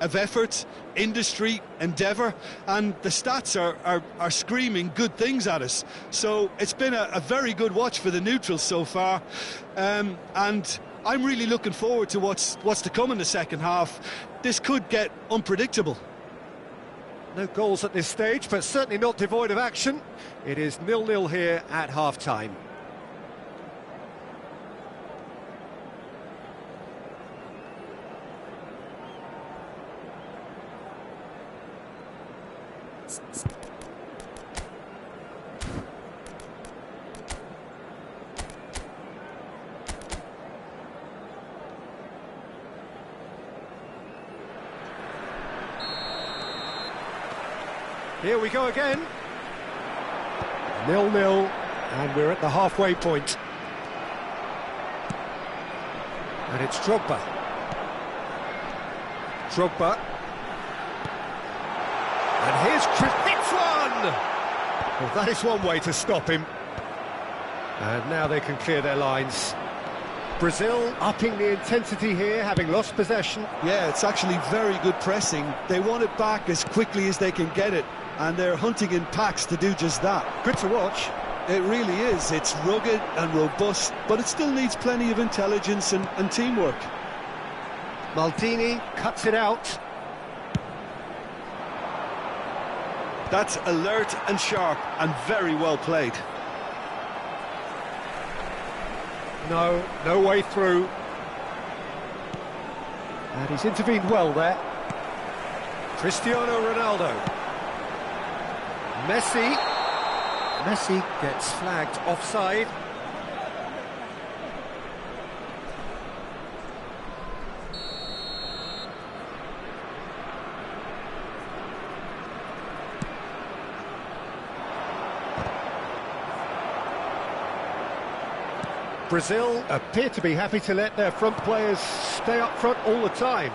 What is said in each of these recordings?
of effort, industry, endeavour, and the stats are screaming good things at us. So it's been a very good watch for the neutrals so far, and I'm really looking forward to what's to come in the second half. This could get unpredictable. No goals at this stage, but certainly not devoid of action. It is 0-0 here at half-time. Here we go again. 0-0, and we're at the halfway point. And it's Drogba. Drogba. And here's Chris. Hits one! Well, that is one way to stop him. And now they can clear their lines. Brazil upping the intensity here, having lost possession. Yeah, it's actually very good pressing. They want it back as quickly as they can get it, and they're hunting in packs to do just that. Good to watch. It really is. It's rugged and robust, but it still needs plenty of intelligence and teamwork. Maldini cuts it out. That's alert and sharp and very well played. No way through. And he's intervened well there. Cristiano Ronaldo. Messi gets flagged offside. Brazil appear to be happy to let their front players stay up front all the time.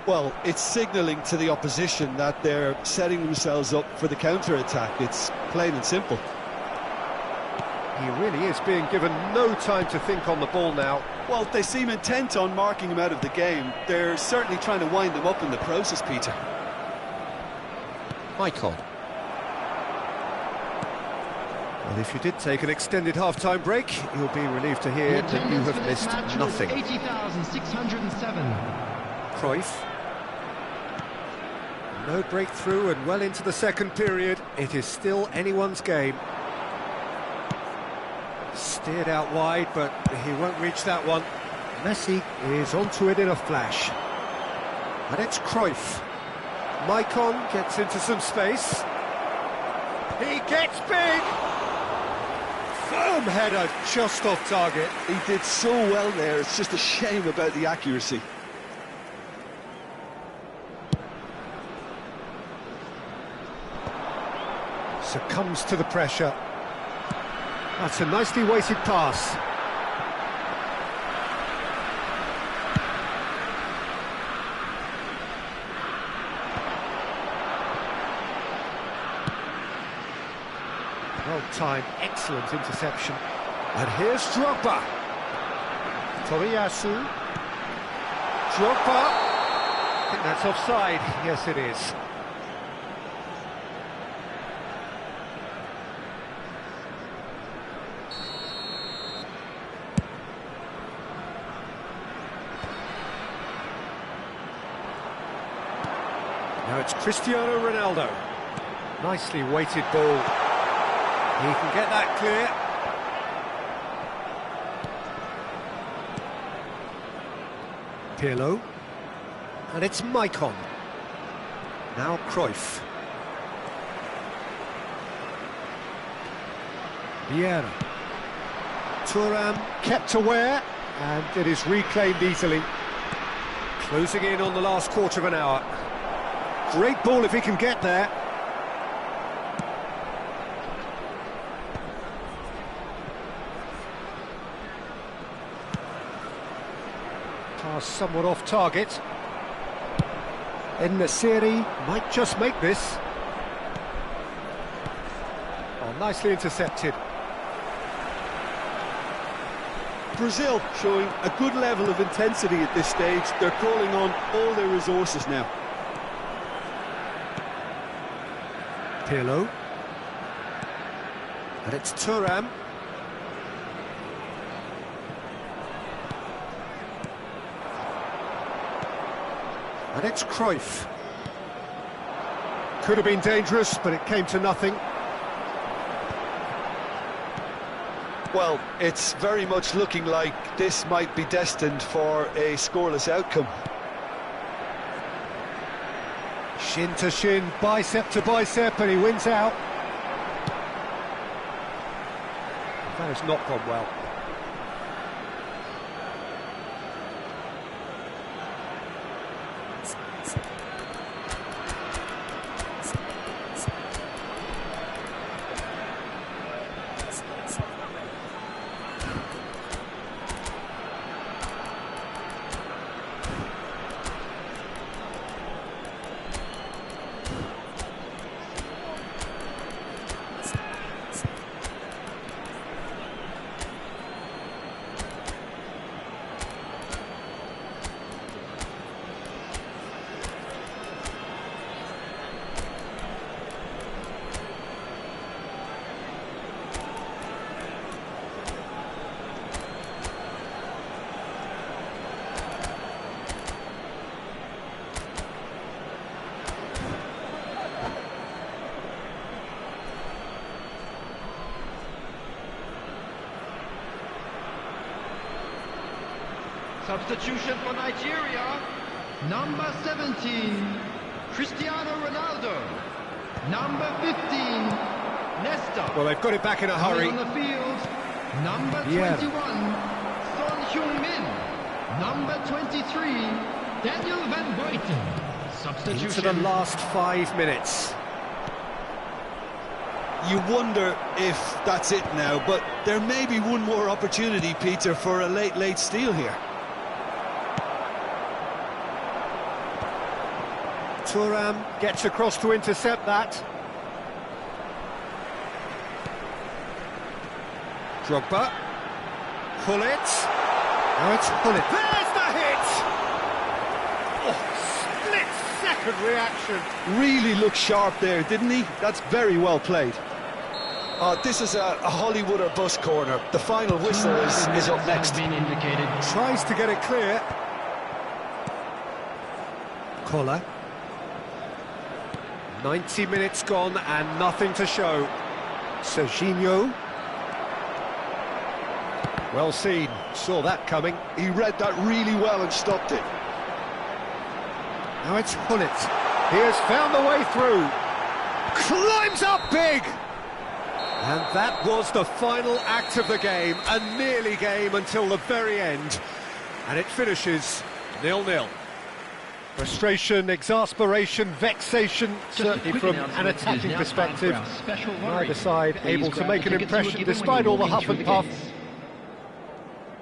Well, it's signalling to the opposition that they're setting themselves up for the counter-attack. It's plain and simple. He really is being given no time to think on the ball now. Well, they seem intent on marking him out of the game. They're certainly trying to wind him up in the process, Peter. Maicon. Well, if you did take an extended half-time break, you'll be relieved to hear that you have missed nothing. 80,607. Cruyff. No breakthrough and well into the second period. It is still anyone's game. Steered out wide, but he won't reach that one. Messi is onto it in a flash. And it's Cruyff. Maicon gets into some space. He gets big! Firm header just off target. He did so well there, it's just a shame about the accuracy. Succumbs to the pressure. That's a nicely weighted pass. Well timed, excellent interception. And here's Drogba. Tomiyasu. Drogba. I think that's offside. Yes, it is. Now it's Cristiano Ronaldo. Nicely weighted ball. He can get that clear. Pirlo. And it's Maicon. Now Cruyff. Vieira. Thuram kept aware, and it is reclaimed easily. Closing in on the last quarter of an hour. Great ball if he can get there. Pass somewhat off target. En-Nesyri might just make this. Oh, nicely intercepted. Brazil showing a good level of intensity at this stage. They're calling on all their resources now. Pirlo. And it's Thuram. And it's Cruyff. Could have been dangerous, but it came to nothing. Well, it's very much looking like this might be destined for a scoreless outcome. Shin to shin, bicep to bicep, and he wins out. That has not gone well. Substitution for Nigeria. Number 17, Cristiano Ronaldo. Number 15, Nesta. Well, they've got it back in a hurry. On the field, number 21, Son Heung-min. Number 23, Daniel Van Buiten. Substitution. Into the last 5 minutes. You wonder if that's it now, but there may be one more opportunity, Peter, for a late steal here. Thuram gets across to intercept that. Drogba. Gullit. Now it's Gullit. There's the hit! Oh, split-second reaction. Really looked sharp there, didn't he? That's very well played. This is a Hollywood or bust corner. The final whistle is up next. Been indicated. Tries to get it clear. Koller. 90 minutes gone and nothing to show. Serginho. Well seen, saw that coming. He read that really well and stopped it. Now it's Gullit. He has found the way through. Climbs up big! And that was the final act of the game, a nearly game until the very end. And it finishes 0-0. Frustration, exasperation, vexation, certainly from an attacking perspective. Neither side able to make an impression despite all the huff and puff.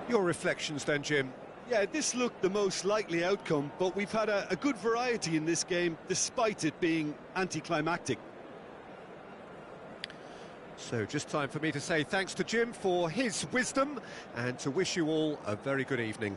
Your reflections then, Jim? Yeah, this looked the most likely outcome, but we've had a good variety in this game, despite it being anticlimactic. So just time for me to say thanks to Jim for his wisdom and to wish you all a very good evening.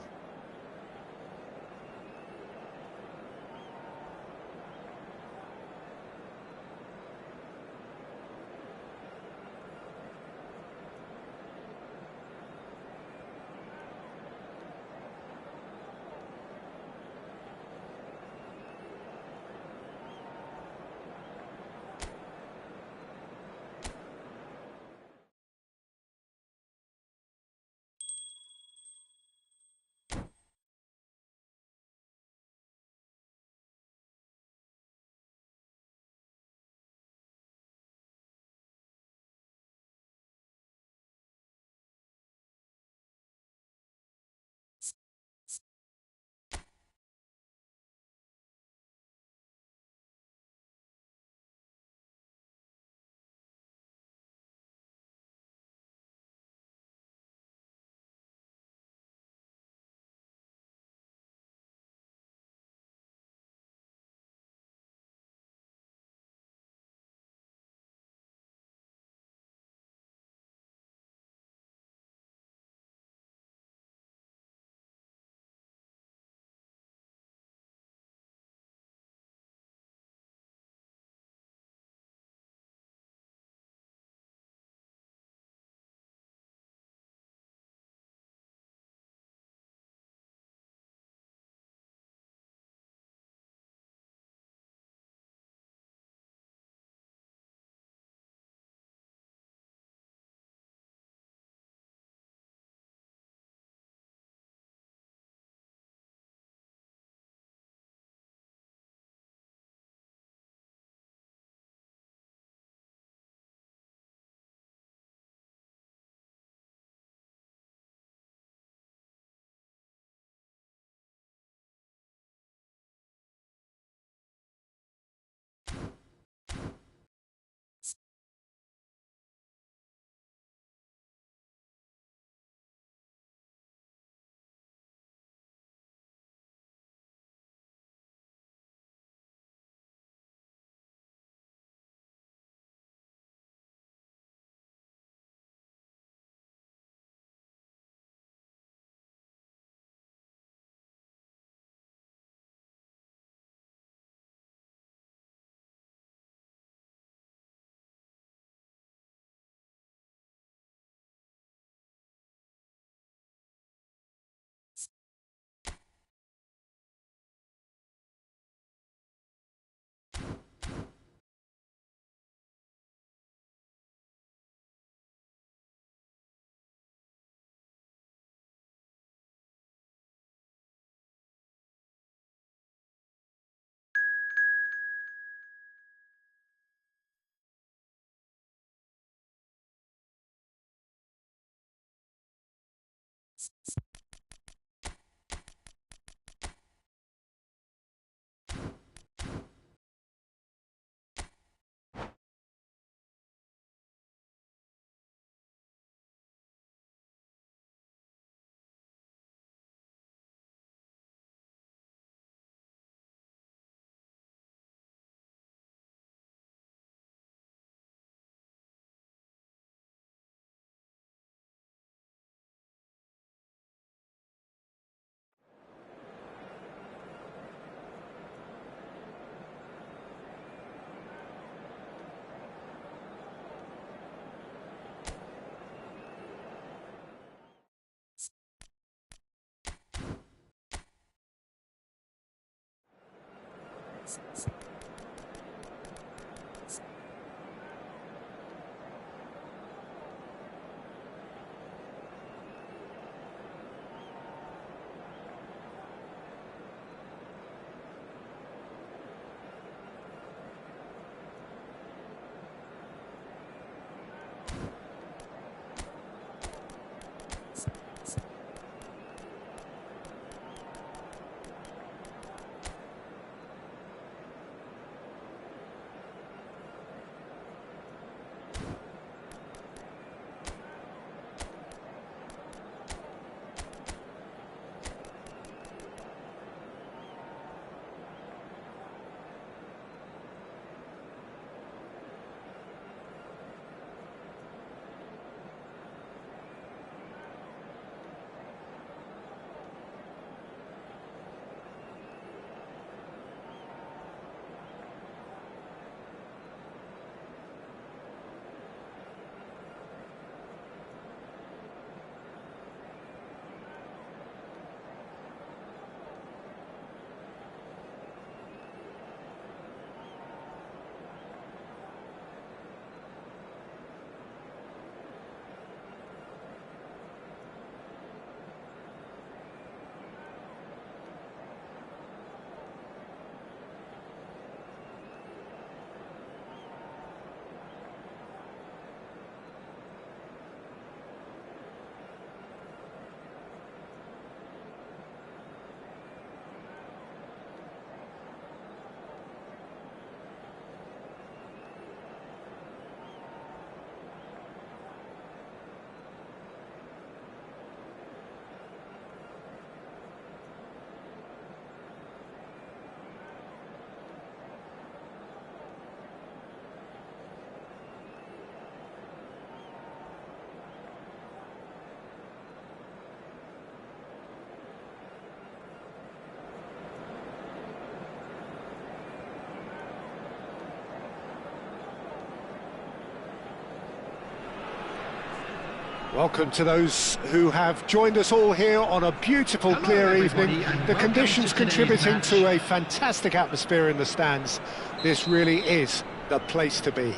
Welcome to those who have joined us all here on a beautiful, clear evening. The conditions contributing to a fantastic atmosphere in the stands. This really is the place to be.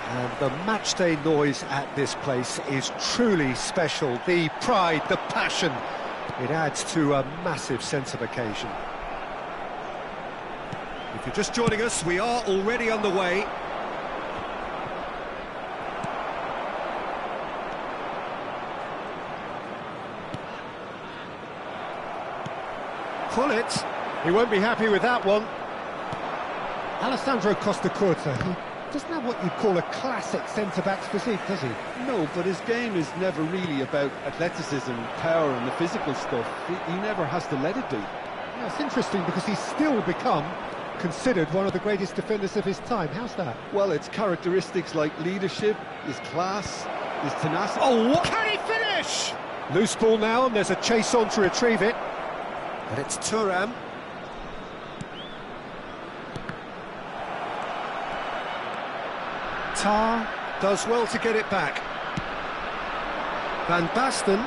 And the matchday noise at this place is truly special. The pride, the passion, it adds to a massive sense of occasion. If you're just joining us, we are already on the way. Pull it. He won't be happy with that one. Alessandro Costacurta, he doesn't have what you'd call a classic centre-back's physique, does he? No, but his game is never really about athleticism, power and the physical stuff. He never has to let it be. Yeah, it's interesting because he's still become considered one of the greatest defenders of his time. How's that? Well, it's characteristics like leadership, his class, his tenacity. Oh, what can he finish? Loose ball now, and there's a chase on to retrieve it. And it's Thuram. Tar does well to get it back. Van Basten.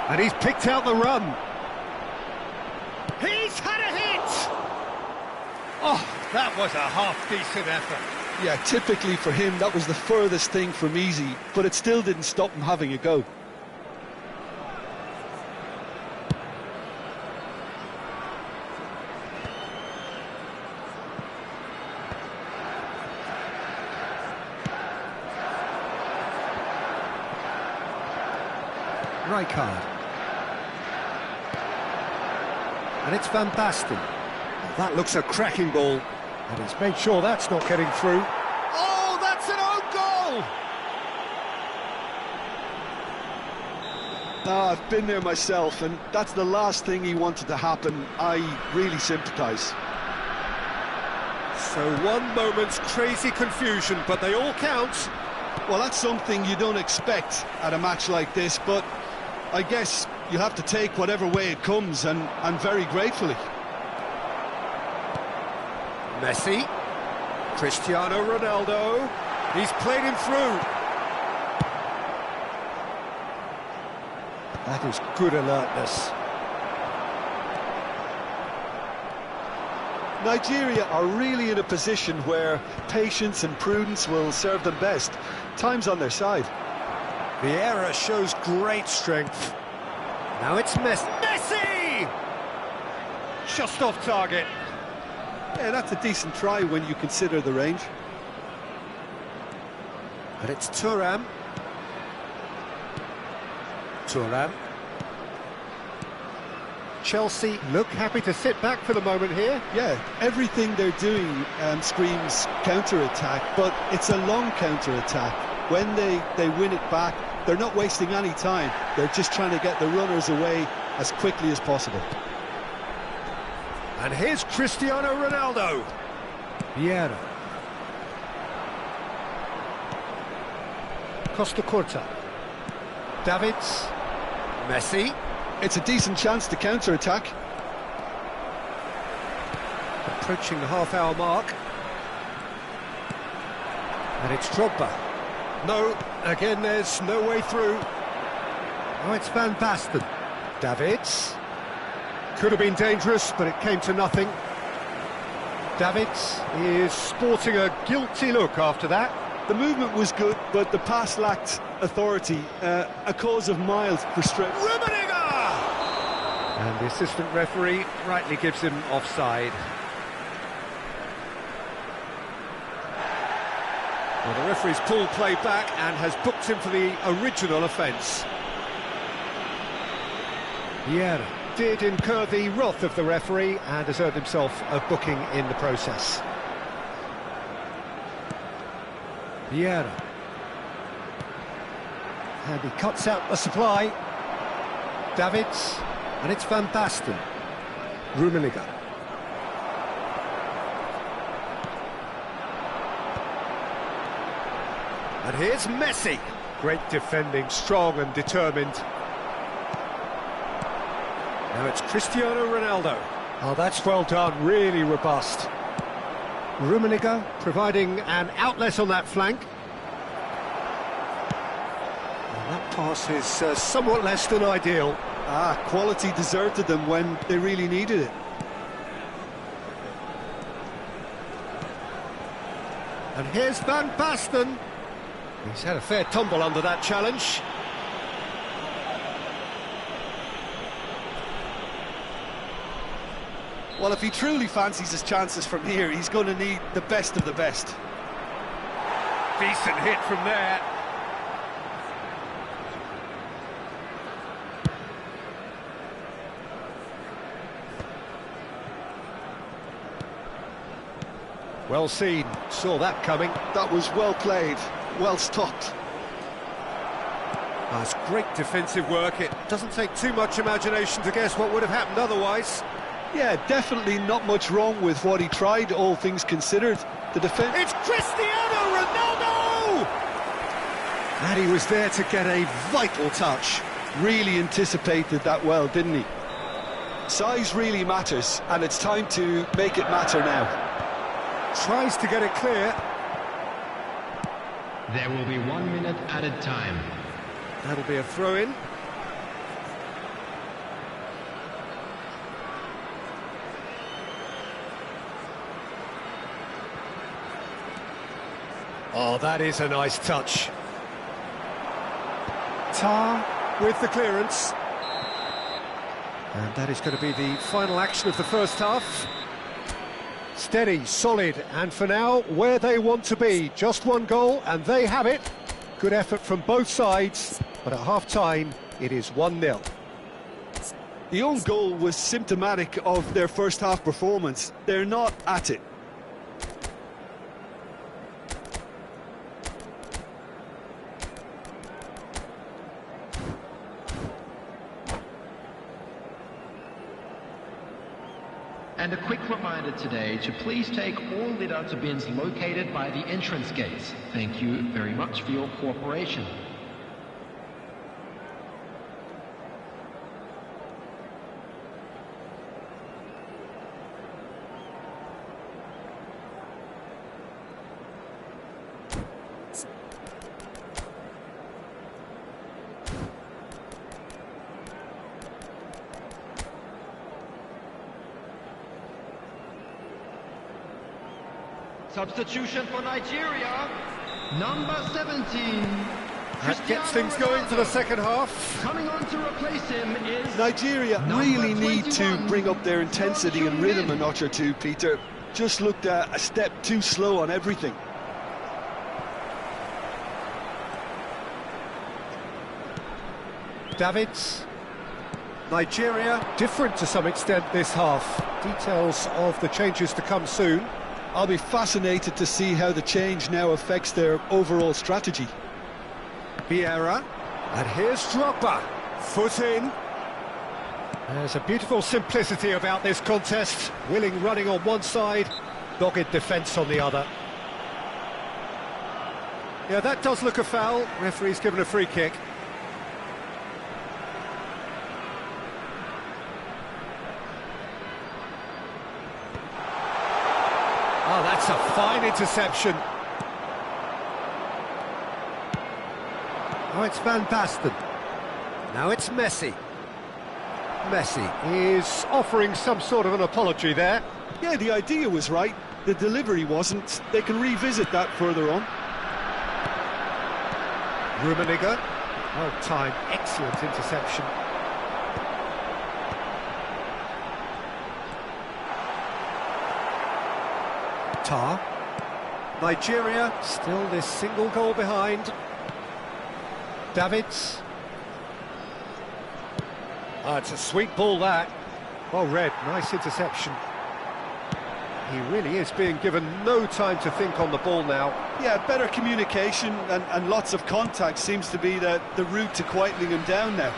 And he's picked out the run. He's had a hit! Oh, that was a half-decent effort. Yeah, typically for him, that was the furthest thing from easy, but it still didn't stop him having a go. Rijkaard. And it's Van Basten. That looks a cracking ball. And he's made sure that's not getting through. Oh, that's an own goal! I've been there myself, and that's the last thing he wanted to happen. I really sympathise. So one moment's crazy confusion, but they all count. Well, that's something you don't expect at a match like this, but I guess you have to take whatever way it comes, and very gratefully. Messi, Cristiano Ronaldo, he's played him through. That is good alertness. Nigeria are really in a position where patience and prudence will serve them best. Time's on their side. Vieira shows great strength. Now it's Messi! Just off target. Yeah, that's a decent try when you consider the range. And it's Thuram. Chelsea look happy to sit back for the moment here. Yeah, everything they're doing screams counter-attack, but it's a long counter-attack. When they win it back, they're not wasting any time. They're just trying to get the runners away as quickly as possible. And here's Cristiano Ronaldo. Vieira. Costa Curta. Davids. Messi. It's a decent chance to counter-attack. Approaching the half-hour mark. And it's Drogba. No, again there's no way through. Oh, it's Van Basten. Davids. Could have been dangerous, but it came to nothing. Davids is sporting a guilty look after that. The movement was good, but the pass lacked authority, a cause of mild frustration. Rummenigge! And the assistant referee rightly gives him offside. Well, the referee's pulled play back and has booked him for the original offence. Vieira did incur the wrath of the referee and has earned himself a booking in the process. Vieira. And he cuts out the supply. Davids. And it's Van Basten. Rummenigge. And here's Messi. Great defending, strong and determined. Now it's Cristiano Ronaldo. Oh, that's well done, really robust. Rummenigge providing an outlet on that flank. And that pass is somewhat less than ideal. Quality deserted them when they really needed it. And here's Van Basten. He's had a fair tumble under that challenge. Well, if he truly fancies his chances from here, he's going to need the best of the best. Decent hit from there. Well seen, saw that coming. That was well played, well stopped. That's great defensive work. It doesn't take too much imagination to guess what would have happened otherwise. Yeah, definitely not much wrong with what he tried, all things considered. The defence... It's Cristiano Ronaldo! And he was there to get a vital touch. Really anticipated that well, didn't he? Size really matters, and it's time to make it matter now. Tries to get it clear. There will be 1 minute added time. That'll be a throw-in. Oh, that is a nice touch. Tar with the clearance. And that is going to be the final action of the first half. Steady, solid, and for now, where they want to be. Just one goal, and they have it. Good effort from both sides, but at half-time, It is 1-0. The own goal was symptomatic of their first half performance. They're not at it. And a quick reminder today to please take all Lidl bins located by the entrance gates. Thank you very much for your cooperation. Substitution for Nigeria, number 17. That gets things going for the second half. Coming on to replace him is Nigeria really need to bring up their intensity and rhythm a notch or two, Peter. Just looked a step too slow on everything. Davids. Nigeria, different to some extent this half. Details of the changes to come soon. I'll be fascinated to see how the change now affects their overall strategy. Vieira, and here's Drogba, foot in. There's a beautiful simplicity about this contest. Willing running on one side, dogged defence on the other. Yeah, that does look a foul. Referee's given a free kick. Oh, that's a fine interception. Oh, it's Van Basten. Now it's Messi. Messi is offering some sort of an apology there. Yeah, the idea was right. The delivery wasn't. They can revisit that further on. Rummenigge. Well timed, excellent interception. Tar. Nigeria still this single goal behind. Davids. Ah, it's a sweet ball that. Well read, nice interception. He really is being given no time to think on the ball now. Yeah, better communication and lots of contact seems to be the route to quieting him down now.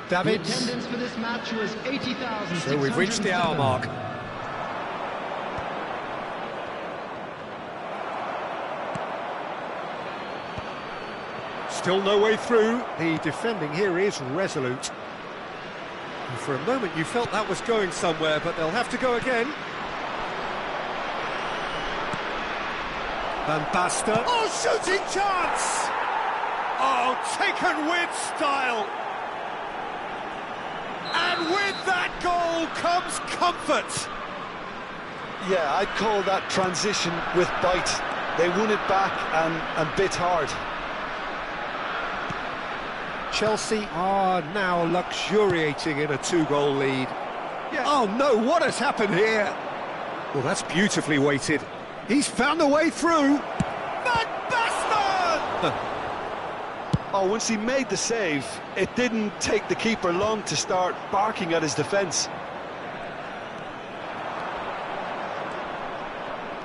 Davids. The attendance for this match was 80,000. So we've reached the hour mark. Still no way through. The defending here is resolute. And for a moment you felt that was going somewhere, but they'll have to go again. Van Basten. Oh, shooting chance! Oh, taken with style. And with that goal comes comfort. Yeah, I'd call that transition with bite. They won it back and bit hard. Chelsea are now luxuriating in a two-goal lead. Yeah. Oh no, what has happened here? Well, that's beautifully weighted. He's found a way through. Van Basten! Oh, once he made the save, it didn't take the keeper long to start barking at his defence.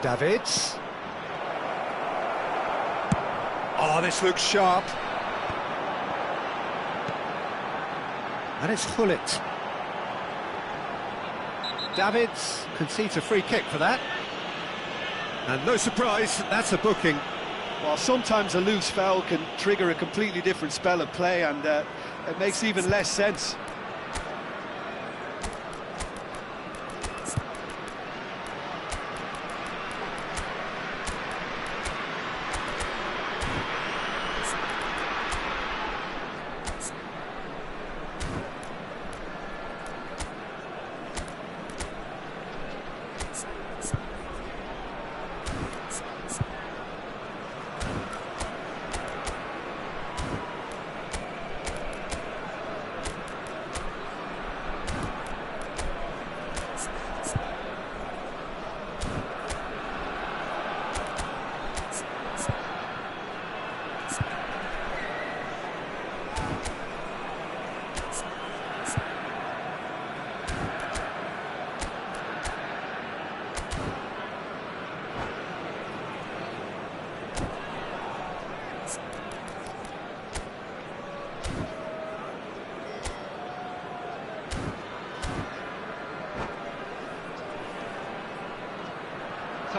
Davids. Oh, this looks sharp. And it's Hullet. Davids concedes a free kick for that. And no surprise, that's a booking. Well, sometimes a loose foul can trigger a completely different spell of play, and it makes even less sense.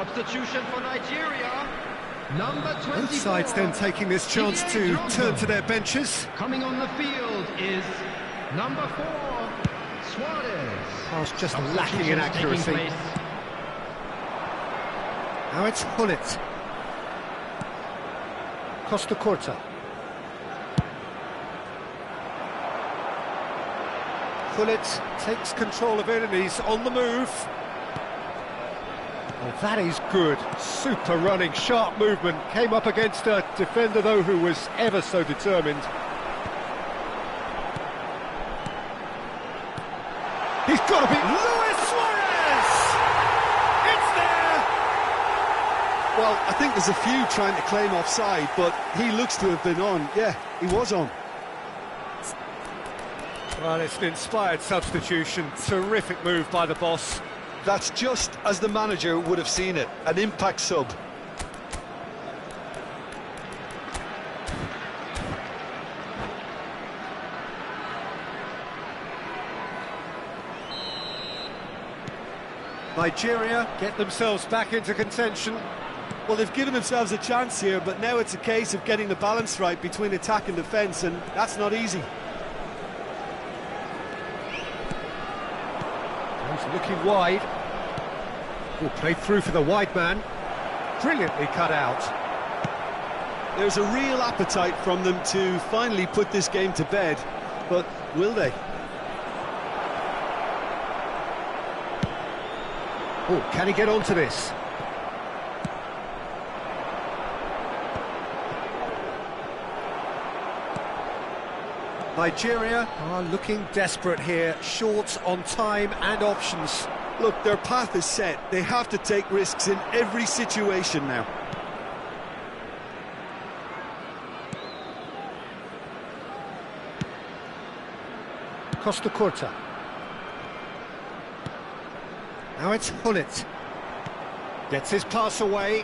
Substitution for Nigeria. Number 24. Both sides then taking this chance to turn to their benches. Coming on the field is number 4, Suarez. Pass just lacking in accuracy. Now it's Hullet. Costa Curta. Hullet takes control of it and he's on the move. Oh, that is good. Super running, sharp movement. Came up against a defender, though, who was ever so determined. He's got to be... Luis Suarez! It's there! Well, I think there's a few trying to claim offside, but he looks to have been on. Yeah, he was on. Well, it's an inspired substitution. Terrific move by the boss. That's just as the manager would have seen it, an impact sub. Nigeria get themselves back into contention. Well, they've given themselves a chance here, but now it's a case of getting the balance right between attack and defence, and that's not easy. He's looking wide. Oh, played through for the wide man. Brilliantly cut out. There's a real appetite from them to finally put this game to bed, but will they? Oh, can he get onto this? Nigeria are looking desperate here, short on time and options. Look, their path is set. They have to take risks in every situation now. Costa Curta. Now it's Hullet. Gets his pass away.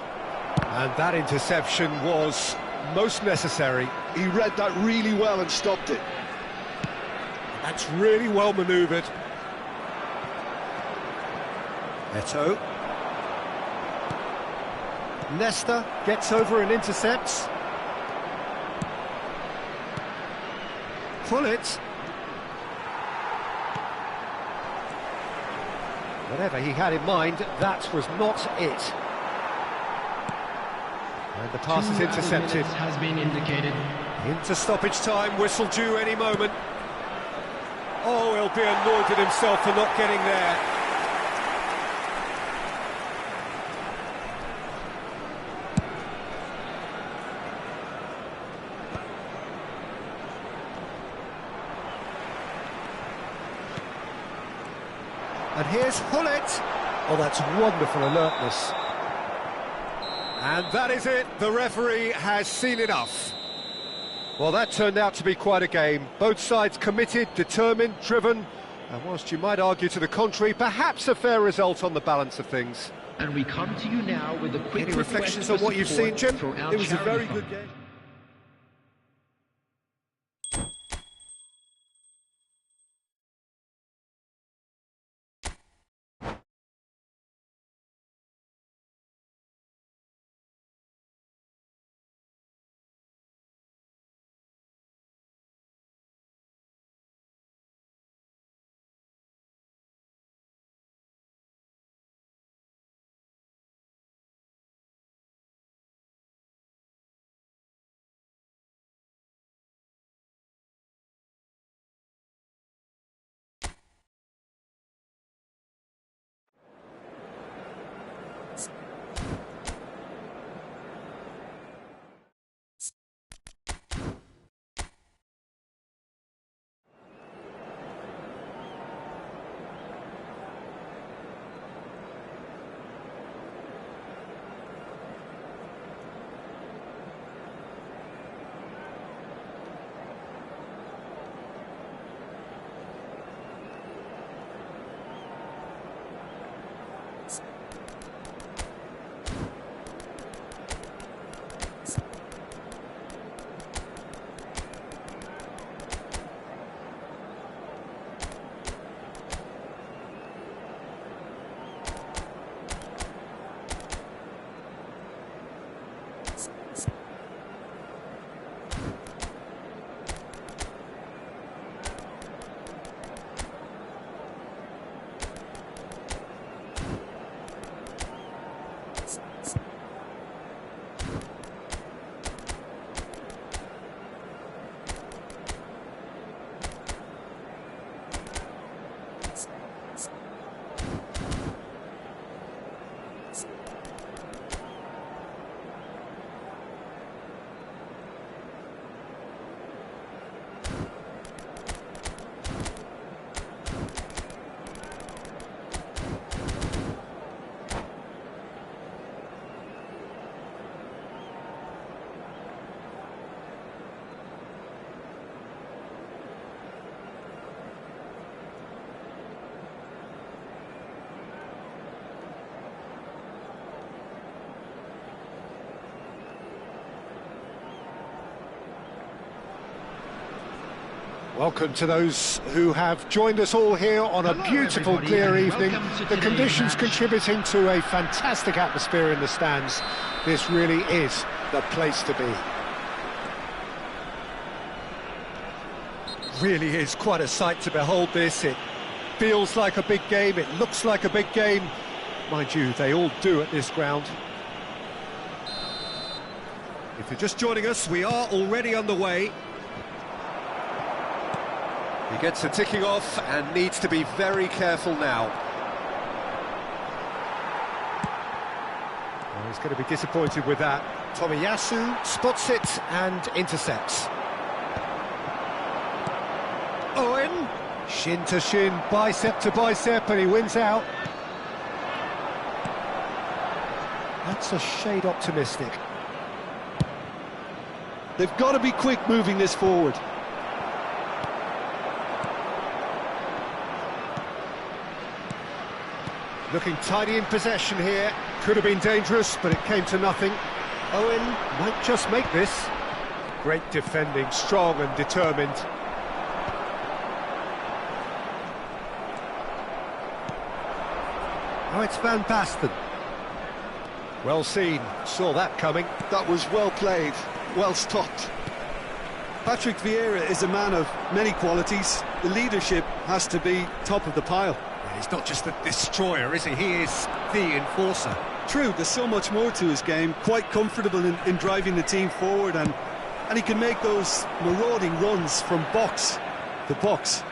And that interception was most necessary. He read that really well and stopped it. That's really well manoeuvred. Eto'o. Nesta gets over and intercepts. Hullet. Whatever he had in mind, that was not it. And the pass is intercepted. Has been indicated. Into stoppage time, whistle due any moment. Oh, he'll be annoyed with himself for not getting there. And here's Hullet. Oh, that's wonderful alertness. And that is it. The referee has seen enough. Well, that turned out to be quite a game. Both sides committed, determined, driven. And whilst you might argue to the contrary, perhaps a fair result on the balance of things. And we come to you now with a quick Any reflections on what you've seen, Jim? It was a very good game. Welcome to those who have joined us all here on a beautiful, everybody, clear and evening. welcome to The today's conditions match. contributing to a fantastic atmosphere in the stands. This really is the place to be. Really is quite a sight to behold this. It feels like a big game, it looks like a big game. Mind you, they all do at this ground. If you're just joining us, we are already underway. He gets the ticking off and needs to be very careful now. Well, he's going to be disappointed with that. Tomiyasu spots it and intercepts. Owen, shin to shin, bicep to bicep, and he wins out. That's a shade optimistic. They've got to be quick moving this forward. Looking tidy in possession here. Could have been dangerous, but it came to nothing. Owen might just make this. Great defending, strong and determined. Now it's Van Basten. Well seen, saw that coming. That was well played, well stopped. Patrick Vieira is a man of many qualities. The leadership has to be top of the pile. Yeah, he's not just a destroyer, is he? He is the enforcer. True, there's so much more to his game. Quite comfortable in driving the team forward, and he can make those marauding runs from box to box.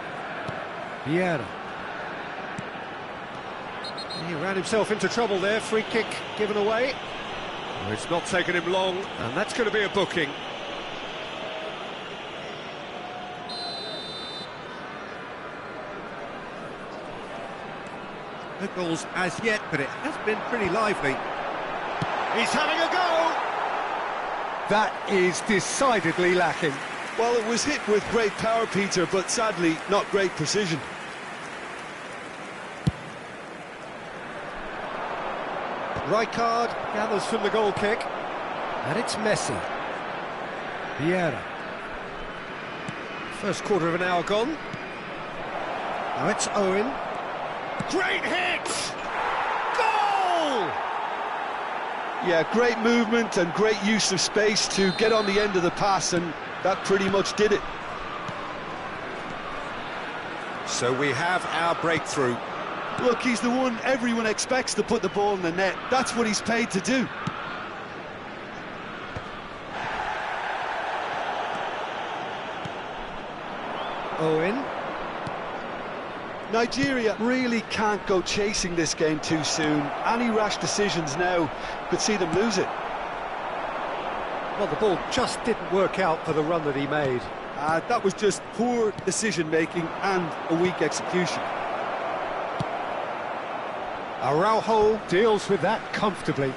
Vieira. He ran himself into trouble there, free kick given away. Well, it's not taken him long, and that's going to be a booking. No goals as yet, but it has been pretty lively. He's having a go! That is decidedly lacking. Well, it was hit with great power, Peter, but sadly not great precision. Rijkaard gathers from the goal kick. And it's Messi. Vieira. First quarter of an hour gone. Now it's Owen. Great hit! Goal! Yeah, great movement and great use of space to get on the end of the pass, and that pretty much did it. So we have our breakthrough. Look, he's the one everyone expects to put the ball in the net. That's what he's paid to do. Owen. Nigeria really can't go chasing this game too soon. Any rash decisions now could see them lose it. Well, the ball just didn't work out for the run that he made. That was just poor decision-making and a weak execution. Araujo deals with that comfortably.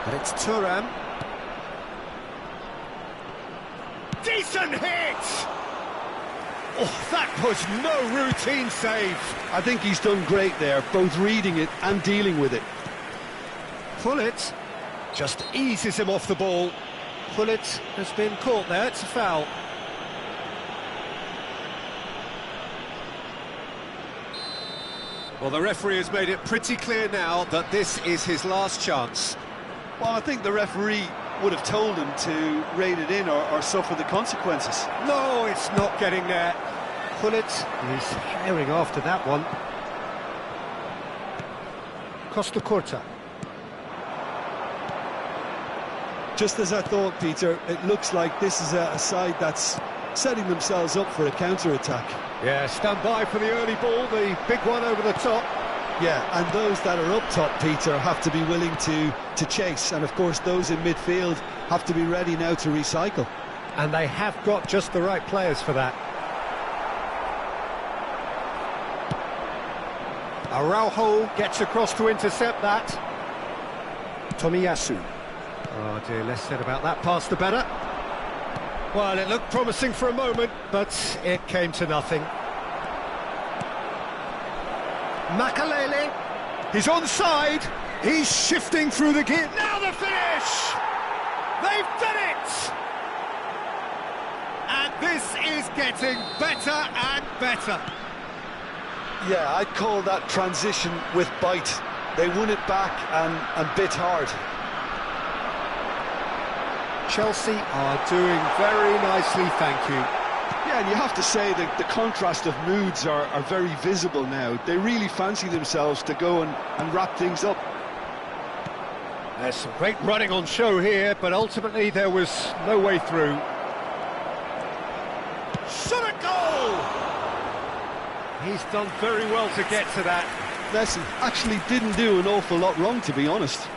And it's Thuram. Decent hit! Oh, that was no routine save. I think he's done great there, both reading it and dealing with it. Pullet just eases him off the ball. Pullet has been caught there, it's a foul. Well, the referee has made it pretty clear now that this is his last chance. Well, I think the referee would have told him to rein it in or suffer the consequences. No, it's not getting there. Pullet is herring after that one. Costa Curta. Just as I thought, Peter, it looks like this is a side that's setting themselves up for a counter-attack. Yeah, stand by for the early ball, the big one over the top. Yeah, and those that are up top, Peter, have to be willing to chase, and of course those in midfield have to be ready now to recycle. And they have got just the right players for that. Araujo gets across to intercept that. Tomiyasu. Oh dear, less said about that pass the better. Well, it looked promising for a moment, but it came to nothing. Makalele, he's onside, he's shifting through the gear. Now the finish! They've done it! And this is getting better and better. Yeah, I'd call that transition with bite. They won it back and bit hard. Chelsea are doing very nicely, thank you. Yeah, and you have to say that the contrast of moods are very visible now. They really fancy themselves to go and wrap things up. There's some great running on show here, but ultimately there was no way through. Shot a goal! He's done very well to get to that. Messi actually didn't do an awful lot wrong, to be honest.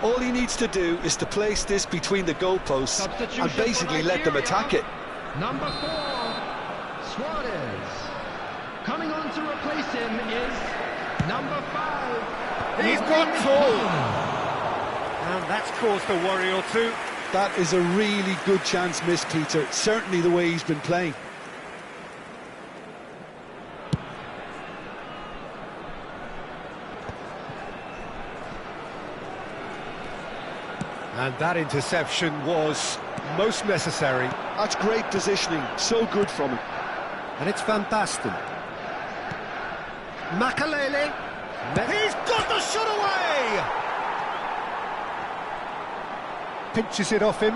All he needs to do is to place this between the goalposts and basically let them attack it. Number 4, Suarez. Coming on to replace him is number 5. He's got full. And that's caused a worry or two. That is a really good chance missed, Peter. Certainly the way he's been playing. And that interception was most necessary. That's great positioning, so good from him. And it's Van Basten. Makalele. He's got the shot away! Pinches it off him.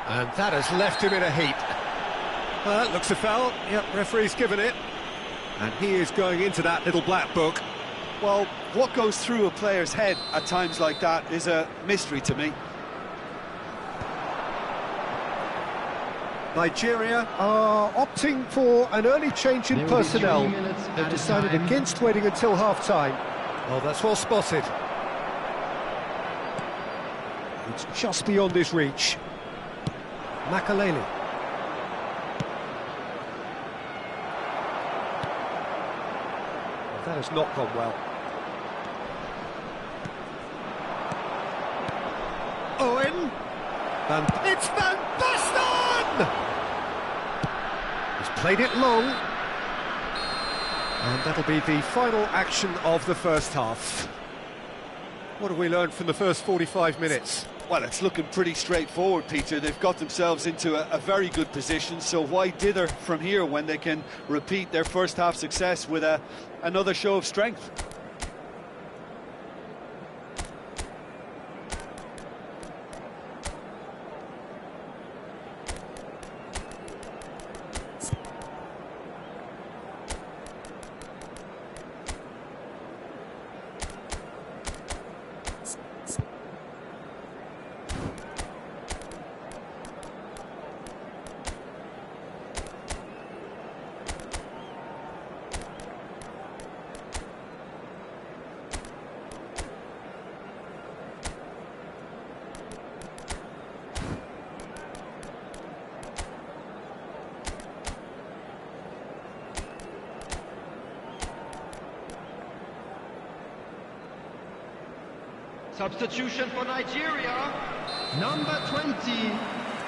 And that has left him in a heap. Well, that looks a foul. Yep, referee's given it. And he is going into that little black book. Well, what goes through a player's head at times like that is a mystery to me. Nigeria are opting for an early change in personnel. They've decided against waiting until half-time. Oh, that's well spotted. It's just beyond his reach. Makalele. That has not gone well. Owen. It's Van Basten! He's played it long. And that'll be the final action of the first half. What have we learned from the first 45 minutes? Well, it's looking pretty straightforward, Peter. They've got themselves into a very good position, so why dither from here when they can repeat their first half success with another show of strength? Substitution for Nigeria, number 20,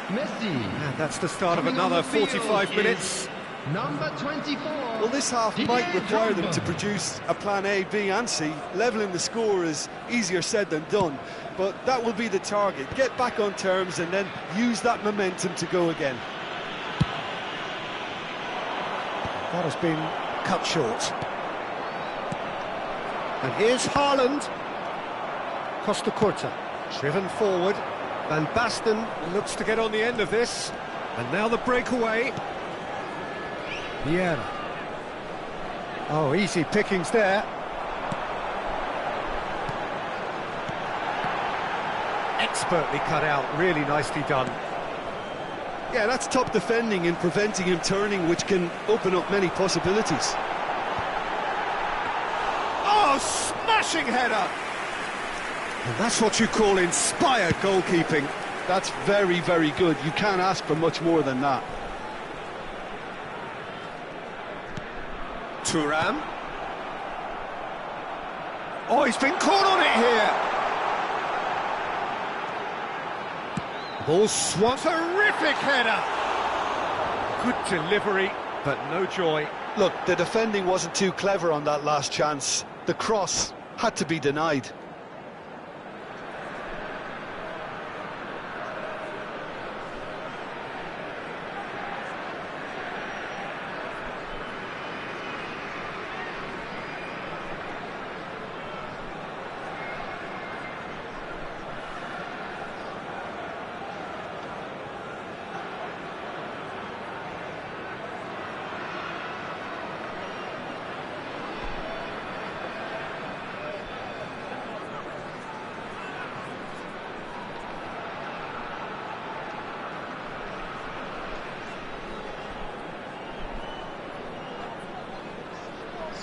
Messi. And that's the start of Coming on another the field 45 is minutes. Number 24. Well, this half might require them to produce a plan A, B and C. Levelling the score is easier said than done, but that will be the target. Get back on terms and then use that momentum to go again. That has been cut short. And here's Haaland. Costa Curta, driven forward. Van Basten looks to get on the end of this. And now the breakaway. Vieira. Oh, easy pickings there. Expertly cut out, really nicely done. Yeah, that's top defending and preventing him turning, which can open up many possibilities. Oh, smashing header! And that's what you call inspired goalkeeping. That's very, very good. You can't ask for much more than that. Thuram. Oh, he's been caught on it here. Ball swung. Terrific header. Good delivery, but no joy. Look, the defending wasn't too clever on that last chance. The cross had to be denied.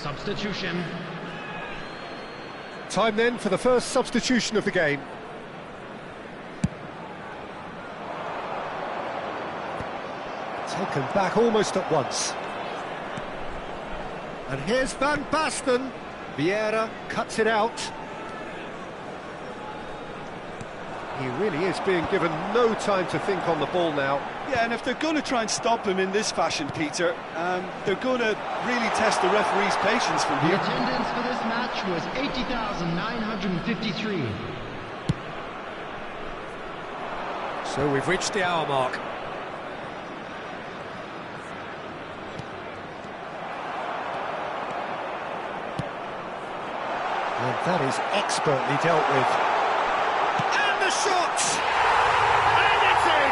Substitution. Time then for the first substitution of the game. Taken back almost at once. And here's Van Basten. Vieira cuts it out. He really is being given no time to think on the ball now. Yeah, and if they're going to try and stop him in this fashion, Peter, they're going to really test the referee's patience from The here. attendance for this match was 80,953. So we've reached the hour mark. And that is expertly dealt with. And the shot! And it's in!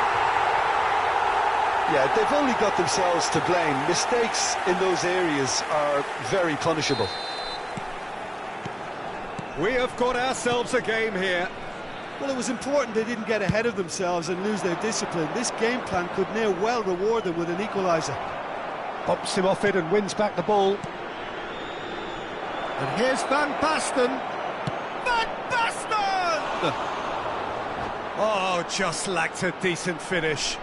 Yeah, they've only got themselves to blame. Mistakes in those areas are very punishable. We have got ourselves a game here. Well, it was important they didn't get ahead of themselves and lose their discipline. This game plan could now well reward them with an equaliser. Bumps him off it and wins back the ball. And here's Van Basten. Van Basten! Oh, just lacked a decent finish.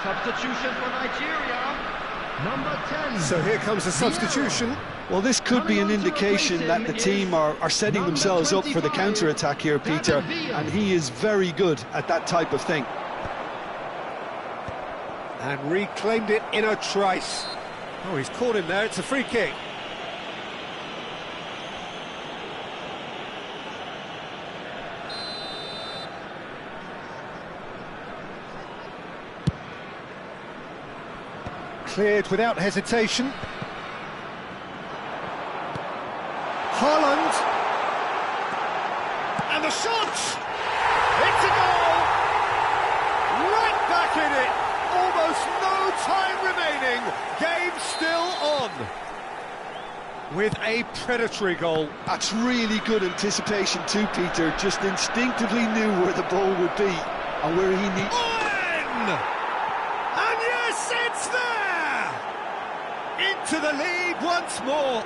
Substitution for Nigeria, number 10. So here comes a substitution. Well, this could be an indication that the team are setting themselves up for the counter-attack here, Peter, and he is very good at that type of thing. And reclaimed it in a trice. Oh, he's caught him there, it's a free kick. Cleared without hesitation. Haaland. And the shot! It's a goal! Right back in it! Almost no time remaining. Game still on. With a predatory goal. That's really good anticipation too, Peter. Just instinctively knew where the ball would be and where he needed. And yes, it's there! Into the lead once more.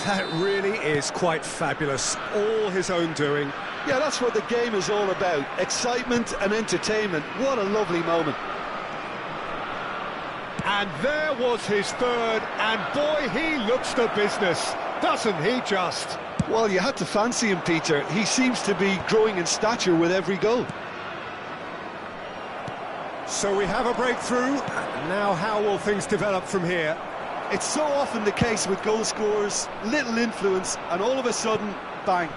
That really is quite fabulous. All his own doing. Yeah, that's what the game is all about. Excitement and entertainment. What a lovely moment. And there was his third, and boy, he looks the business, doesn't he just? Well, you had to fancy him, Peter. He seems to be growing in stature with every goal. So we have a breakthrough. Now how will things develop from here? It's so often the case with goal scorers, little influence, and all of a sudden, bang.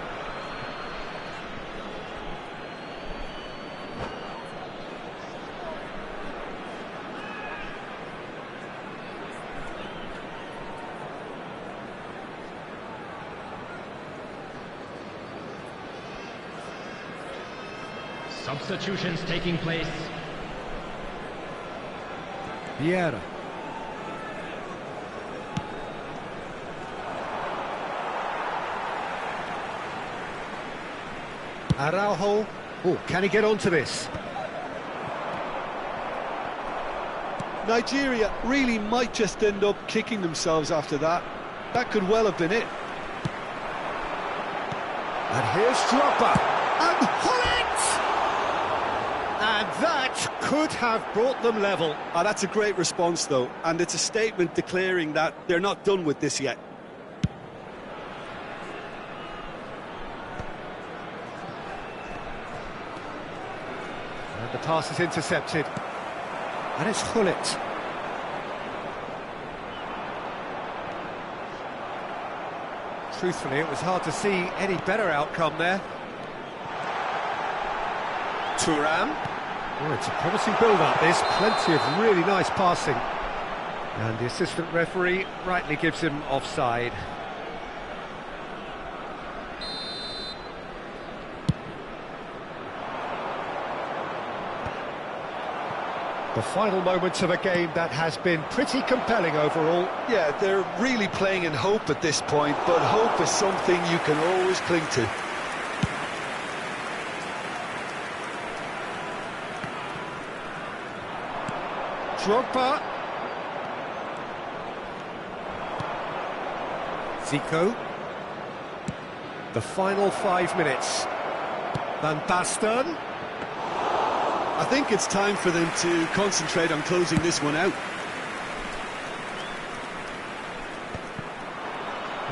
Substitutions taking place. Vieira. Araujo. Oh, can he get onto this? Nigeria really might just end up kicking themselves after that. That could well have been it. And here's Drogba. And Hullet! And that could have brought them level. That's a great response, though, and it's a statement declaring that they're not done with this yet. And the pass is intercepted. And it's Hullet. Truthfully, it was hard to see any better outcome there. Thuram. Oh, it's a promising build-up. There's plenty of really nice passing. And the assistant referee rightly gives him offside. The final moments of a game that has been pretty compelling overall. Yeah, they're really playing in hope at this point, but hope is something you can always cling to. Drogba. Zico. The final 5 minutes. Van Basten. I think it's time for them to concentrate on closing this one out.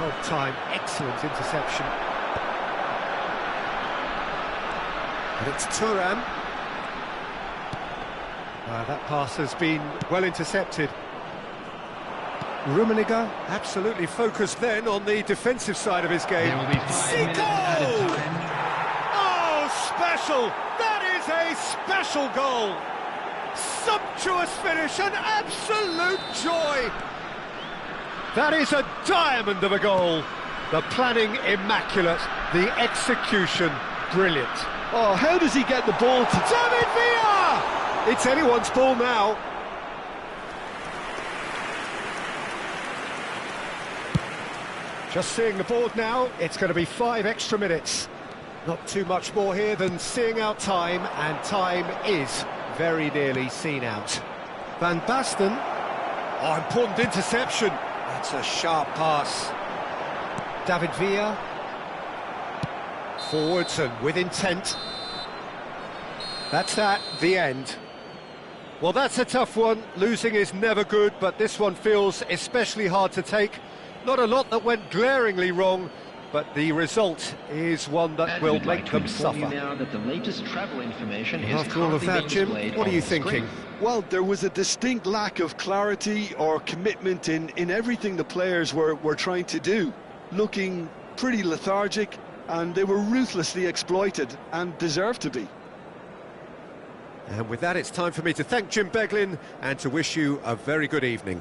Well timed, excellent interception. And it's Thuram. That pass has been well intercepted. Rummenigge absolutely focused then on the defensive side of his game. There will be 5 minutes added time. Oh, special! That is a special goal! Sumptuous finish, an absolute joy! That is a diamond of a goal. The planning immaculate, the execution brilliant. Oh, how does he get the ball to... David Villa! It's anyone's ball now. Just seeing the board now, it's going to be 5 extra minutes. Not too much more here than seeing out time, and time is very nearly seen out. Van Basten. Oh, important interception. That's a sharp pass. David Villa. Forwards and with intent. That's that, the end. Well, that's a tough one. Losing is never good, but this one feels especially hard to take. Not a lot that went glaringly wrong, but the result is one that will make them suffer. Now that the latest travel information is after all of that, Jim, what are you thinking? Well, there was a distinct lack of clarity or commitment in everything the players were trying to do. Looking pretty lethargic, and they were ruthlessly exploited and deserved to be. And with that, it's time for me to thank Jim Beglin and to wish you a very good evening.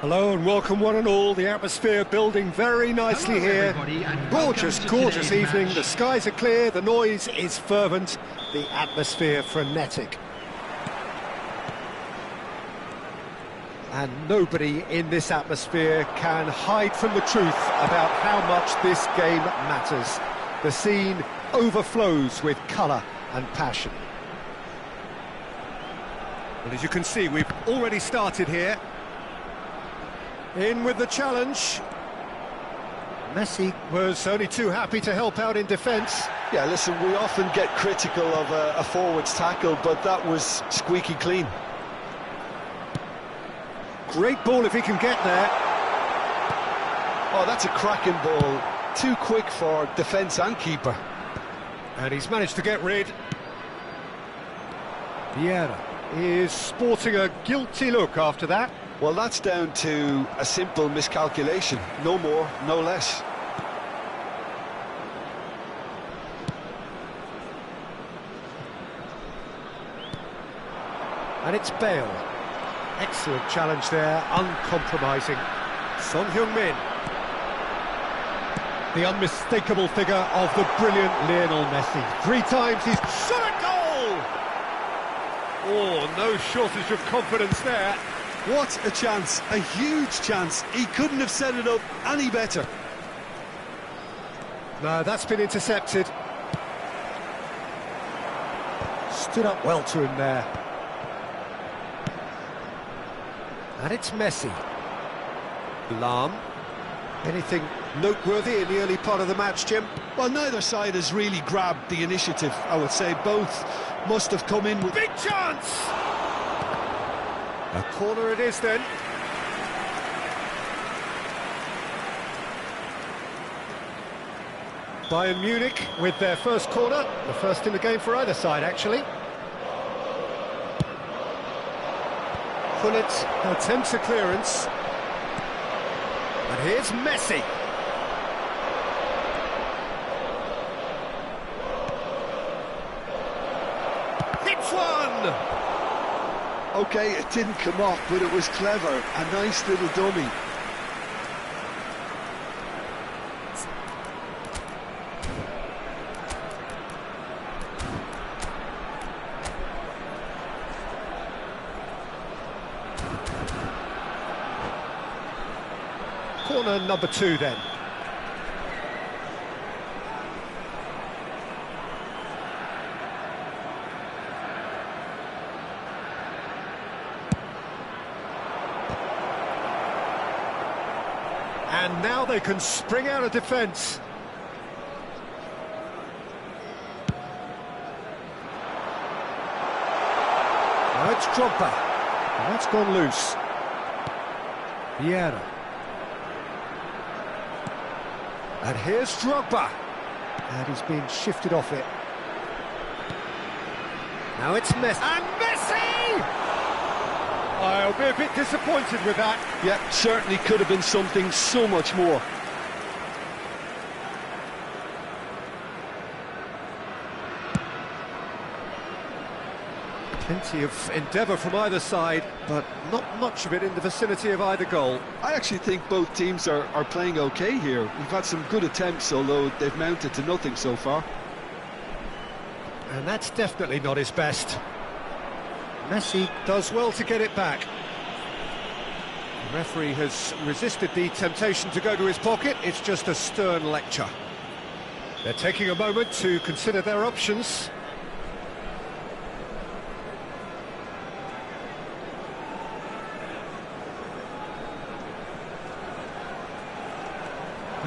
Hello and welcome one and all. The atmosphere building very nicely here. Gorgeous, gorgeous evening. The skies are clear, the noise is fervent, the atmosphere frenetic. And nobody in this atmosphere can hide from the truth about how much this game matters. The scene overflows with colour and passion. Well, as you can see, we've already started here. In with the challenge. Messi was only too happy to help out in defence. Yeah, listen, we often get critical of a forward's tackle, but that was squeaky clean. Great ball if he can get there. Oh, that's a cracking ball. Too quick for defence and keeper. And he's managed to get rid. Vieira is sporting a guilty look after that. Well, that's down to a simple miscalculation. No more, no less. And it's Bale. Excellent challenge there, uncompromising. Son Heung-min. The unmistakable figure of the brilliant Lionel Messi. 3 times he's shot a goal! Oh, no shortage of confidence there. What a chance, a huge chance. He couldn't have set it up any better. No, that's been intercepted. Stood up well to him there. And it's Messi. Lahm. Anything noteworthy in the early part of the match, Jim? Well, neither side has really grabbed the initiative, I would say. Both must have come in with... Big chance! A corner it is then. Bayern Munich with their first corner, the first in the game for either side actually. Gullit attempts a clearance. And here's Messi. Hits one! OK, it didn't come off, but it was clever. A nice little dummy. Corner number 2 then. And now they can spring out of defence. Now it's Drogba. And that's gone loose. Vieira. And here's Drogba. And he's being shifted off it. Now it's Messi. And Messi! I'll be a bit disappointed with that. Yeah, certainly could have been something so much more. Plenty of endeavour from either side, but not much of it in the vicinity of either goal. I actually think both teams are playing okay here. We've had some good attempts, although they've mounted to nothing so far. And that's definitely not his best. Messi does well to get it back. The referee has resisted the temptation to go to his pocket. It's just a stern lecture. They're taking a moment to consider their options.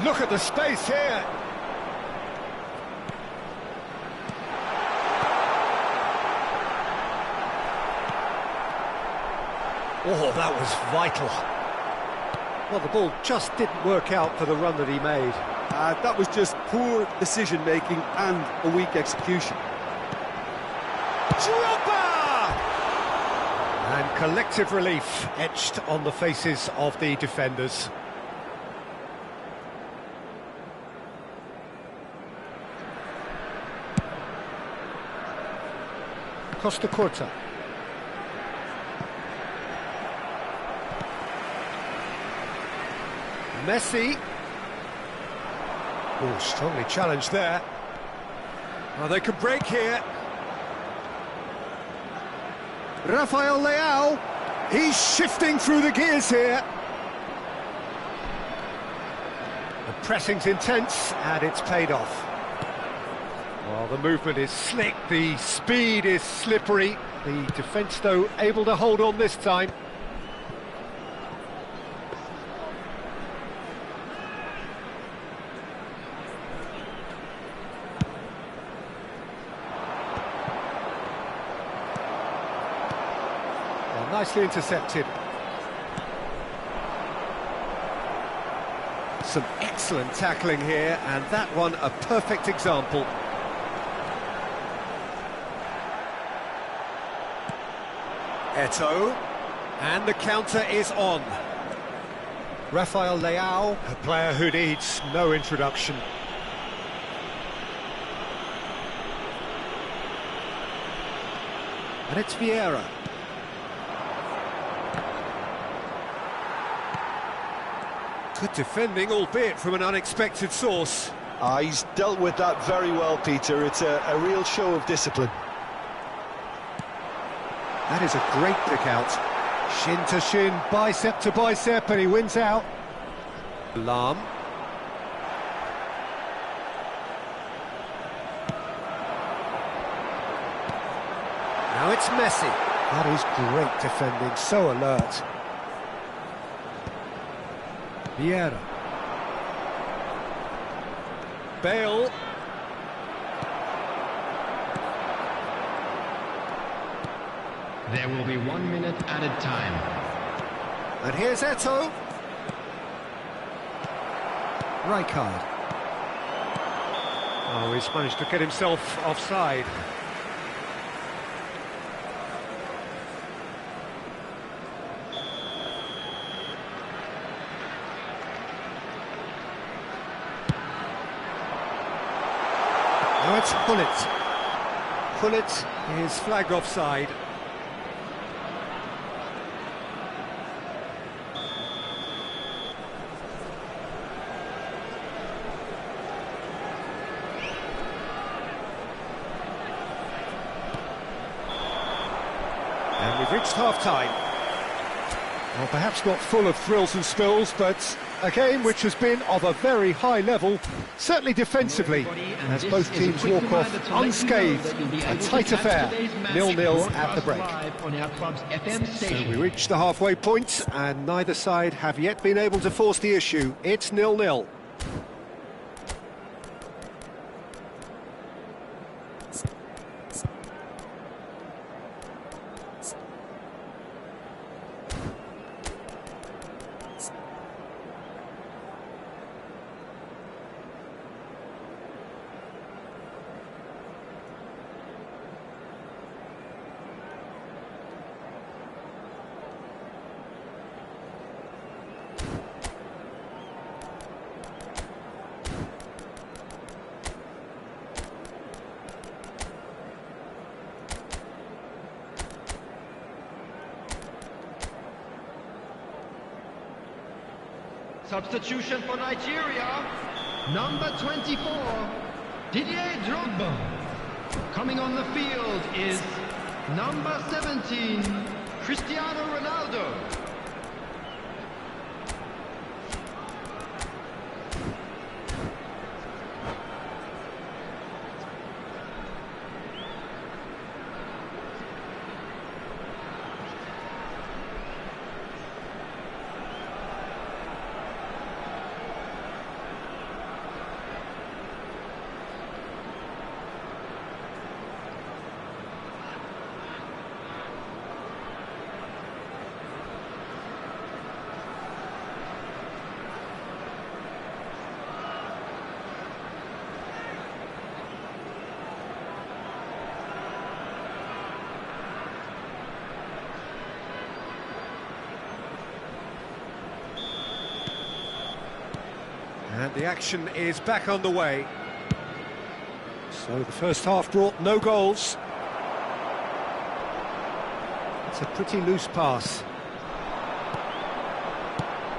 Look at the space here. Oh, that was vital. Well, the ball just didn't work out for the run that he made. That was just poor decision-making and a weak execution. Drogba! And collective relief etched on the faces of the defenders. Costa Curta. Messi. Oh, strongly challenged there. Oh, they could break here. Rafael Leao. He's shifting through the gears here. The pressing's intense, and it's paid off. Well, the movement is slick, the speed is slippery. The defence, though, able to hold on this time. Well, nicely intercepted. Some excellent tackling here, and that one a perfect example. Eto'o, and the counter is on. Rafael Leao, a player who needs no introduction. And it's Vieira. Good defending, albeit from an unexpected source. He's dealt with that very well, Peter. It's a real show of discipline. That is a great pick out. Shin to shin, bicep to bicep, and he wins out. Lahm. Now it's Messi. That is great defending, so alert. Vieira. Bale. There will be 1 minute added time. And here's Eto'o. Rijkaard. Oh, he's managed to get himself offside. Now it's Gullit. Gullit is flagged offside. And we've reached half-time. Well, perhaps not full of thrills and spills, but A game which has been of a very high level, certainly defensively, as both teams walk off unscathed. A tight affair, 0-0 at the break. So we reach the halfway point, and neither side have yet been able to force the issue. It's 0-0. Substitution for Nigeria, number 24, Didier Drogba. Coming on the field is number 17, Cristiano Ronaldo. And the action is back on the way. So the first half brought no goals. It's a pretty loose pass.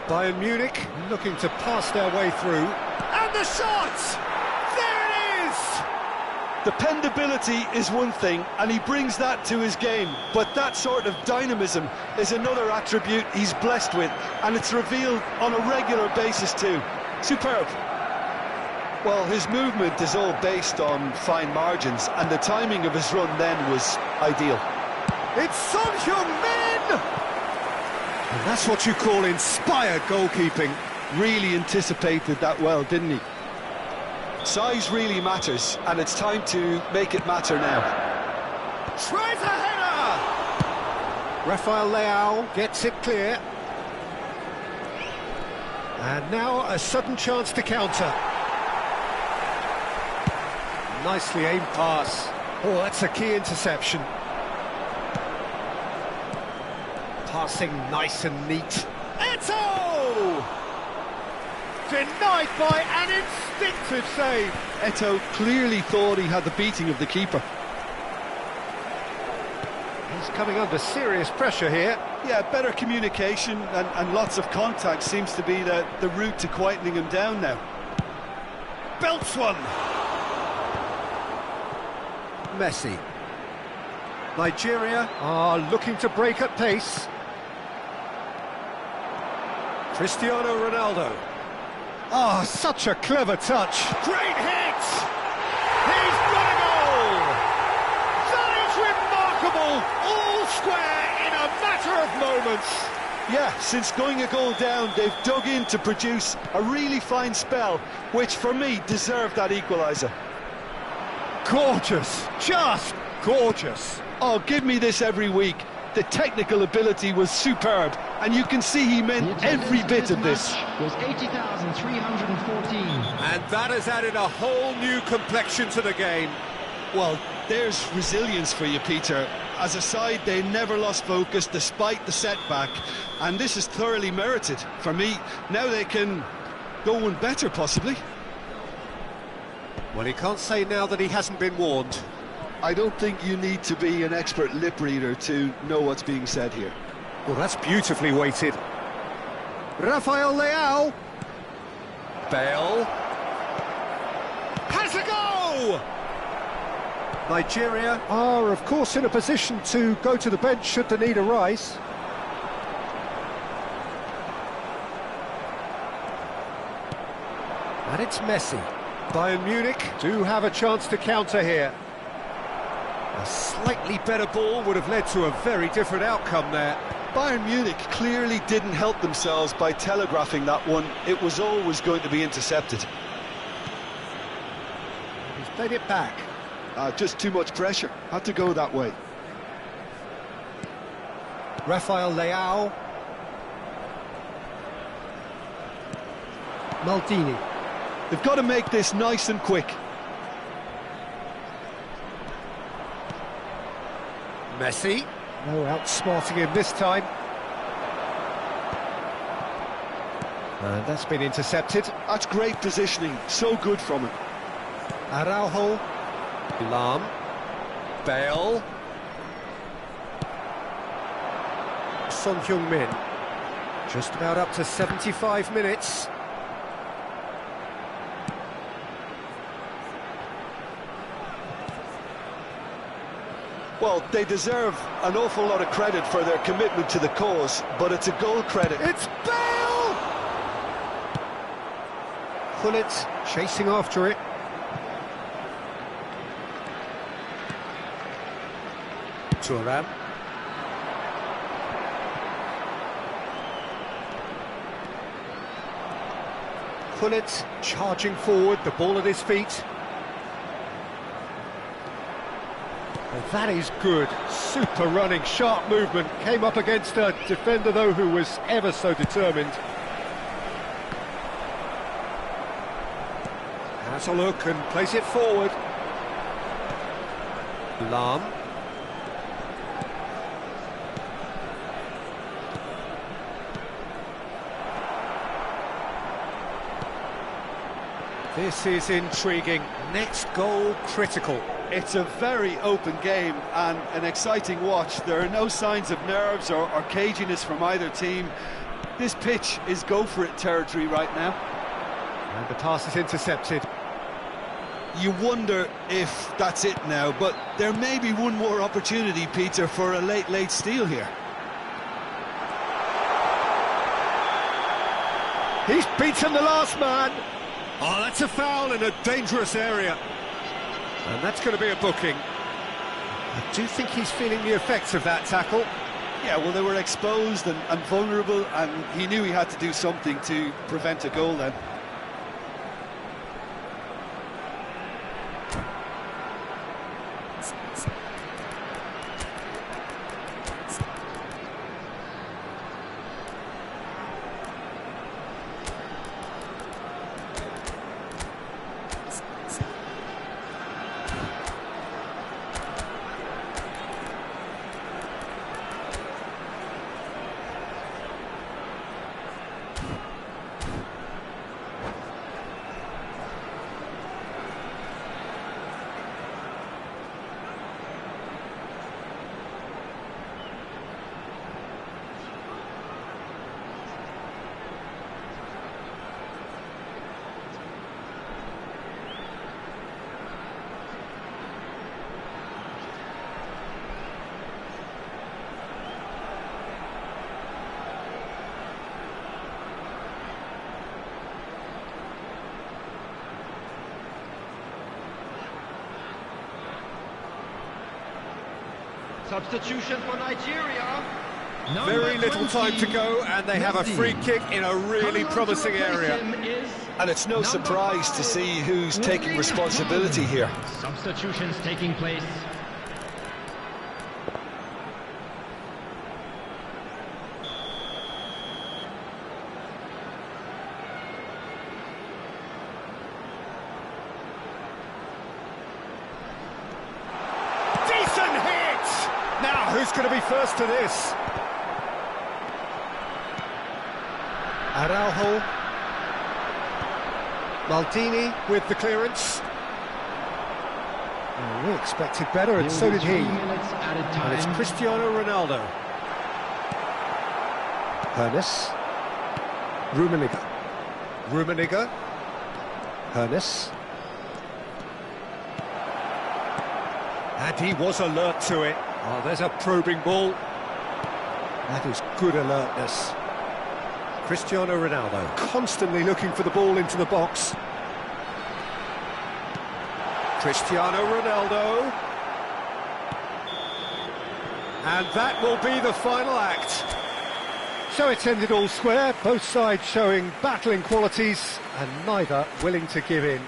Bayern Munich looking to pass their way through. And the shot! There it is! Dependability is one thing, and he brings that to his game, but that sort of dynamism is another attribute he's blessed with, and it's revealed on a regular basis too. Superb. Well, his movement is all based on fine margins, and the timing of his run then was ideal. It's Son Heung-min! And that's what you call inspired goalkeeping. Really anticipated that well, didn't he? Size really matters, and it's time to make it matter now. Tries a header! Rafael Leao gets it clear. And now a sudden chance to counter. Nicely aimed pass. Oh, that's a key interception. Passing nice and neat. Eto'o! Denied by an instinctive save. Eto'o clearly thought he had the beating of the keeper. He's coming under serious pressure here. Yeah, better communication and lots of contact seems to be the route to quietening him down now. Belts one. Messi. Nigeria are looking to break at pace. Cristiano Ronaldo. Oh, such a clever touch. Great hit! He's got a goal! That is remarkable! All square in a matter of moments. Yeah, since going a goal down, they've dug in to produce a really fine spell, which for me deserved that equaliser. Gorgeous, just gorgeous. Oh, give me this every week. The technical ability was superb, and you can see he meant every bit of this. Was 80,314. And that has added a whole new complexion to the game. Well, there's resilience for you, Peter. As a side, they never lost focus despite the setback, and this is thoroughly merited. For me, now they can go one better, possibly. Well, he can't say now that he hasn't been warned. I don't think you need to be an expert lip reader to know what's being said here. Well, that's beautifully weighted. Rafael Leao. Bale. Has a go! Nigeria are, of course, in a position to go to the bench should the need arise. And it's Messi. Bayern Munich do have a chance to counter here. A slightly better ball would have led to a very different outcome there. Bayern Munich clearly didn't help themselves by telegraphing that one. It was always going to be intercepted. He's played it back. Just too much pressure. Had to go that way. Rafael Leao. Maldini. They've got to make this nice and quick. Messi. No outsmarting him this time. And that's been intercepted. That's great positioning. So good from him. Araujo. Lahm. Bale. Son Heung-min. Just about up to 75 minutes. Well, they deserve an awful lot of credit for their commitment to the cause, but it's a goal credit. It's Bale! Gullit chasing after it. Thuram. Gullit charging forward, the ball at his feet. Well, that is good. Super running, sharp movement. Came up against a defender, though, who was ever so determined. Has a look and plays it forward. Lahm. This is intriguing. Next goal critical. It's a very open game and an exciting watch. There are no signs of nerves or caginess from either team. This pitch is go-for-it territory right now. And the pass is intercepted. You wonder if that's it now, but there may be one more opportunity, Peter, for a late steal here. He's beaten the last man. Oh, that's a foul in a dangerous area. And that's going to be a booking. I do think he's feeling the effects of that tackle. Yeah, well, they were exposed and vulnerable, and he knew he had to do something to prevent a goal then. Substitution for Nigeria. Very little time to go, and they have a free kick in a really promising area. And it's no surprise to see who's taking responsibility here. Substitutions taking place. Decent hit! Now, who's going to be first to this? Araujo. Maldini with the clearance. Oh, we expected better, and so did he. And it's Cristiano Ronaldo. Hernes. Rummenigge. Rummenigge. Hernes. And he was alert to it. Oh, there's a probing ball. That is good alertness. Cristiano Ronaldo constantly looking for the ball into the box. Cristiano Ronaldo. And that will be the final act. So it's ended all square, both sides showing battling qualities and neither willing to give in.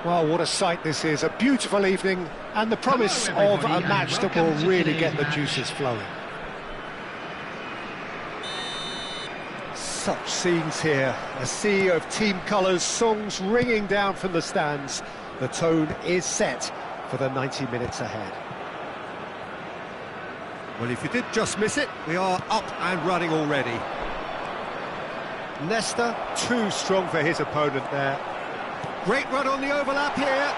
Well, what a sight this is, a beautiful evening and the promise of a match that will really get the juices flowing. Such scenes here, a sea of team colours, songs ringing down from the stands. The tone is set for the 90 minutes ahead. Well, if you did just miss it, we are up and running already. Nesta, too strong for his opponent there. Great run on the overlap here.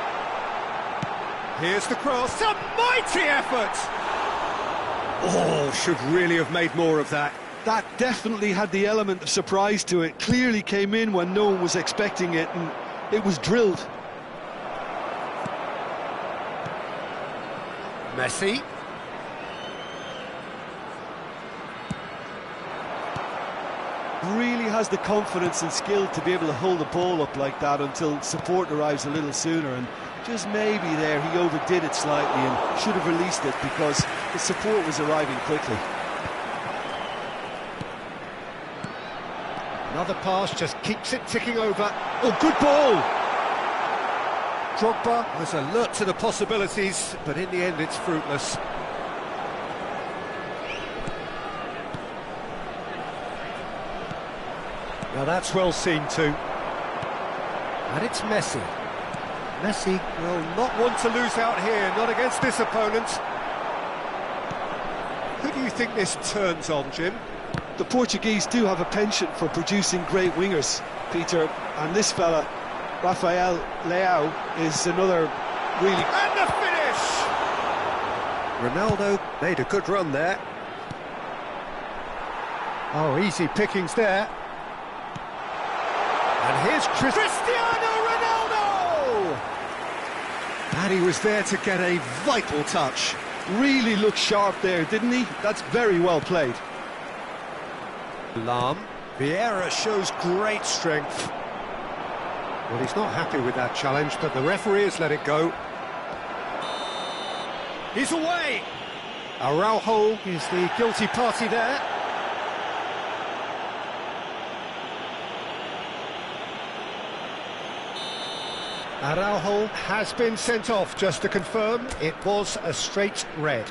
Here's the cross, a mighty effort! Oh, should really have made more of that. That definitely had the element of surprise to it. Clearly came in when no one was expecting it, and it was drilled. really has the confidence and skill to be able to hold the ball up like that until support arrives a little sooner, and just maybe there he overdid it slightly and should have released it because the support was arriving quickly. Another pass just keeps it ticking over. Oh, good ball! Drogba was alert to the possibilities, but in the end it's fruitless. Now that's well seen too. And it's Messi. Messi will not want to lose out here, not against this opponent. Who do you think this turns on, Jim? The Portuguese do have a penchant for producing great wingers, Peter, and this fella, Rafael Leao, is another really... And the finish! Ronaldo made a good run there. Oh, easy pickings there. And here's Cristiano Ronaldo! And he was there to get a vital touch. Really looked sharp there, didn't he? That's very well played. Lahm. Vieira shows great strength. Well, he's not happy with that challenge, but the referee has let it go. He's away! Araujo is the guilty party there. Araujo has been sent off, just to confirm, it was a straight red.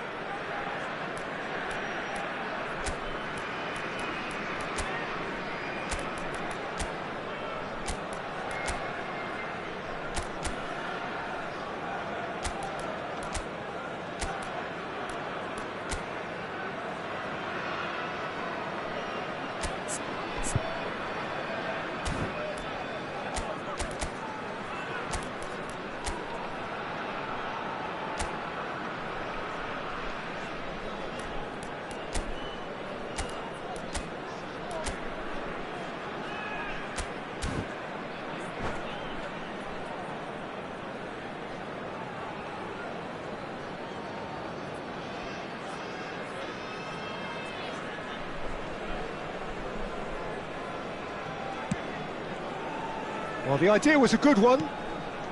Well, the idea was a good one,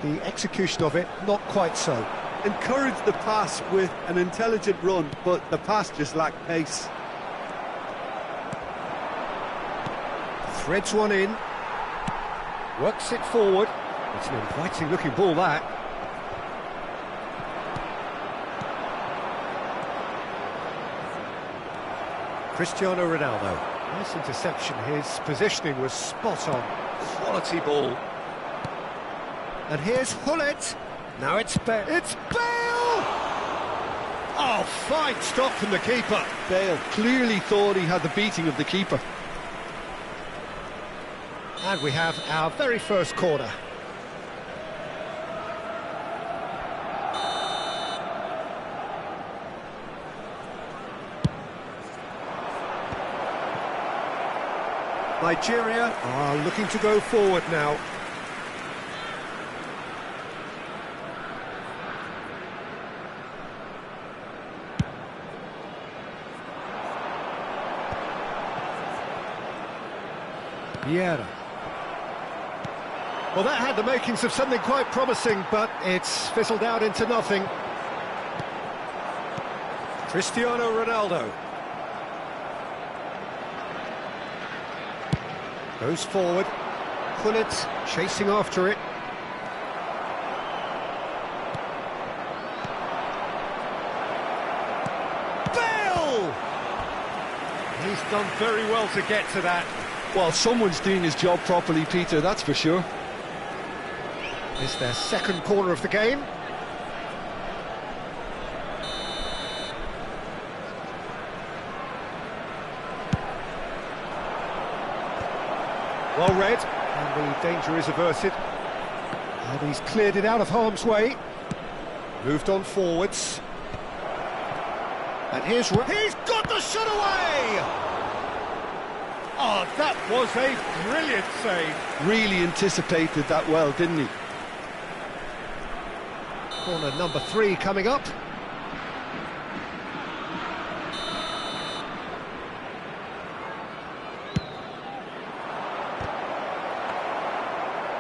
the execution of it not quite so. Encouraged the pass with an intelligent run, but the pass just lacked pace. Threads one in, works it forward. It's an inviting looking ball, that. Cristiano Ronaldo. Nice interception, his positioning was spot on. Quality ball. And here's Hullet. Now it's Bale. It's Bale! Oh, fine stop from the keeper. Bale clearly thought he had the beating of the keeper. And we have our very first corner. Nigeria are looking to go forward now. Vieira. Well, that had the makings of something quite promising, but it's fizzled out into nothing. Cristiano Ronaldo. Goes forward. Hullet chasing after it. Bale! He's done very well to get to that. Well, someone's doing his job properly, Peter, that's for sure. It's their second corner of the game. Well read, and the danger is averted. And he's cleared it out of harm's way. Moved on forwards. And he's got the shot away! Oh, that was a brilliant save. Really anticipated that well, didn't he? Corner number 3 coming up.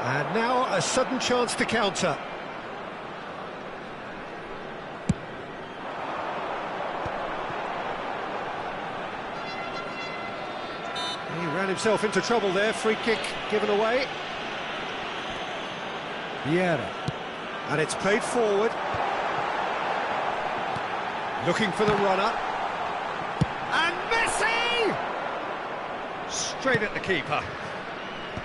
And now a sudden chance to counter. He ran himself into trouble there, free kick given away. Vieira. And it's played forward. Looking for the runner. And Messi! Straight at the keeper.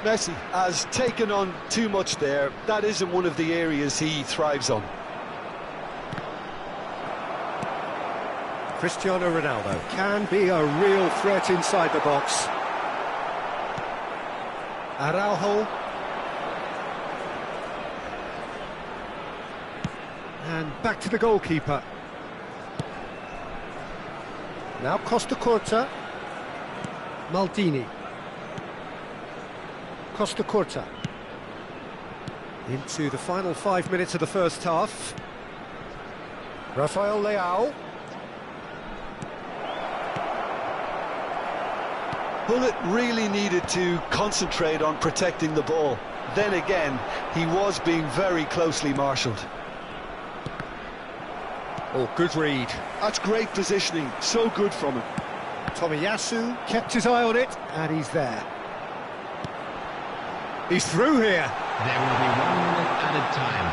Messi has taken on too much there. That isn't one of the areas he thrives on. Cristiano Ronaldo can be a real threat inside the box. Araujo. And back to the goalkeeper. Now Costa Curta. Maldini. Costa Curta. Into the final 5 minutes of the first half. Rafael Leao. Gullit really needed to concentrate on protecting the ball. Then again, he was being very closely marshalled. Oh, good read. That's great positioning, so good from him. Tomiyasu kept his eye on it, and he's there. He's through here. There will be 1 minute added time.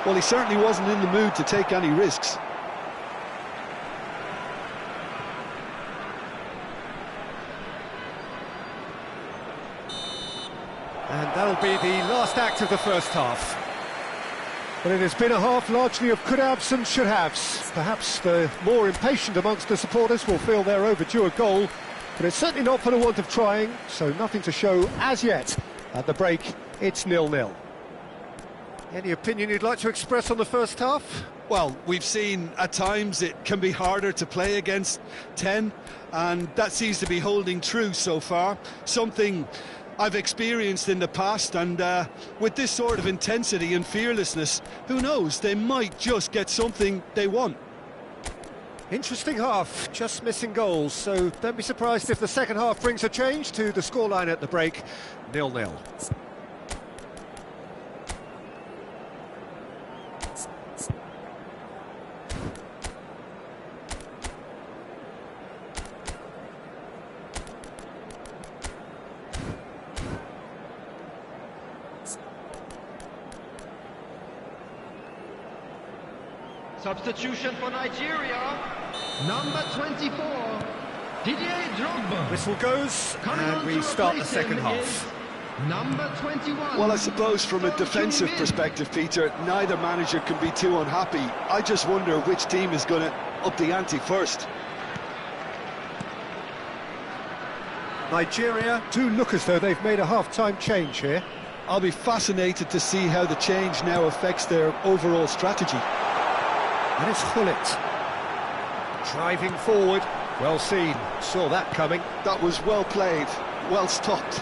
Well, he certainly wasn't in the mood to take any risks. And that'll be the last act of the first half. But it has been a half largely of could-haves and should-haves. Perhaps the more impatient amongst the supporters will feel they're overdue a goal, but it's certainly not for the want of trying, so nothing to show as yet. At the break, it's 0-0. Any opinion you'd like to express on the first half? Well, we've seen at times it can be harder to play against 10, and that seems to be holding true so far. Something I've experienced in the past, and with this sort of intensity and fearlessness, who knows, they might just get something they want. Interesting half, just missing goals, so don't be surprised if the second half brings a change to the scoreline at the break, 0-0. Substitution for Nigeria, number 24, Didier Drogba. Whistle goes, and we start the second half. Number 21. Well, I suppose from a defensive perspective, Peter, neither manager can be too unhappy. I just wonder which team is going to up the ante first. Nigeria do look as though they've made a half-time change here. I'll be fascinated to see how the change now affects their overall strategy. And it's Gullit. Driving forward. Well seen. Saw that coming. That was well played, well stopped.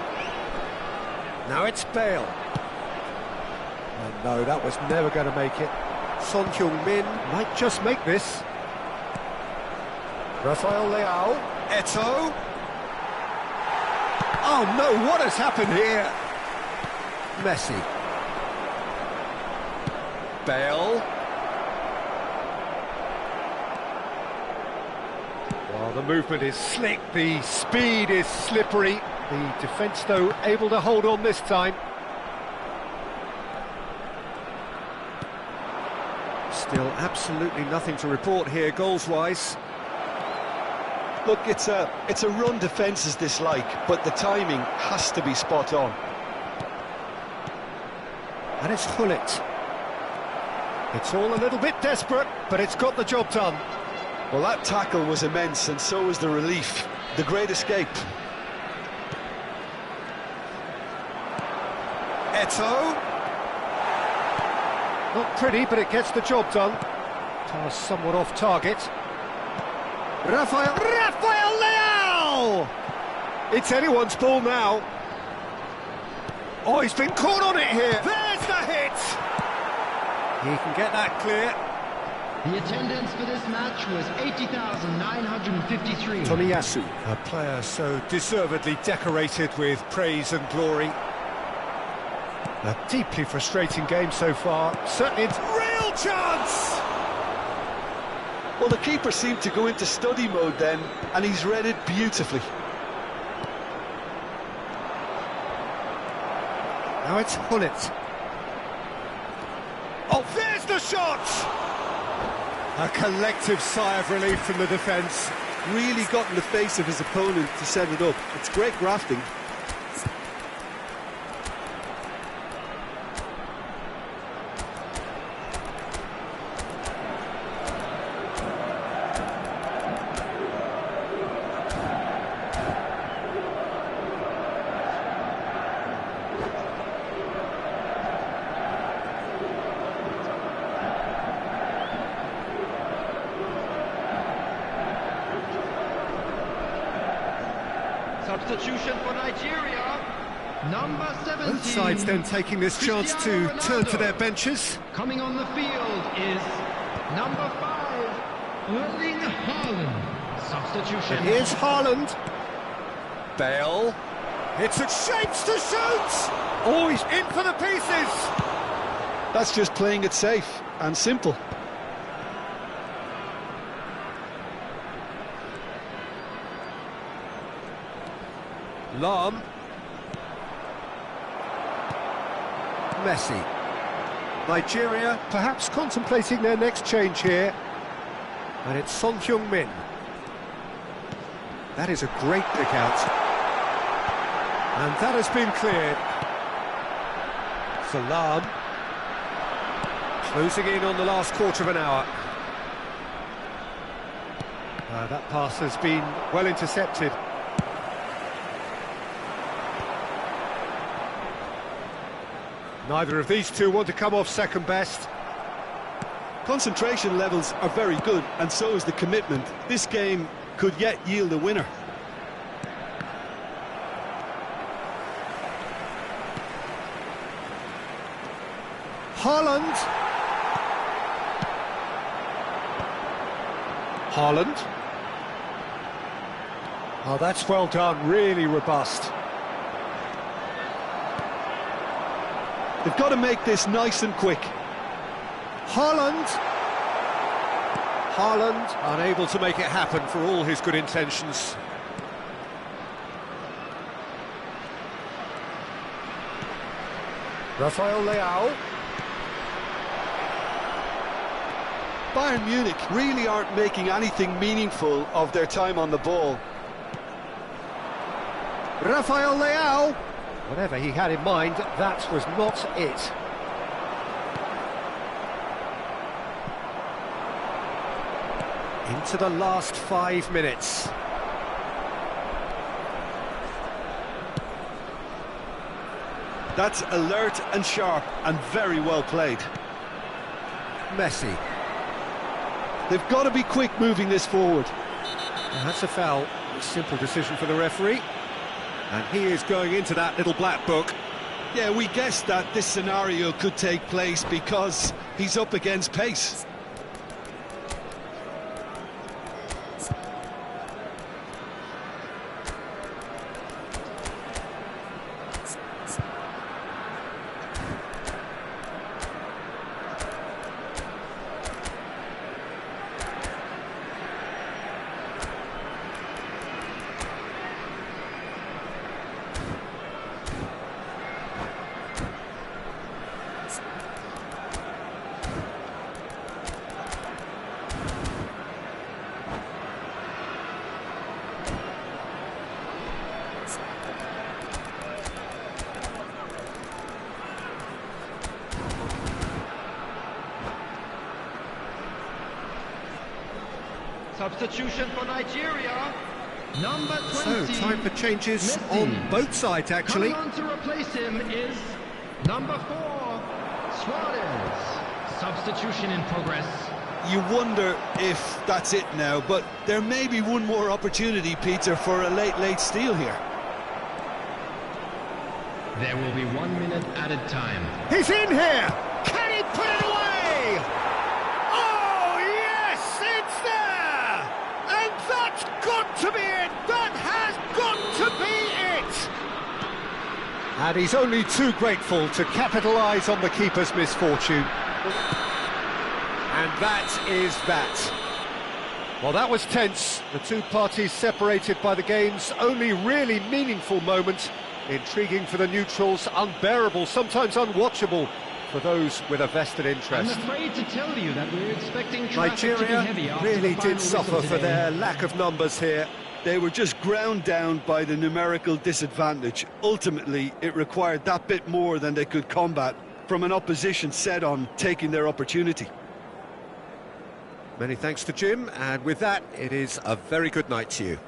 Now it's Bale. And no, that was never going to make it. Son Heung-min might just make this. Rafael Leao. Eto'o. Oh no, what has happened here? Messi. Bale. Well, the movement is slick, the speed is slippery. The defence, though, able to hold on this time. Still absolutely nothing to report here, goals-wise. Look, it's a run defence is dislike, but the timing has to be spot on. And it's Gullit. It's all a little bit desperate, but it's got the job done. Well, that tackle was immense, and so was the relief. The great escape. Eto'o. Not pretty, but it gets the job done. Pass somewhat off target. Rafael Leao! It's anyone's ball now. Oh, he's been caught on it here. There's the hit! He can get that clear. The attendance for this match was 80,953. Tomiyasu, a player so deservedly decorated with praise and glory. A deeply frustrating game so far. Certainly it's real chance! Well, the keeper seemed to go into study mode then, and he's read it beautifully. Now it's Hullet. Oh, there's the shot! A collective sigh of relief from the defence. Really got in the face of his opponent to set it up. It's great grafting. Substitution for Nigeria, number 17. Both sides then taking this chance to turn to their benches. Coming on the field is number 5, Erling Haaland. Substitution. And here's Haaland. Bale. It's a shapes to shoot! Oh, he's in for the pieces! That's just playing it safe and simple. Lahm. Messi. Nigeria perhaps contemplating their next change here. And it's Son Heung-min. That is a great pick out. And that has been cleared. Salam. Closing in on the last quarter of an hour. That pass has been well intercepted. Neither of these two want to come off second best. Concentration levels are very good, and so is the commitment. This game could yet yield a winner. Haaland. Haaland. Oh, that's well done, really robust. They've got to make this nice and quick. Haaland. Haaland unable to make it happen for all his good intentions. Rafael Leao. Bayern Munich really aren't making anything meaningful of their time on the ball. Rafael Leao. Whatever he had in mind, that was not it. Into the last 5 minutes. That's alert and sharp and very well played. Messi. They've got to be quick moving this forward. And that's a foul. Simple decision for the referee. And he is going into that little black book. Yeah, we guessed that this scenario could take place because he's up against pace. Substitution for Nigeria, number 20. So, time for changes Messi. on both sides, actually. Coming on to replace him is number 4, Suarez. Substitution in progress. You wonder if that's it now, but there may be one more opportunity, Peter, for a late steal here. There will be 1 minute added time. He's in here! Can he put it away? Oh, yes, it's there! And that's got to be it! That has got to be it! And he's only too grateful to capitalise on the keeper's misfortune. And that is that. Well, that was tense. The two parties separated by the game's only really meaningful moment. Intriguing for the neutrals, unbearable, sometimes unwatchable for those with a vested interest. I'm afraid to tell you that we're expecting traffic to be heavy Nigeria after really the final did suffer whistle for today. their lack of numbers here. They were just ground down by the numerical disadvantage. Ultimately, it required that bit more than they could combat from an opposition set on taking their opportunity. Many thanks to Jim, and with that, it is a very good night to you.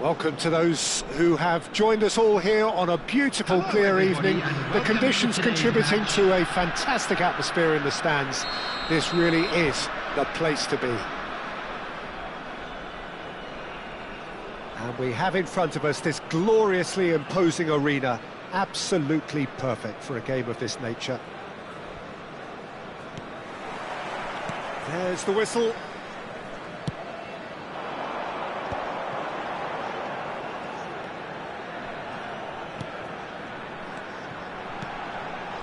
Welcome to those who have joined us all here on a beautiful, clear evening. The conditions contributing to a fantastic atmosphere in the stands. This really is the place to be. And we have in front of us this gloriously imposing arena, absolutely perfect for a game of this nature. There's the whistle.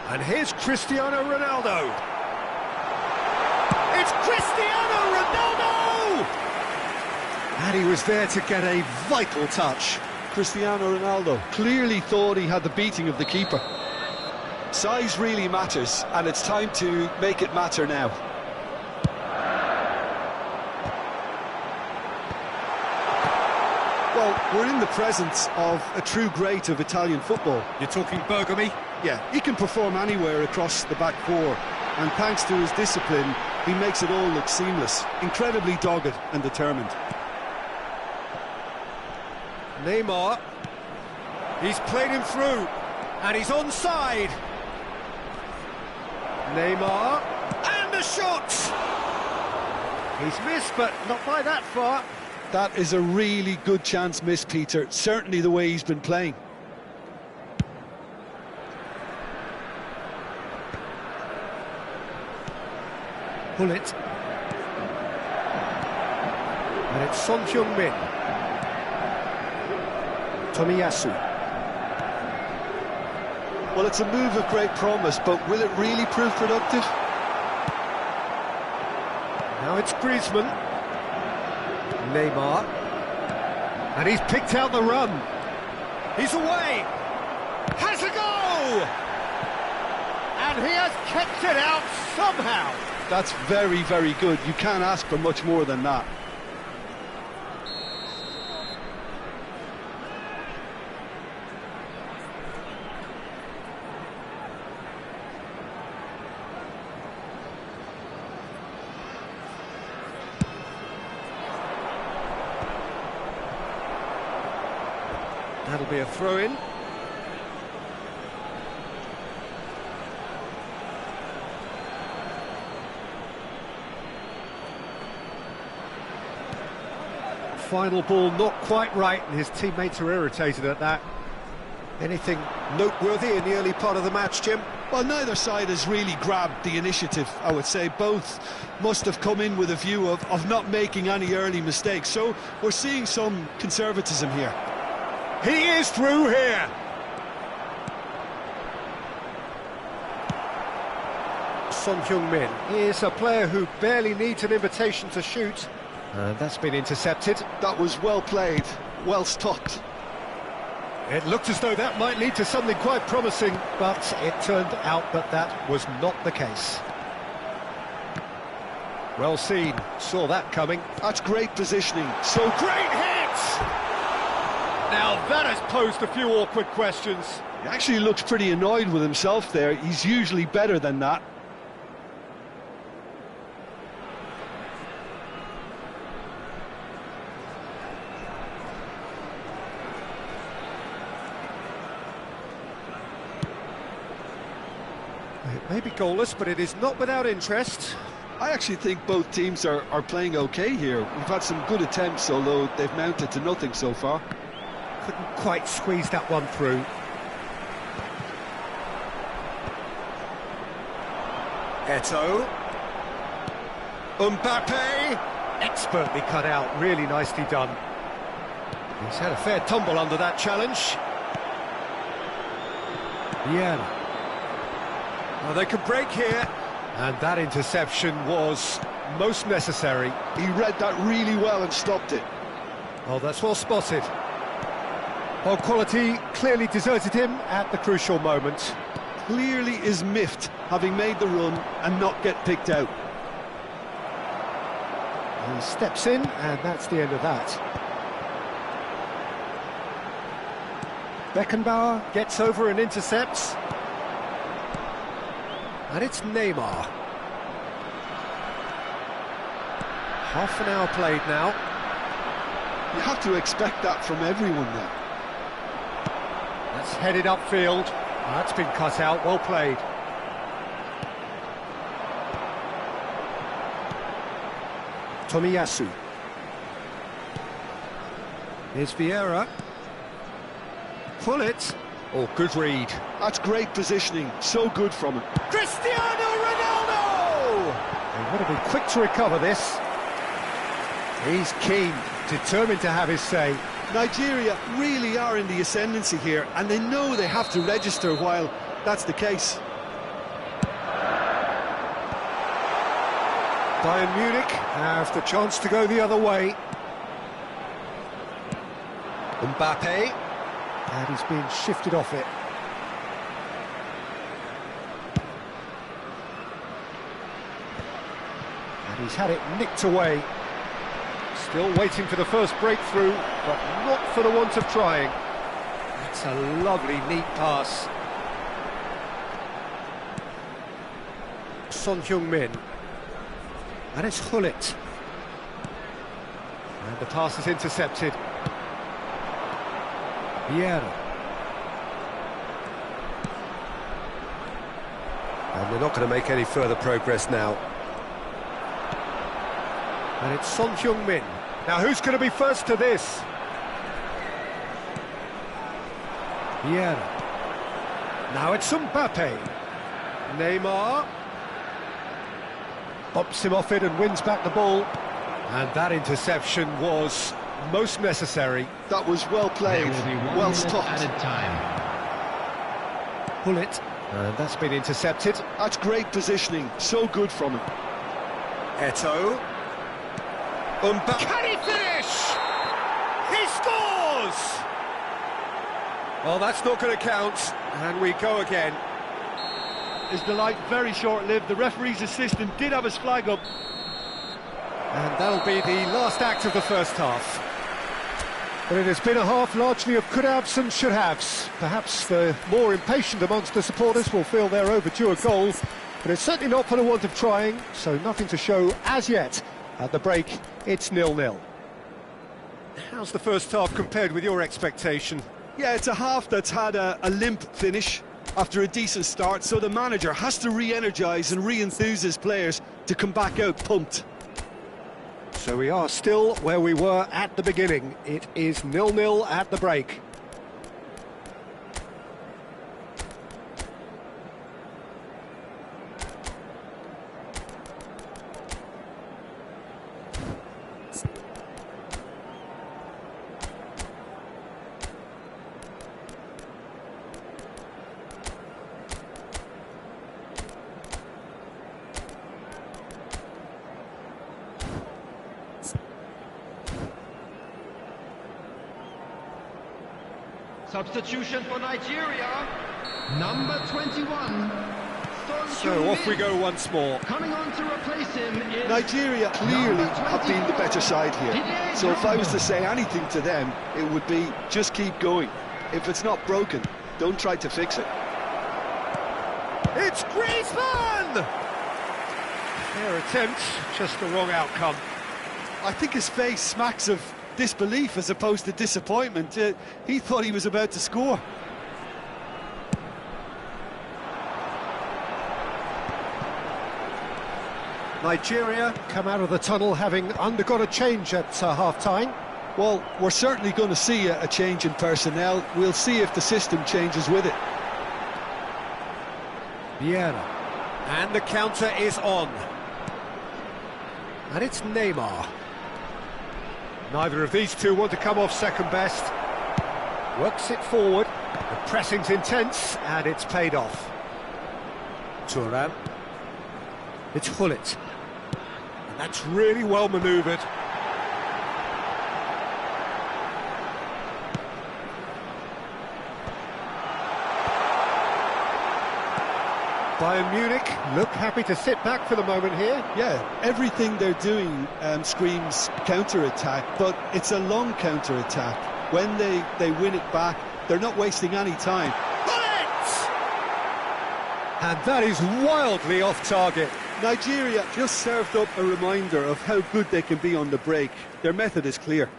And here's Cristiano Ronaldo. It's Cristiano Ronaldo! And he was there to get a vital touch. Cristiano Ronaldo clearly thought he had the beating of the keeper. Size really matters, and it's time to make it matter now. Well, we're in the presence of a true great of Italian football. You're talking Bergami? Yeah, he can perform anywhere across the back four, and thanks to his discipline, he makes it all look seamless. Incredibly dogged and determined. Neymar. He's played him through, and he's onside. Neymar, and a shot! He's missed, but not by that far. That is a really good chance missed, Peter. Certainly the way he's been playing. Bullet. And it's Son Heung-min. Tomiyasu. Well, it's a move of great promise, but will it really prove productive? Now it's Griezmann. Neymar. And he's picked out the run. He's away. Has a go! And he has kept it out somehow. That's very, very good. You can't ask for much more than that. That'll be a throw-in. final ball not quite right, and his teammates are irritated at that. Anything noteworthy in the early part of the match, Jim? Well, neither side has really grabbed the initiative, I would say. Both must have come in with a view of not making any early mistakes. So we're seeing some conservatism here. He is through here. Son Heung-min is a player who barely needs an invitation to shoot. And that's been intercepted. That was well played, well stopped. It looked as though that might lead to something quite promising, but it turned out that that was not the case. Well seen, saw that coming. That's great positioning. So Great hit! Now that has posed a few awkward questions. he actually looks pretty annoyed with himself there. He's usually better than that. It may be goalless, but it is not without interest. I actually think both teams are playing okay here. We've had some good attempts, although they've mounted to nothing so far. Couldn't quite squeeze that one through. Eto'o. Mbappe. Expertly cut out, really nicely done. He's had a fair tumble under that challenge. Vieira. Well, they could break here. And that interception was most necessary. He read that really well and stopped it. Oh, that's well spotted. Well, quality clearly deserted him at the crucial moment. Clearly is miffed, having made the run and not get picked out. He steps in, and that's the end of that. Beckenbauer gets over and intercepts. And it's Neymar. Half an hour played now. You have to expect that from everyone now. That's headed upfield. That's been cut out, well played. Tomiyasu. Here's Vieira. Pullet. Oh, good read. That's great positioning, so good from him. Cristiano Ronaldo! They would have been quick to recover this. He's keen, determined to have his say. Nigeria really are in the ascendancy here, and they know they have to register while that's the case. Bayern Munich have the chance to go the other way. Mbappe. And he's being shifted off it. And he's had it nicked away. Still waiting for the first breakthrough, but not for the want of trying. That's a lovely, neat pass. Son Heung-min. And it's Gullit. And the pass is intercepted. Vieira. And they're not going to make any further progress now. And it's Son Heung-min. Now who's going to be first to this? Vieira. Now it's Mbappe. Neymar. Bumps him off it and wins back the ball. And that interception was most necessary. That was well played, There will be 1 well minute stopped. added time. Pull it. And that's been intercepted. That's great positioning, so good from him. Eto'o. Mbappe. Can he finish? He scores! Well, that's not going to count. And we go again. His delight very short-lived. The referee's assistant did have his flag up. And that'll be the last act of the first half. But it has been a half largely of could-haves and should-haves. Perhaps the more impatient amongst the supporters will feel they're overdue a goal, but it's certainly not for the want of trying, so nothing to show as yet. At the break, it's 0-0. How's the first half compared with your expectation? Yeah, it's a half that's had a limp finish after a decent start, so the manager has to re-energise and re-enthuse his players to come back out pumped. So we are still where we were at the beginning. It is 0-0 at the break. Substitution for Nigeria, number 21. So off we go once more. Coming on to replace him is Nigeria clearly have been the better side here. So if I was to say anything to them, it would be just keep going. If it's not broken, don't try to fix it. It's Griezmann! Fair attempt, just the wrong outcome. I think his face smacks of disbelief as opposed to disappointment. He thought he was about to score. Nigeria come out of the tunnel having undergone a change at half-time. Well, we're certainly going to see a change in personnel. We'll see if the system changes with it. Vieira. And the counter is on. And it's Neymar. Neither of these two want to come off second best. Works it forward. The pressing's intense, and it's paid off. Thuram. It's Gullit. And that's really well manoeuvred. Bayern Munich look happy to sit back for the moment here. Yeah, everything they're doing screams counter-attack, but it's a long counter-attack. When they win it back, they're not wasting any time. Bullet! And that is wildly off target. Nigeria just served up a reminder of how good they can be on the break. Their method is clear.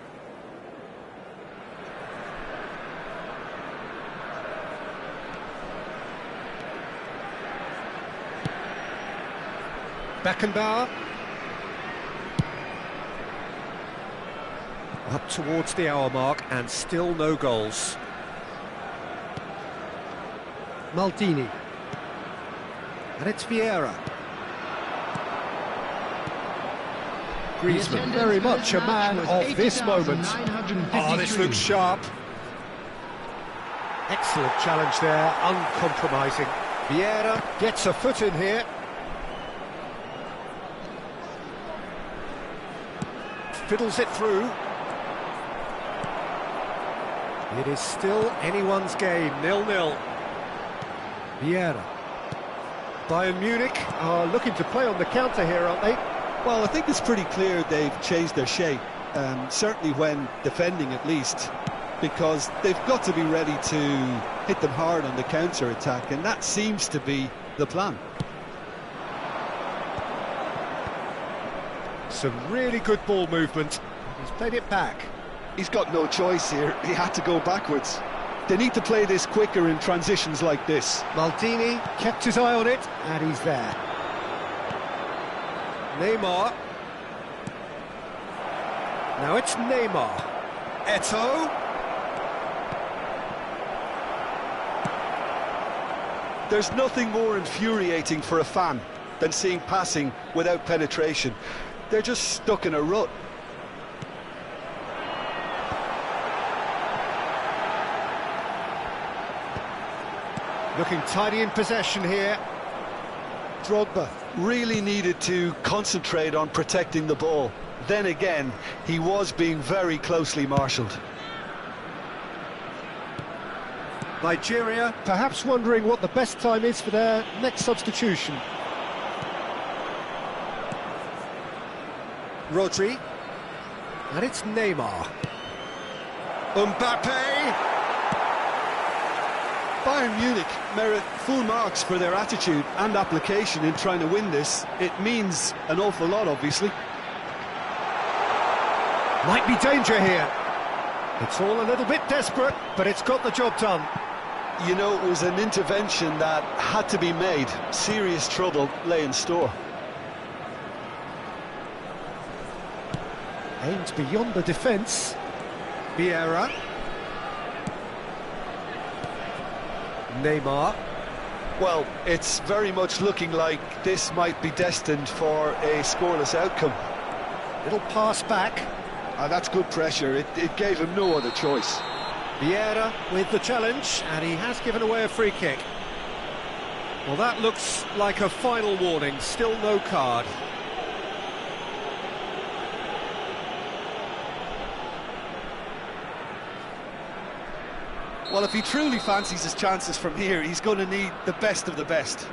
Beckenbauer. Up towards the hour mark and still no goals. Maldini. And it's Vieira. Griezmann, very much a man of this moment. Oh, this looks sharp. Excellent challenge there, uncompromising. Vieira gets a foot in here. Fiddles it through. It is still anyone's game, 0-0. Vieira. Bayern Munich are looking to play on the counter here, aren't they? Well, I think it's pretty clear they've changed their shape, certainly when defending at least, because they've got to be ready to hit them hard on the counter-attack, and that seems to be the plan. Some really good ball movement. He's played it back. He's got no choice here. He had to go backwards. They need to play this quicker in transitions like this. Maldini kept his eye on it, and he's there. Neymar. Now it's Neymar. Eto'o. There's nothing more infuriating for a fan than seeing passing without penetration. They're just stuck in a rut. Looking tidy in possession here. Drogba really needed to concentrate on protecting the ball. Then again, he was being very closely marshalled. Nigeria perhaps wondering what the best time is for their next substitution. Rodri. And it's Neymar. Mbappe. Bayern Munich merit full marks for their attitude and application in trying to win this. It means an awful lot, obviously. Might be danger here. It's all a little bit desperate, but it's got the job done. You know, it was an intervention that had to be made. Serious trouble lay in store. Aimed beyond the defence. Vieira. Neymar. Well, it's very much looking like this might be destined for a scoreless outcome. Little pass back. That's good pressure. It gave him no other choice. Vieira with the challenge, and he has given away a free kick. Well, that looks like a final warning. Still no card. Well, if he truly fancies his chances from here, he's going to need the best of the best.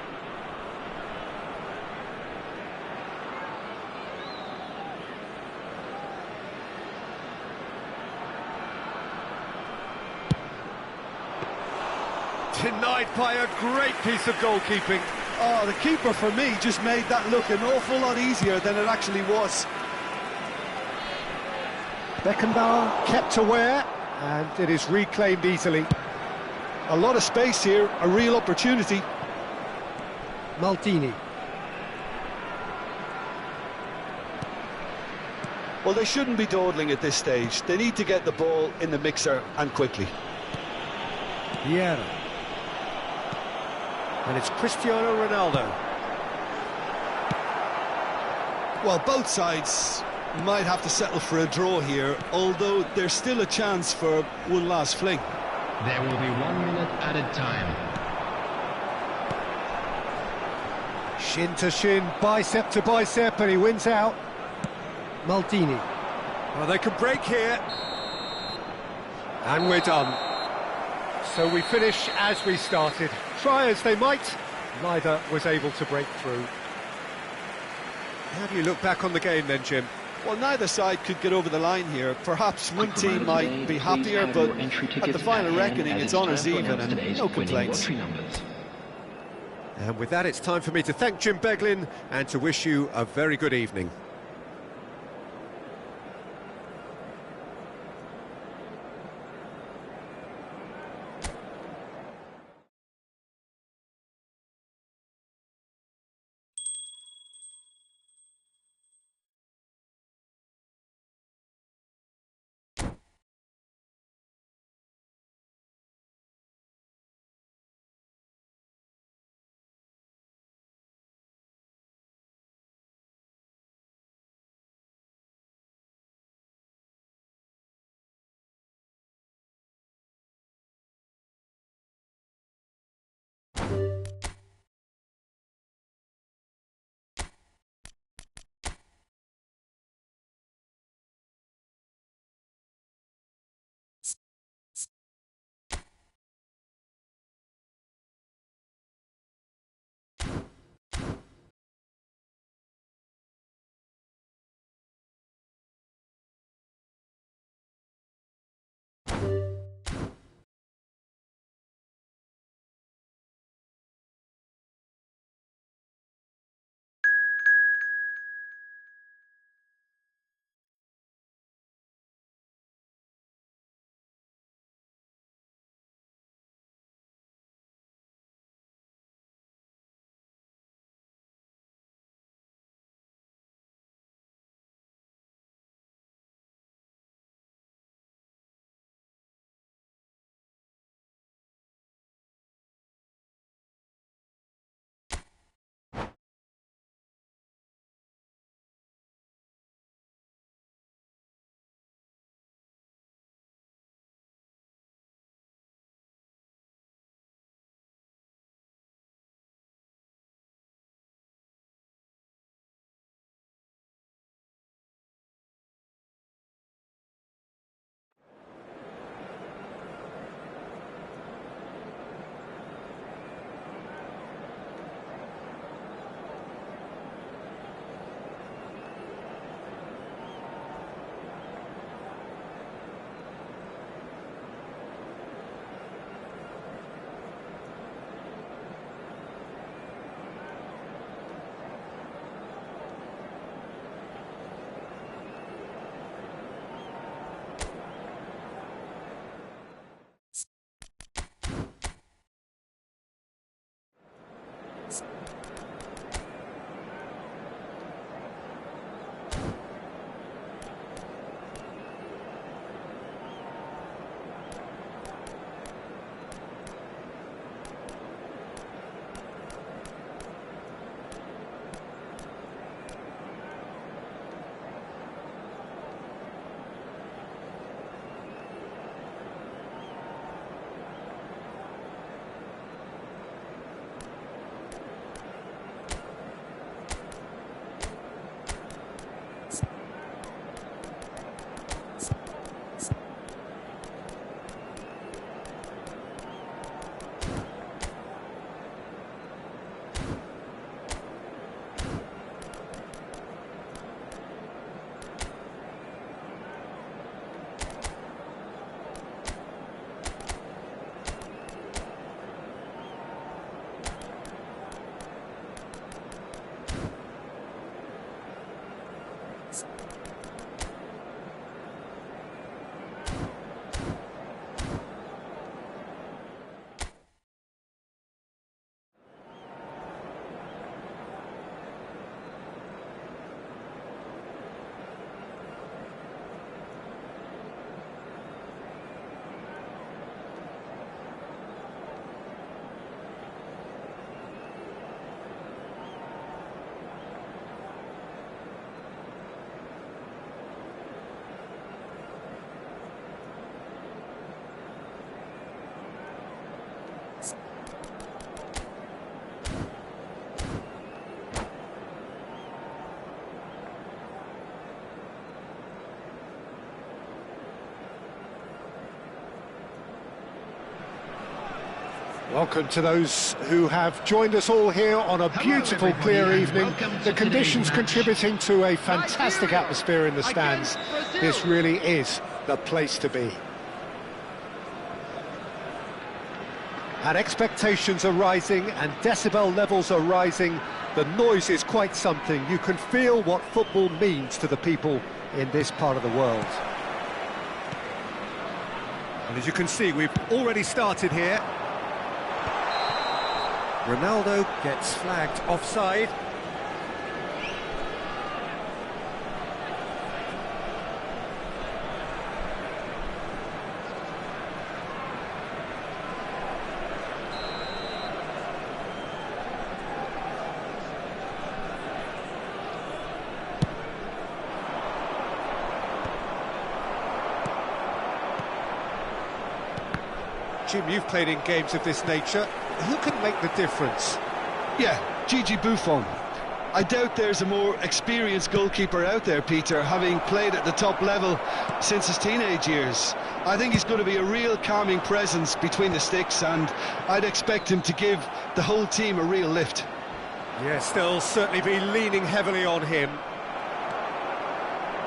Denied by a great piece of goalkeeping. Oh, the keeper, for me, just made that look an awful lot easier than it actually was. Beckenbauer kept aware, and it is reclaimed easily. A lot of space here, a real opportunity. Maldini. Well, they shouldn't be dawdling at this stage. They need to get the ball in the mixer, and quickly. Vieira. And it's Cristiano Ronaldo. Well, both sides might have to settle for a draw here, although there's still a chance for one last fling. There will be 1 minute added time. Shin to shin, bicep to bicep, and he wins out. Maldini. Well, they can break here. And we're done. So we finish as we started. Try as they might, neither was able to break through. How do you look back on the game then, Jim? Well, neither side could get over the line here. Perhaps one team might be happier, but at the final reckoning, it's honours even and no complaints. And with that, it's time for me to thank Jim Beglin and to wish you a very good evening. Welcome to those who have joined us all here on a beautiful, everybody, clear and evening. welcome to The conditions today's match. contributing to a fantastic atmosphere in the stands. Against Brazil. This really is the place to be. And expectations are rising and decibel levels are rising. The noise is quite something. You can feel what football means to the people in this part of the world. And as you can see, we've already started here. Ronaldo gets flagged offside. Jim, you've played in games of this nature. Who can make the difference? Yeah, Gigi Buffon. I doubt there's a more experienced goalkeeper out there, Peter, having played at the top level since his teenage years. I think he's going to be a real calming presence between the sticks, and I'd expect him to give the whole team a real lift. Yes, they'll certainly be leaning heavily on him.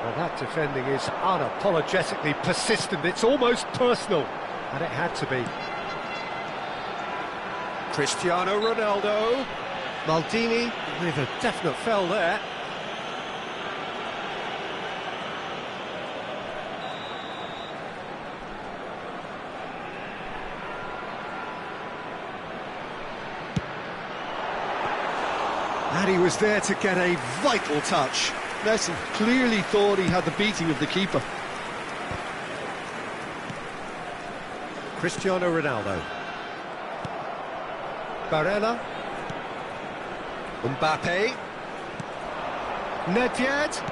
Well, that defending is unapologetically persistent. It's almost personal, and it had to be. Cristiano Ronaldo. Maldini with a definite foul there. And he was there to get a vital touch. Messi clearly thought he had the beating of the keeper. Cristiano Ronaldo. Barella. Mbappe. Nedved.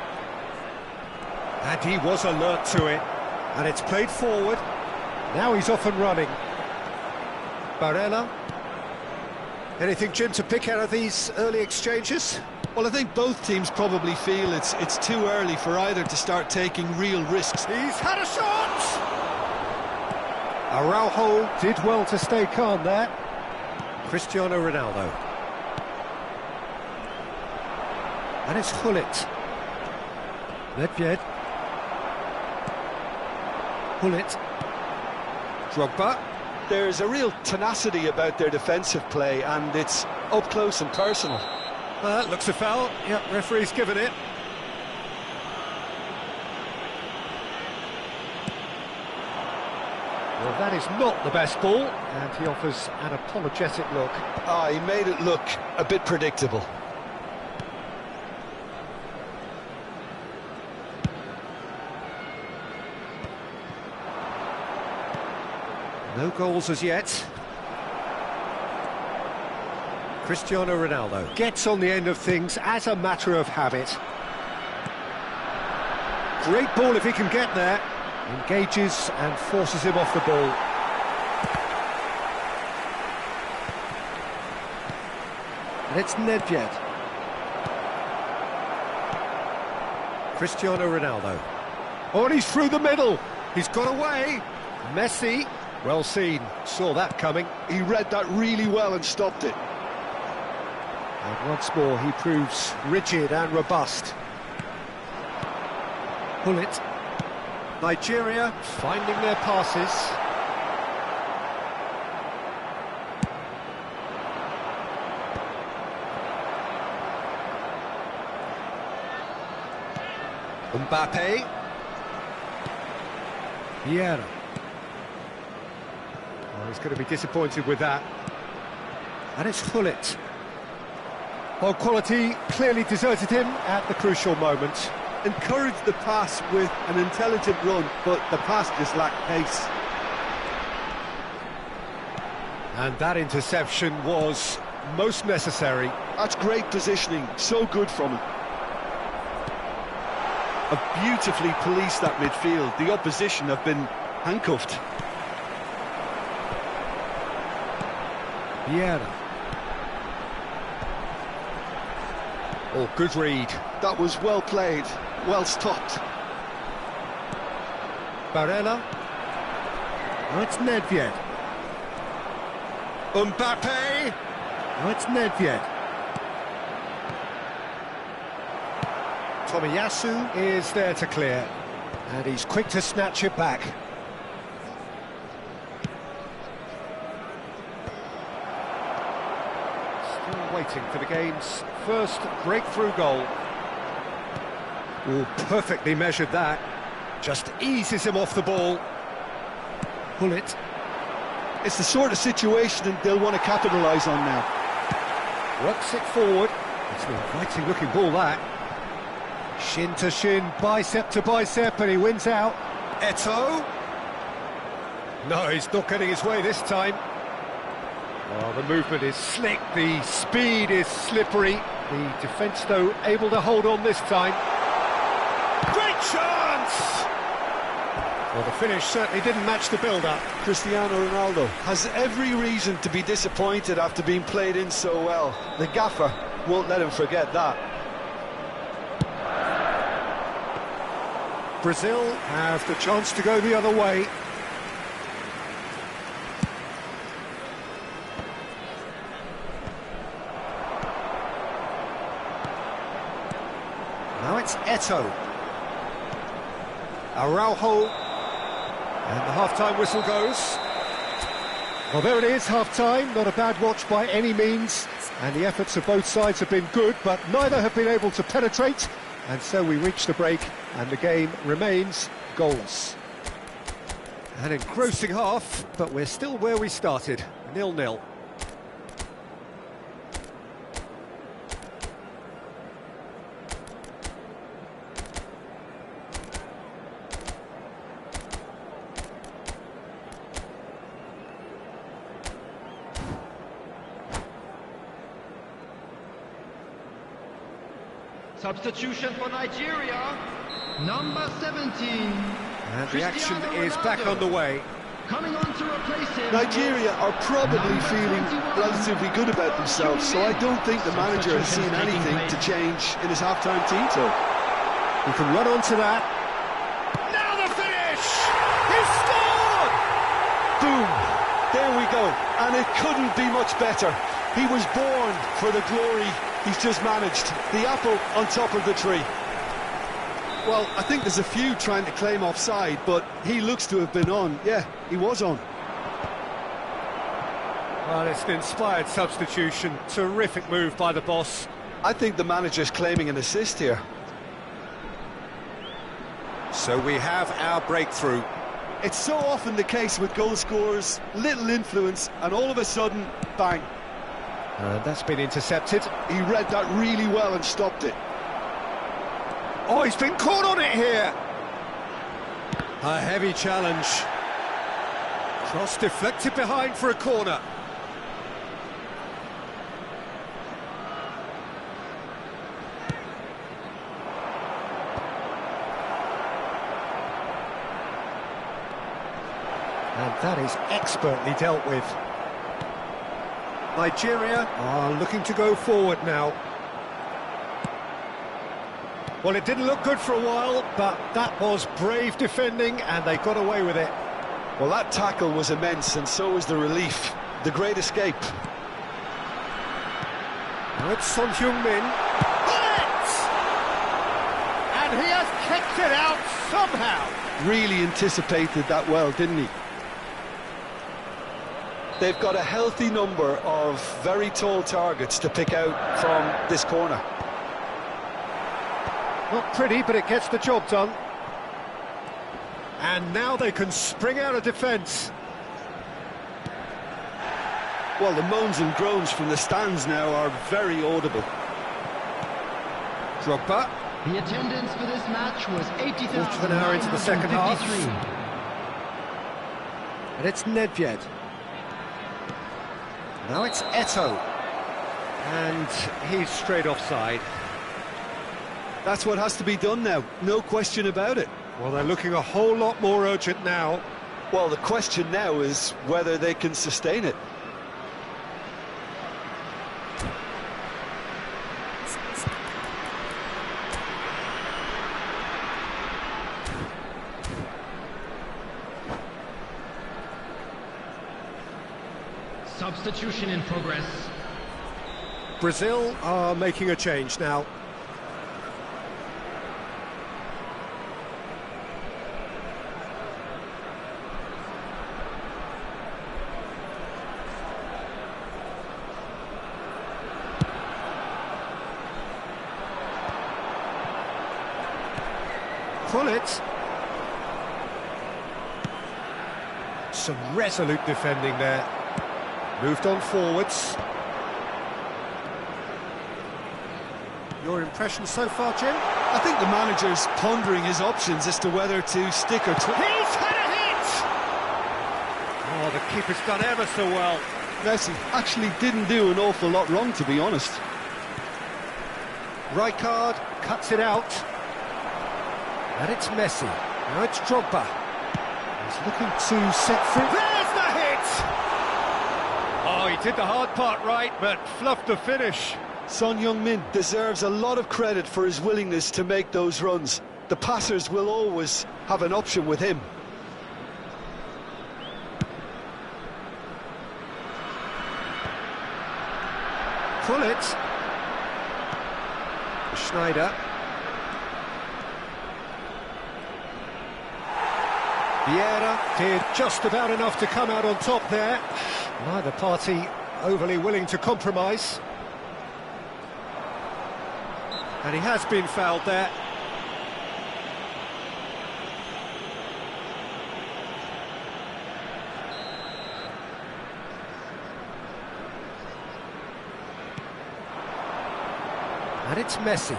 And he was alert to it. And it's played forward. Now he's off and running. Barella. Anything, Jim, to pick out of these early exchanges? Well, I think both teams probably feel it's too early for either to start taking real risks. He's had a shot! Araujo did well to stay calm there. Cristiano Ronaldo. And it's Gullit. Nedved. Gullit. Drogba. There's a real tenacity about their defensive play, and it's up close and personal. Looks a foul. Yep, referee's given it. Well, that is not the best ball, and he offers an apologetic look. He made it look a bit predictable. No goals as yet. Cristiano Ronaldo gets on the end of things as a matter of habit. Great ball if he can get there. Engages and forces him off the ball. And it's Nedved. Cristiano Ronaldo. Oh, and he's through the middle. He's got away. Messi. Well seen. Saw that coming. He read that really well and stopped it. And once more he proves rigid and robust. Gullit. Nigeria finding their passes. Mbappe. Vieira. Oh, he's going to be disappointed with that. And it's Gullit. Well, quality clearly deserted him at the crucial moment. Encouraged the pass with an intelligent run, but the pass just lacked pace. And that interception was most necessary. That's great positioning, so good from him. Have beautifully policed that midfield. The opposition have been handcuffed. Vieira. Oh, good read. That was well played, well stopped. Barella. Oh, it's Nedved. Mbappe! Oh, it's Nedved. Tomiyasu is there to clear, and he's quick to snatch it back. Still waiting for the game's first breakthrough goal. Oh, perfectly measured that. Just eases him off the ball. Pull it. It's the sort of situation that they'll want to capitalise on now. Works it forward. It's an inviting looking ball, that. Shin to shin, bicep to bicep, and he wins out. Eto'o. No, he's not getting his way this time. Oh, the movement is slick, the speed is slippery. The defence, though, able to hold on this time. Great chance! Well, the finish certainly didn't match the build-up. Cristiano Ronaldo has every reason to be disappointed after being played in so well. The gaffer won't let him forget that. Brazil have the chance to go the other way. Now it's Eto'o. Araujo. And the half-time whistle goes. Well, there it is, half-time. Not a bad watch by any means. And the efforts of both sides have been good, but neither have been able to penetrate. And so we reach the break, and the game remains goalless. An engrossing half, but we're still where we started, 0-0. Substitution for Nigeria, number 17. And the action is back on the way. Coming on to replace him. Nigeria are probably feeling relatively good about themselves, so I don't think the manager has seen anything to change in his half-time team talk. We can run on to that. Now the finish! He's scored! Boom! There we go. And it couldn't be much better. He was born for the glory he's just managed. The apple on top of the tree. Well, I think there's a few trying to claim offside, but he looks to have been on. Yeah, he was on. Well, it's an inspired substitution. Terrific move by the boss. I think the manager's claiming an assist here. So we have our breakthrough. It's so often the case with goal scorers, little influence, and all of a sudden, bang. That's been intercepted. He read that really well and stopped it. Oh, he's been caught on it here. A heavy challenge. Cross deflected behind for a corner. And that is expertly dealt with. Nigeria are looking to go forward now. Well, it didn't look good for a while, but that was brave defending, and they got away with it. Well, that tackle was immense, and so was the relief. The great escape. Now it's Son Heung-min. And he has kicked it out somehow. Really anticipated that well, didn't he? They've got a healthy number of very tall targets to pick out from this corner. Not pretty, but it gets the job done. And now they can spring out of defence. Well, the moans and groans from the stands now are very audible. Drogba. The attendance for this match was 80,000. Quarter of an hour into the second half. And it's Nedved. Now it's Eto'o. And he's straight offside. That's what has to be done now, no question about it. Well, they're looking a whole lot more urgent now. Well, the question now is whether they can sustain it. Substitution in progress. Brazil are making a change now. Gullit. Some resolute defending there. Moved on forwards. Your impression so far, Jim? I think the manager's pondering his options as to whether to stick or twist. He's had a hit! Oh, the keeper's done ever so well. Messi actually didn't do an awful lot wrong, to be honest. Rijkaard cuts it out. And it's Messi. Now it's Drogba. He's looking to set free. There's the hit! Oh, he did the hard part right, but fluffed the finish. Son Heung-min deserves a lot of credit for his willingness to make those runs. The passers will always have an option with him. Gullit. Schneider. Vieira did just about enough to come out on top there. Neither party overly willing to compromise. And he has been fouled there. And it's Messi.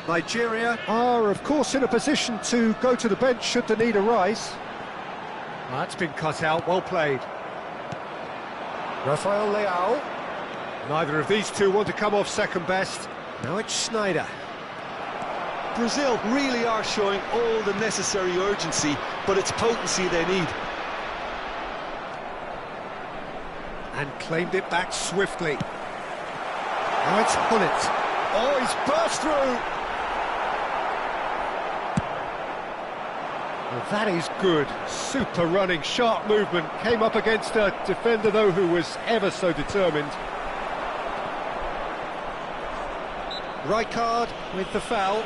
Nigeria are, of course, in a position to go to the bench should the need arise. That's been cut out, well played. Rafael Leao. Neither of these two want to come off second best. Now it's Schneider. Brazil really are showing all the necessary urgency, but it's potency they need. And claimed it back swiftly. Now it's Gullit. Oh, he's burst through! Well, that is good. Super running, sharp movement. Came up against a defender, though, who was ever so determined. Rijkaard with the foul.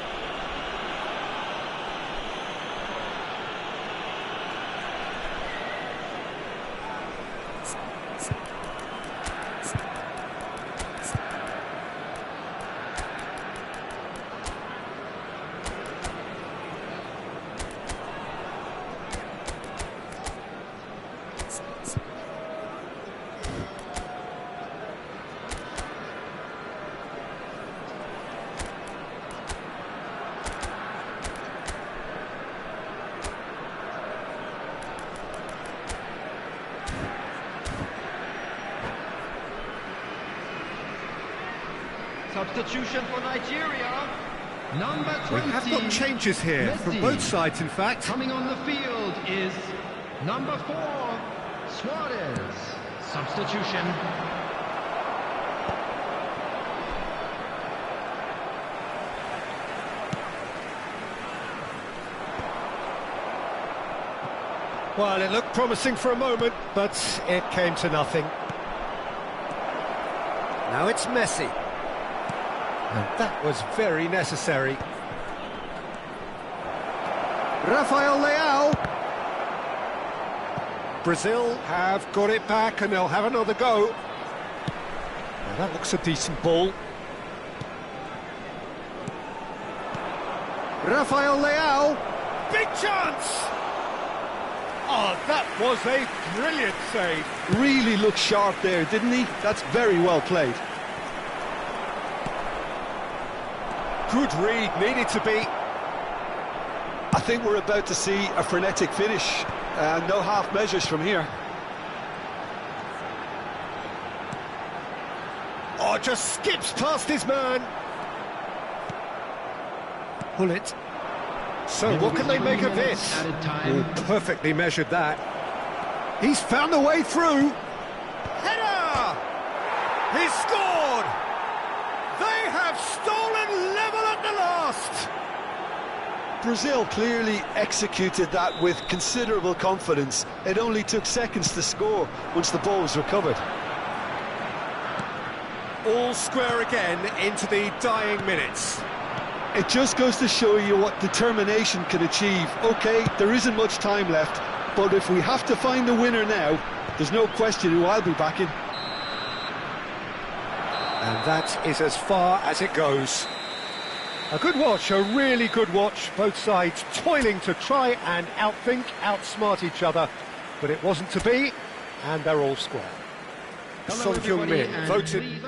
Substitution for Nigeria. Number 20. We have got changes here, Messi. from both sides, in fact. Coming on the field is number 4, Suarez. Substitution. Well, it looked promising for a moment, but it came to nothing. Now it's Messi. And that was very necessary. Rafael Leao. Brazil have got it back and they'll have another go. Now that looks a decent ball. Rafael Leao. Big chance! Oh, that was a brilliant save. Really looked sharp there, didn't he? That's very well played. Good read, needed to be. I think we're about to see a frenetic finish. No half measures from here. Oh, just skips past his man. Gullit. So what can they make of this? Added time. Oh, perfectly measured that. He's found a way through. Header! He's scored! They have stolen level at the line! fast. Brazil clearly executed that with considerable confidence. It only took seconds to score once the ball was recovered. All square again into the dying minutes. It just goes to show you what determination can achieve. OK, there isn't much time left, but if we have to find the winner now, there's no question who I'll be backing. And that is as far as it goes. A good watch, a really good watch. Both sides toiling to try and outthink, outsmart each other. But it wasn't to be, and they're all square. Hello, Son Heung-min everybody, and voted... leave-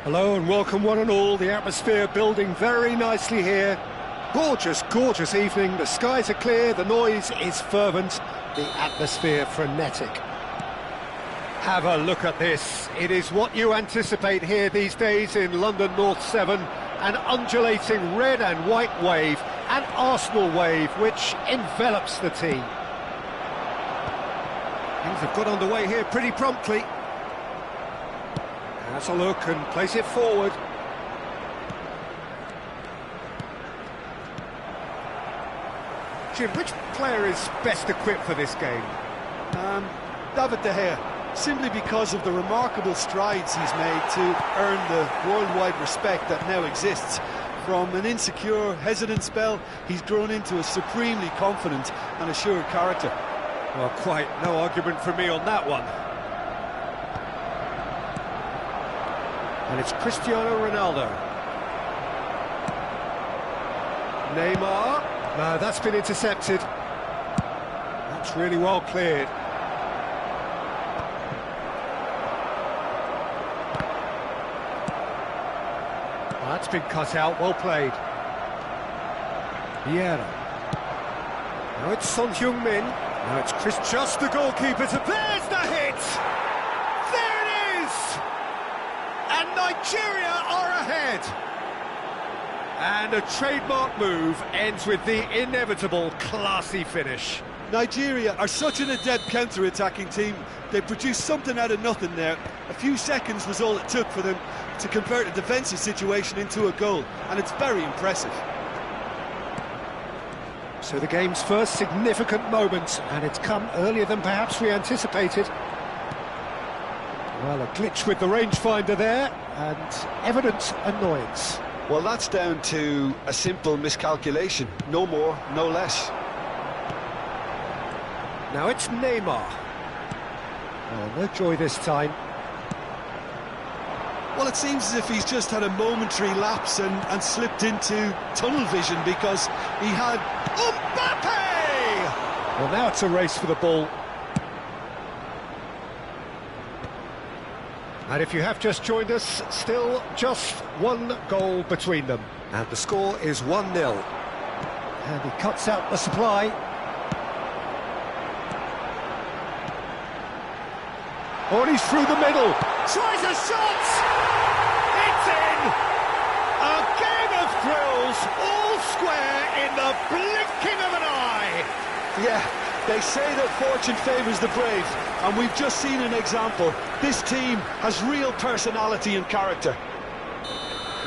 Hello and welcome one and all. The atmosphere building very nicely here. Gorgeous, gorgeous evening. The skies are clear, the noise is fervent, the atmosphere frenetic. Have a look at this. It is what you anticipate here these days in London North 7. An undulating red and white wave, an Arsenal wave which envelops the team. Things have got underway here pretty promptly. Has a look and plays it forward. Jim, which player is best equipped for this game? David De Gea, simply because of the remarkable strides he's made to earn the worldwide respect that now exists. From an insecure, hesitant spell, he's grown into a supremely confident and assured character. Well, quite no argument from me on that one. And it's Cristiano Ronaldo. Neymar. No, that's been intercepted. That's really well cleared. Oh, that's been cut out, well played. Vieira. Now it's Son Heung-min. Now it's Chris, just the goalkeeper to... There's the hit! There it is! And Nigeria are ahead! And a trademark move ends with the inevitable classy finish. Nigeria are such an adept counter-attacking team. They produced something out of nothing there. A few seconds was all it took for them to convert a defensive situation into a goal, and it's very impressive. So the game's first significant moment, and it's come earlier than perhaps we anticipated. Well, a glitch with the rangefinder there, and evident annoyance. Well, that's down to a simple miscalculation. No more, no less. Now it's Neymar. Oh, no joy this time. Well, it seems as if he's just had a momentary lapse and slipped into tunnel vision because he had Mbappe! Well, now it's a race for the ball. And if you have just joined us, still just one goal between them. And the score is 1-0. And he cuts out the supply. Oh, and he's through the middle. Tries a shot! It's in! A game of thrills, all square in the blinking of an eye. Yeah, they say that fortune favours the brave, and we've just seen an example. This team has real personality and character.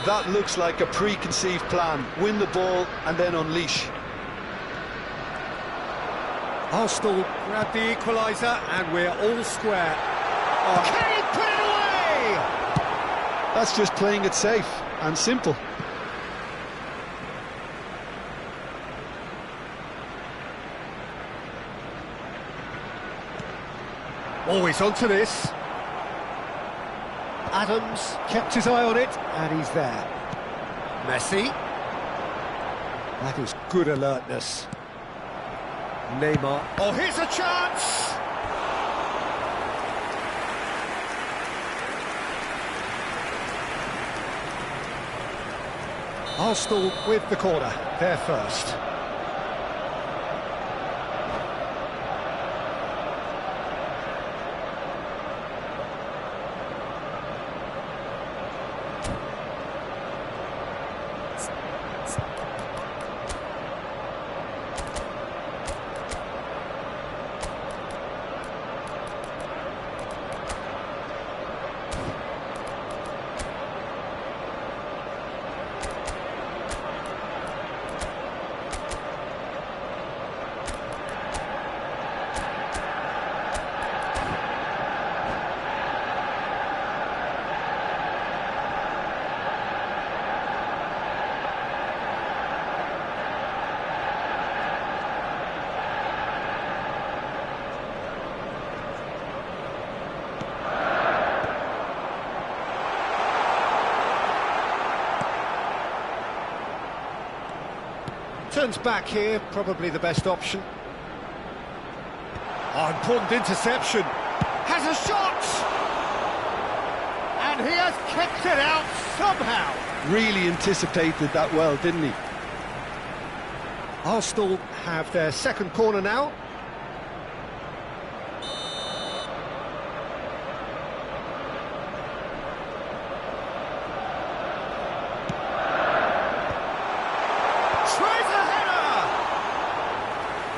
That looks like a preconceived plan. Win the ball and then unleash. Arsenal grab the equaliser and we're all square. Oh. Can he put it away? That's just playing it safe and simple. Always onto this. Adams kept his eye on it, and he's there. Messi. That is good alertness. Neymar. Oh, here's a chance! Arsenal with the corner, they're first. Turns back here, probably the best option. Oh, important interception. Has a shot! And he has kicked it out somehow. Really anticipated that well, didn't he? Arsenal have their second corner now.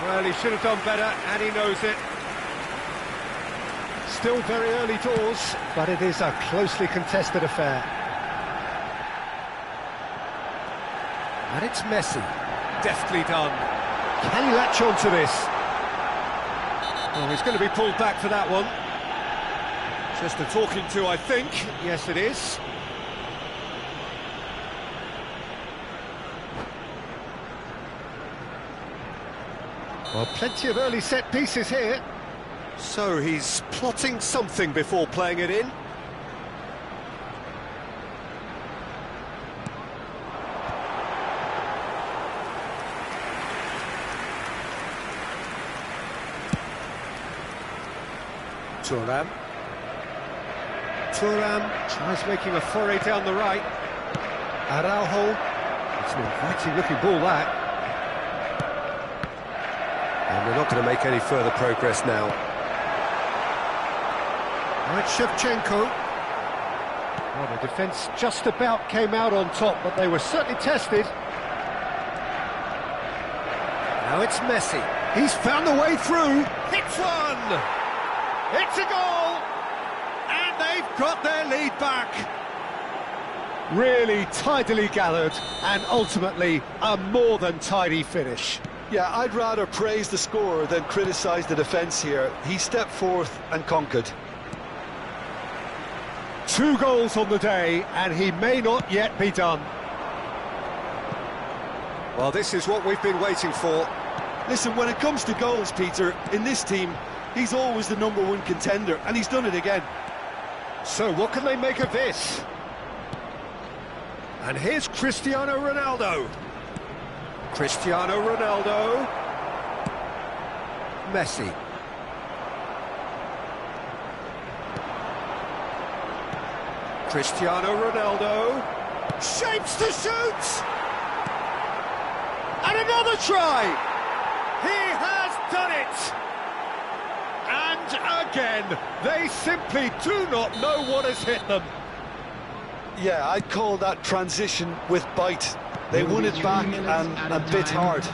Well, he should have done better, and he knows it. Still very early doors, but it is a closely contested affair. And it's Messi. Deftly done. Can he latch on to this? Oh, he's going to be pulled back for that one. Just a talking to, I think. Yes, it is. Well, plenty of early set pieces here. So he's plotting something before playing it in. Thuram. Thuram tries making a foray down the right. Araujo. It's an inviting looking ball, that. And we're not going to make any further progress now. Right, Shevchenko. Well, the defence just about came out on top, but they were certainly tested. Now it's Messi. He's found the way through. Hits one! It's a goal! And they've got their lead back. Really tidily gathered, and ultimately a more than tidy finish. Yeah, I'd rather praise the scorer than criticise the defence here. He stepped forth and conquered. 2 goals on the day, and he may not yet be done. Well, this is what we've been waiting for. Listen, when it comes to goals, Peter, in this team, he's always the #1 contender, and he's done it again. So what can they make of this? And here's Cristiano Ronaldo. Cristiano Ronaldo. Messi. Cristiano Ronaldo. Shapes to shoot! And another try! He has done it! And again, they simply do not know what has hit them. Yeah, I'd call that transition with bite. They won it back and a bit hard.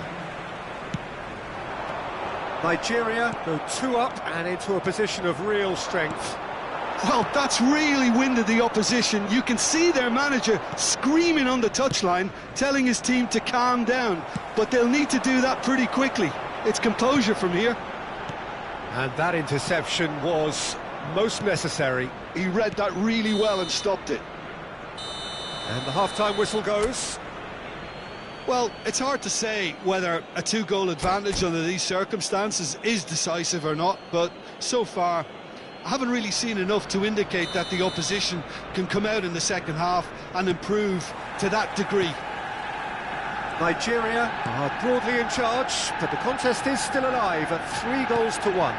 Nigeria go 2 up and into a position of real strength. Well, that's really winded the opposition. You can see their manager screaming on the touchline, telling his team to calm down. But they'll need to do that pretty quickly. It's composure from here. And that interception was most necessary. He read that really well and stopped it. And the half-time whistle goes. Well, it's hard to say whether a two-goal advantage under these circumstances is decisive or not, but so far I haven't really seen enough to indicate that the opposition can come out in the second half and improve to that degree. Nigeria are broadly in charge, but the contest is still alive at 3-1.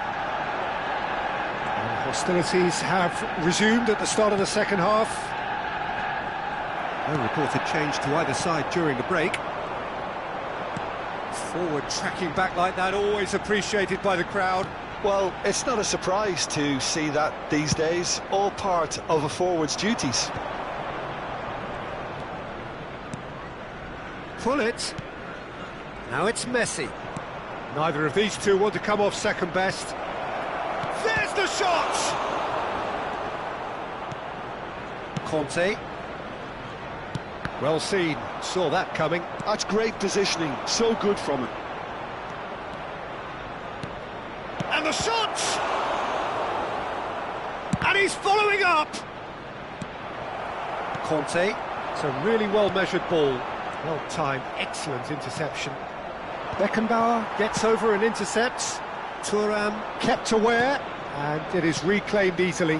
And hostilities have resumed at the start of the second half. No reported change to either side during the break. Forward tracking back like that, always appreciated by the crowd. Well, it's not a surprise to see that these days, all part of a forward's duties. Pull it. Now it's Messi. Neither of these two want to come off second best. There's the shot! Conte. Well seen, saw that coming. That's great positioning, so good from him. And the shot! And he's following up! Conte, it's a really well-measured ball. Well-timed, excellent interception. Beckenbauer gets over and intercepts. Thuram kept aware, and it is reclaimed easily.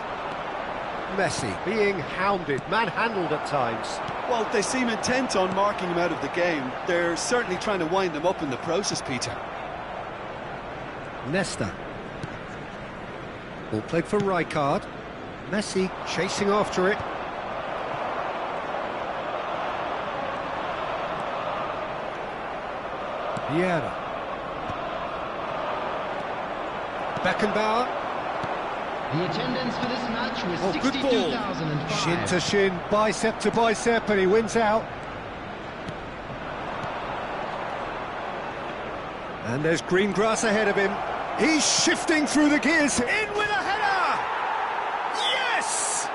Messi being hounded, manhandled at times. Well, they seem intent on marking him out of the game. They're certainly trying to wind him up in the process, Peter. Nesta. Ball played for Rijkaard. Messi chasing after it. Vieira. Beckenbauer. The attendance for this match was Good ball. 62,005. Shin to shin, bicep to bicep, and he wins out. And there's green grass ahead of him. He's shifting through the gears. In with a header! Yes!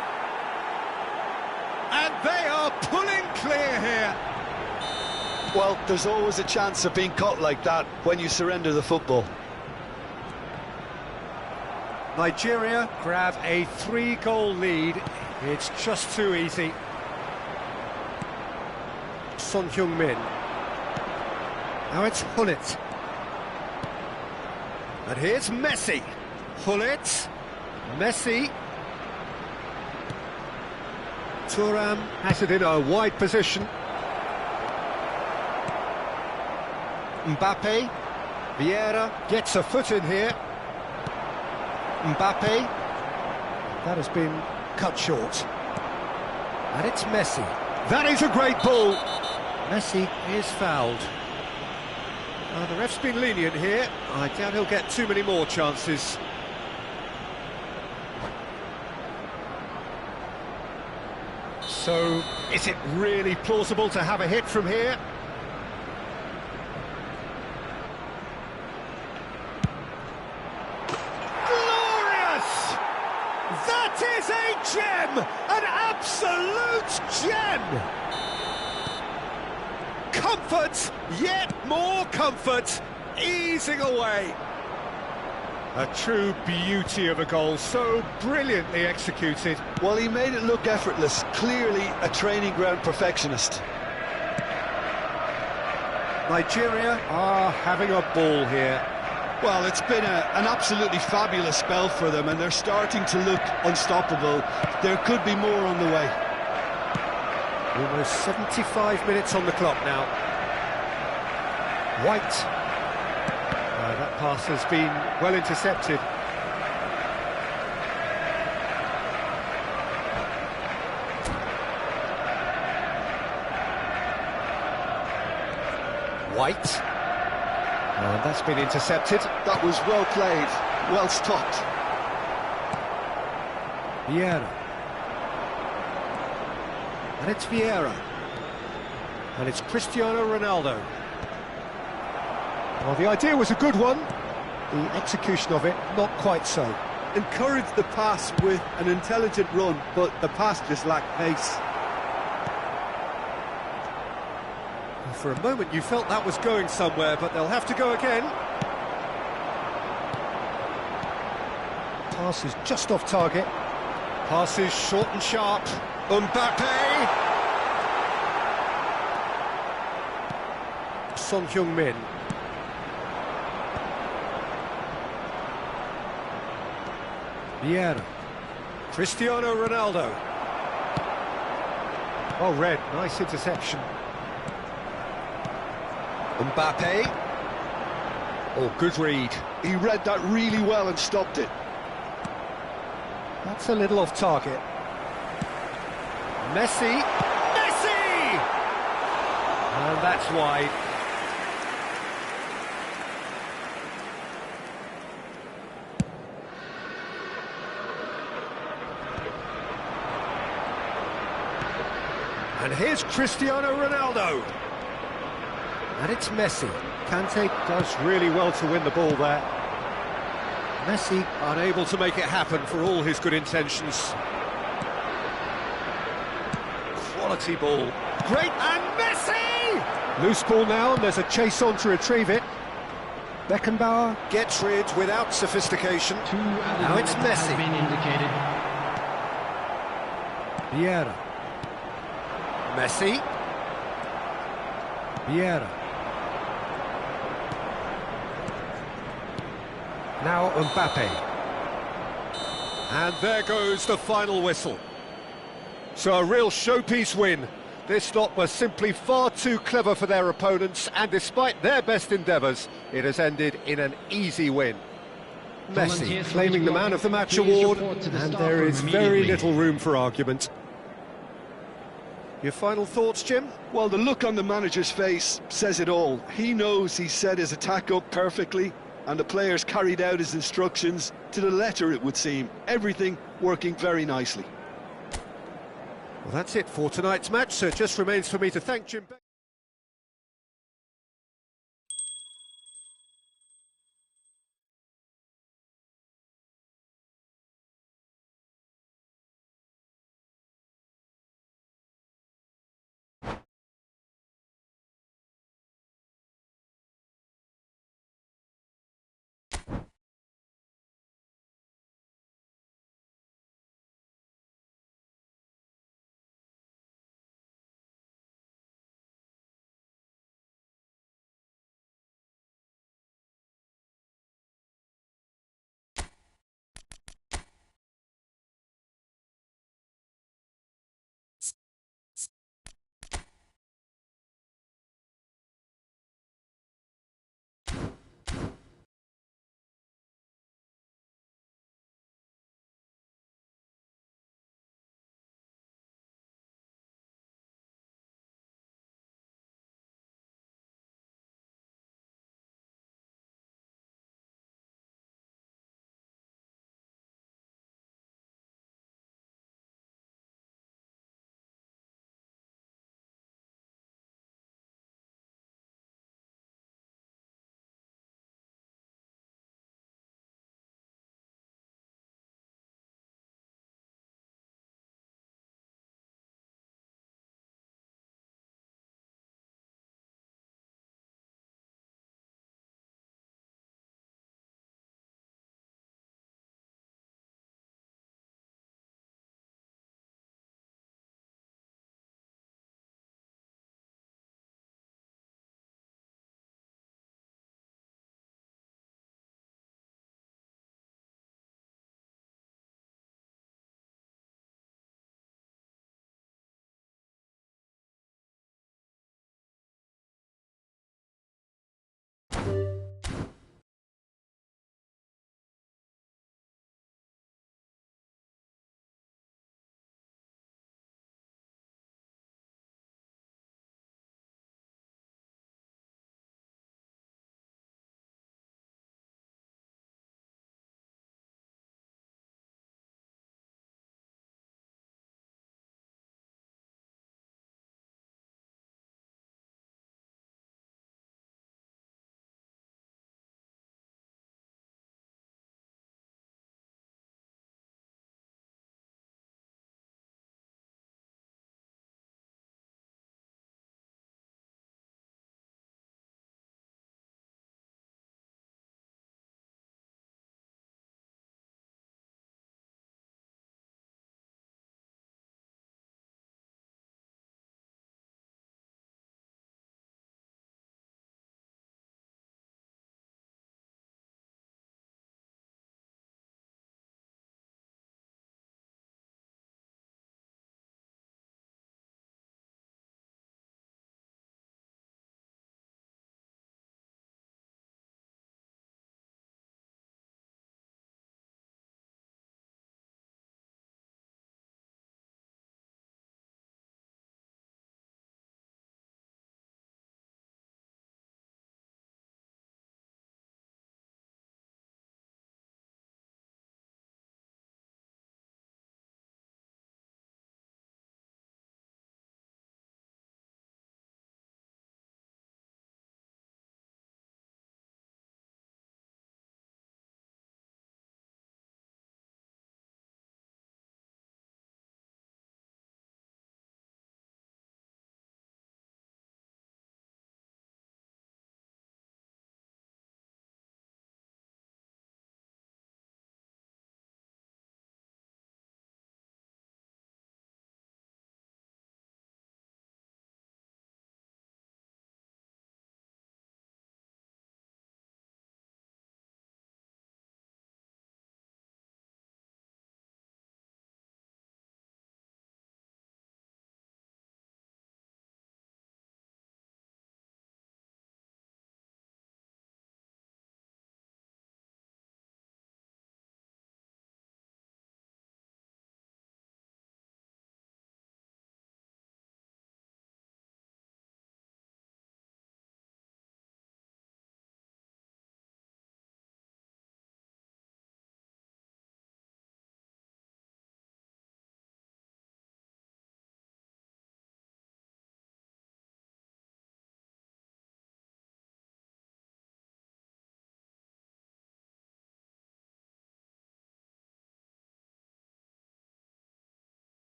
And they are pulling clear here. Well, there's always a chance of being caught like that when you surrender the football. Nigeria grab a 3-goal lead. It's just too easy. Son Heung-min. Now it's Hullet. And here's Messi. Hullet. Messi. Thuram has it in a wide position. Mbappe. Vieira gets a foot in here. Mbappe. That has been cut short. And it's Messi. That is a great ball. Messi is fouled. The ref's been lenient here. I doubt he'll get too many more chances. So, is it really plausible to have a hit from here? That is a gem! An absolute gem! Comfort, yet more comfort, easing away. A true beauty of a goal, so brilliantly executed. Well, he made it look effortless, clearly a training ground perfectionist. Nigeria are having a ball here. Well, it's been an absolutely fabulous spell for them, and they're starting to look unstoppable. There could be more on the way. Almost 75 minutes on the clock now. White. That pass has been well intercepted. White. And that's been intercepted. That was well played, well stopped. Vieira. And it's Vieira. And it's Cristiano Ronaldo. Well, the idea was a good one. The execution of it, not quite so. Encouraged the pass with an intelligent run, but the pass just lacked pace. For a moment you felt that was going somewhere, but they'll have to go again. pass is just off target. Pass is short and sharp. Mbappe! Son Heung-min. Vieira. Cristiano Ronaldo. Oh, Red, nice interception. Mbappe. Oh, good read. He read that really well and stopped it. That's a little off target. Messi. Messi! And that's wide. And here's Cristiano Ronaldo. And it's Messi. Kante does really well to win the ball there. Messi unable to make it happen for all his good intentions. Quality ball. Great, and Messi! Loose ball now, and there's a chase on to retrieve it. Beckenbauer gets rid without sophistication. Now it's Messi. Has been indicated. Vieira. Messi. Vieira. Now Mbappe. And there goes the final whistle. So a real showpiece win. This lot was simply far too clever for their opponents, and despite their best endeavours, it has ended in an easy win. Messi claiming the Man of the Match award, and there is very little room for argument. Your final thoughts, Jim? Well, the look on the manager's face says it all. He knows he set his attack up perfectly, and the players carried out his instructions to the letter, it would seem. Everything working very nicely. Well, that's it for tonight's match, so it just remains for me to thank Jim Beck.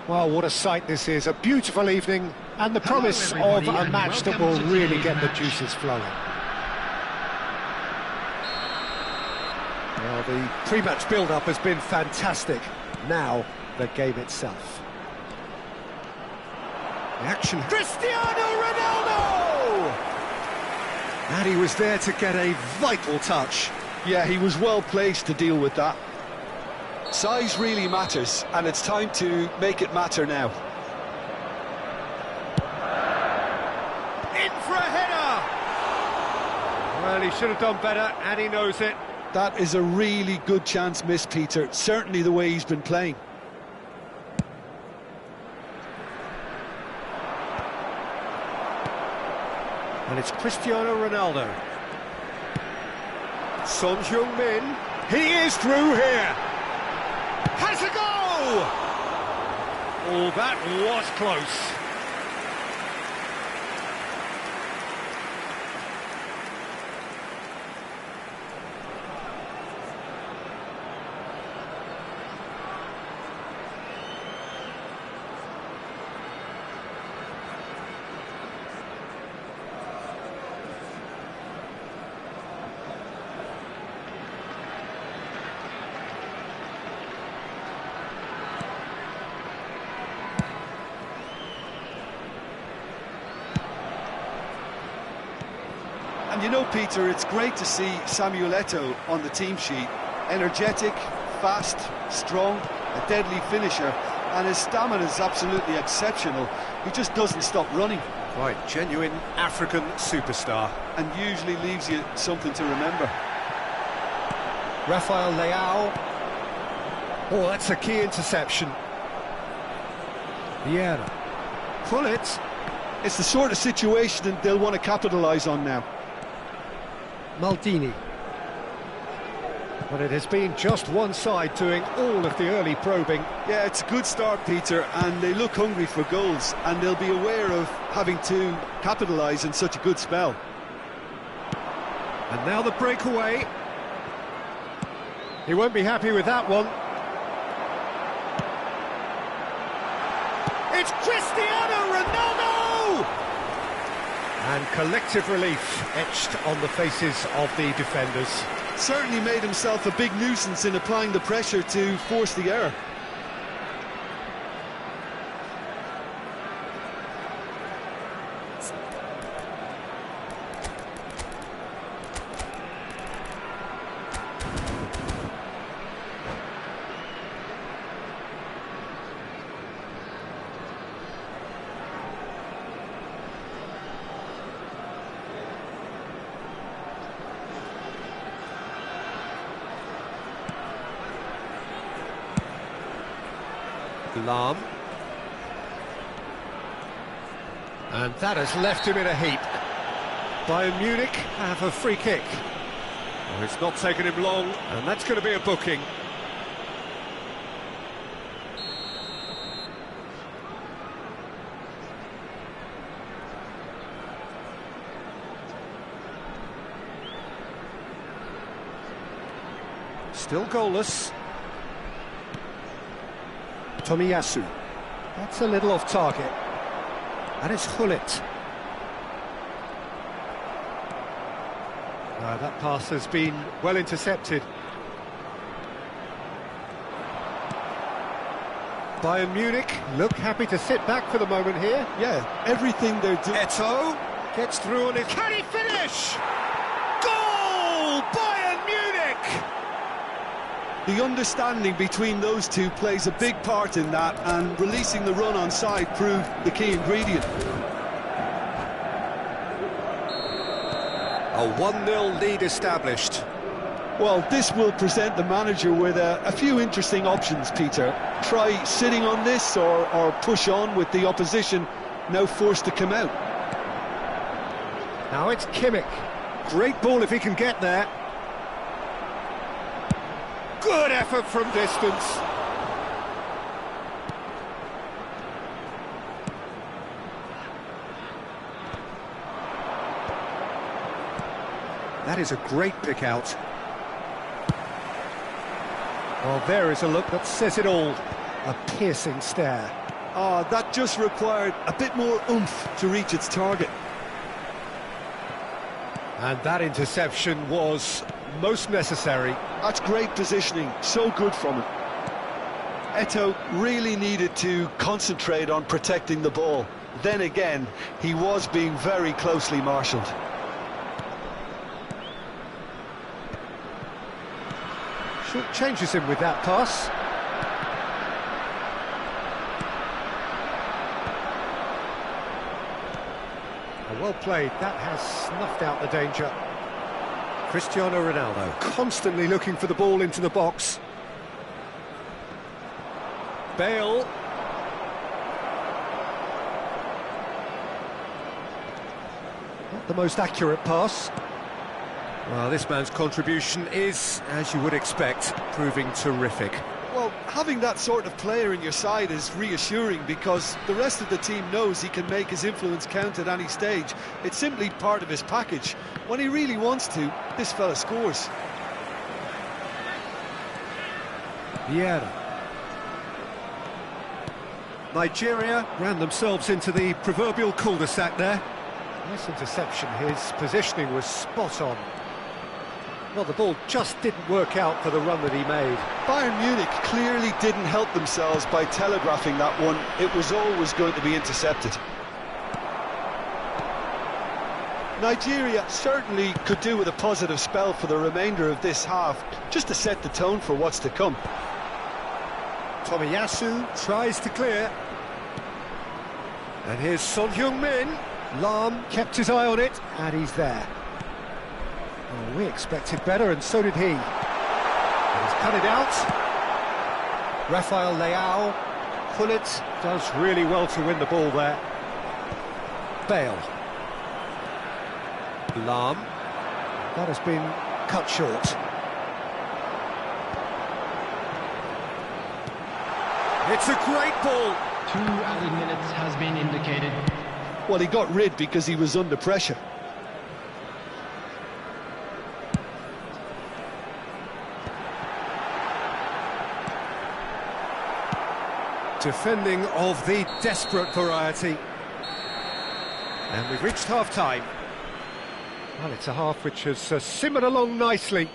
Well, what a sight this is. A beautiful evening and the promise of a match that will really get the juices flowing. Well, the pre-match build-up has been fantastic. Now, the game itself. The action. Cristiano Ronaldo! And he was there to get a vital touch. Yeah, he was well placed to deal with that. Size really matters, and it's time to make it matter now. In for a header! Well, he should have done better, and he knows it. That is a really good chance missed, Peter. Certainly the way he's been playing. And it's Cristiano Ronaldo. Son Heung-min. He is through here. Has a goal! Oh, that was close. And you know, Peter, it's great to see Samuel Eto'o on the team sheet. Energetic, fast, strong, a deadly finisher, and his stamina is absolutely exceptional. He just doesn't stop running. Right, genuine African superstar. And usually leaves you something to remember. Rafael Leao. Oh, that's a key interception. Vieira. Pull it. It's the sort of situation that they'll want to capitalise on now. Maldini. But it has been just one side doing all of the early probing. Yeah, it's a good start, Peter, and they look hungry for goals, and they'll be aware of having to capitalise in such a good spell. And now the breakaway. He won't be happy with that one. It's Cristiano Ronaldo! And collective relief etched on the faces of the defenders. Certainly made himself a big nuisance in applying the pressure to force the error. Lahm. And that has left him in a heap. Bayern Munich have a free kick. Oh, it's not taken him long, and that's going to be a booking. Still goalless. Tomiyasu. That's a little off target. And it's Hullet. That pass has been well intercepted. Bayern Munich look happy to sit back for the moment here. Yeah, everything they're doing. Eto'o gets through on it. Can he finish? Goal! Bayern Munich! The understanding between those two plays a big part in that, and releasing the run on side proved the key ingredient. A 1-0 lead established. Well, this will present the manager with a few interesting options, Peter. Try sitting on this or push on with the opposition now forced to come out. Now it's Kimmich. Great ball if he can get there. Good effort from distance. That is a great pick out. Well, there is a look that says it all. A piercing stare. That just required a bit more oomph to reach its target. And that interception was most necessary. That's great positioning, so good from him. Eto'o really needed to concentrate on protecting the ball. Then again, he was being very closely marshalled. Short changes him with that pass. Well played, that has snuffed out the danger. Cristiano Ronaldo constantly looking for the ball into the box. Bale. Not the most accurate pass. Well, this man's contribution is, as you would expect, proving terrific. Well, having that sort of player in your side is reassuring because the rest of the team knows he can make his influence count at any stage. It's simply part of his package. When he really wants to, this fella scores. Vieira. Nigeria ran themselves into the proverbial cul-de-sac there. Nice interception, his positioning was spot on. Well, the ball just didn't work out for the run that he made. Bayern Munich clearly didn't help themselves by telegraphing that one. It was always going to be intercepted. Nigeria certainly could do with a positive spell for the remainder of this half, just to set the tone for what's to come. Tomiyasu tries to clear. And here's Son Heung-min. Lahm kept his eye on it, and he's there. Well, we expected better, and so did he. And he's cut it out. Rafael Leao. Hullet does really well to win the ball there. Bale. Lahm. That has been cut short. It's a great ball. 2 added minutes has been indicated. Well, he got rid because he was under pressure. Defending of the desperate variety. And we've reached half-time. Well, it's a half which has simmered along nicely,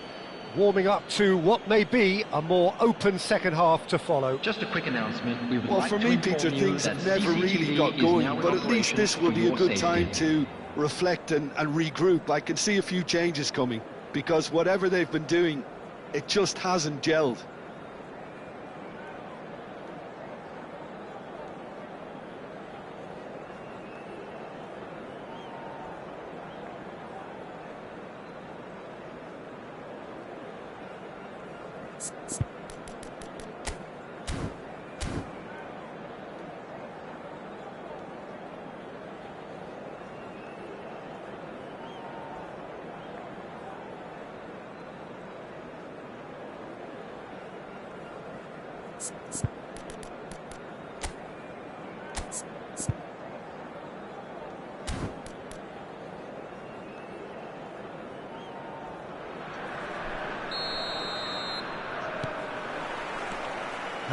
warming up to what may be a more open second half to follow. Just a quick announcement. We would Well, like for to me, inform Peter, you things that have never really CCTV got is going, now in but at least operation this will for be a your good safety. time to reflect and regroup. I can see a few changes coming, because whatever they've been doing, it just hasn't gelled.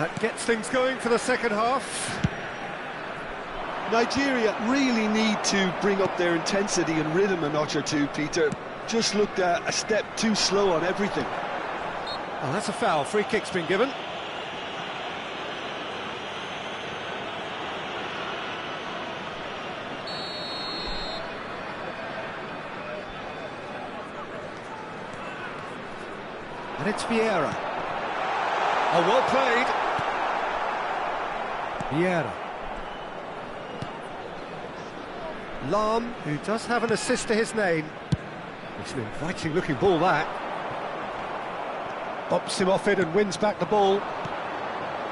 That gets things going for the second half. Nigeria really need to bring up their intensity and rhythm a notch or two, Peter. Just looked a step too slow on everything. Oh, that's a foul. Free kick's been given. And it's Vieira. Oh, well played. Vieira. Lahm, who does have an assist to his name. It's an inviting looking ball, that. Bops him off it and wins back the ball.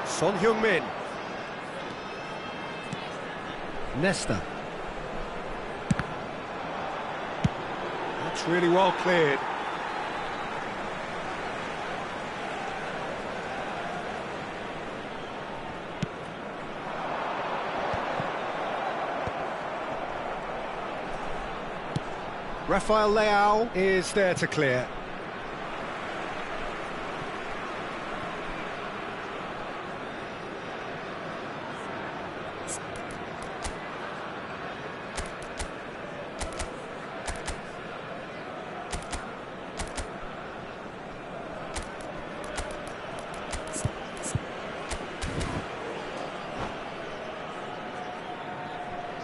Son Heung-min. Nesta. That's really well cleared. Rafael Leao is there to clear.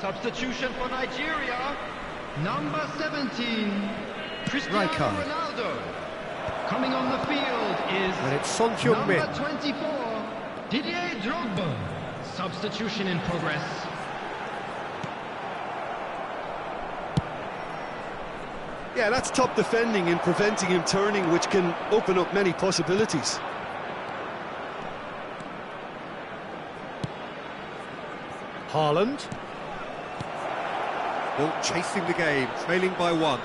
Substitution for Nigeria. Number 17, Cristiano Rijkaard. Ronaldo. Coming on the field is And it's Son Heung-min. number 24, Didier Drogba. Substitution in progress. Yeah, that's top defending in preventing him turning, which can open up many possibilities. Haaland. Still chasing the game, trailing by one.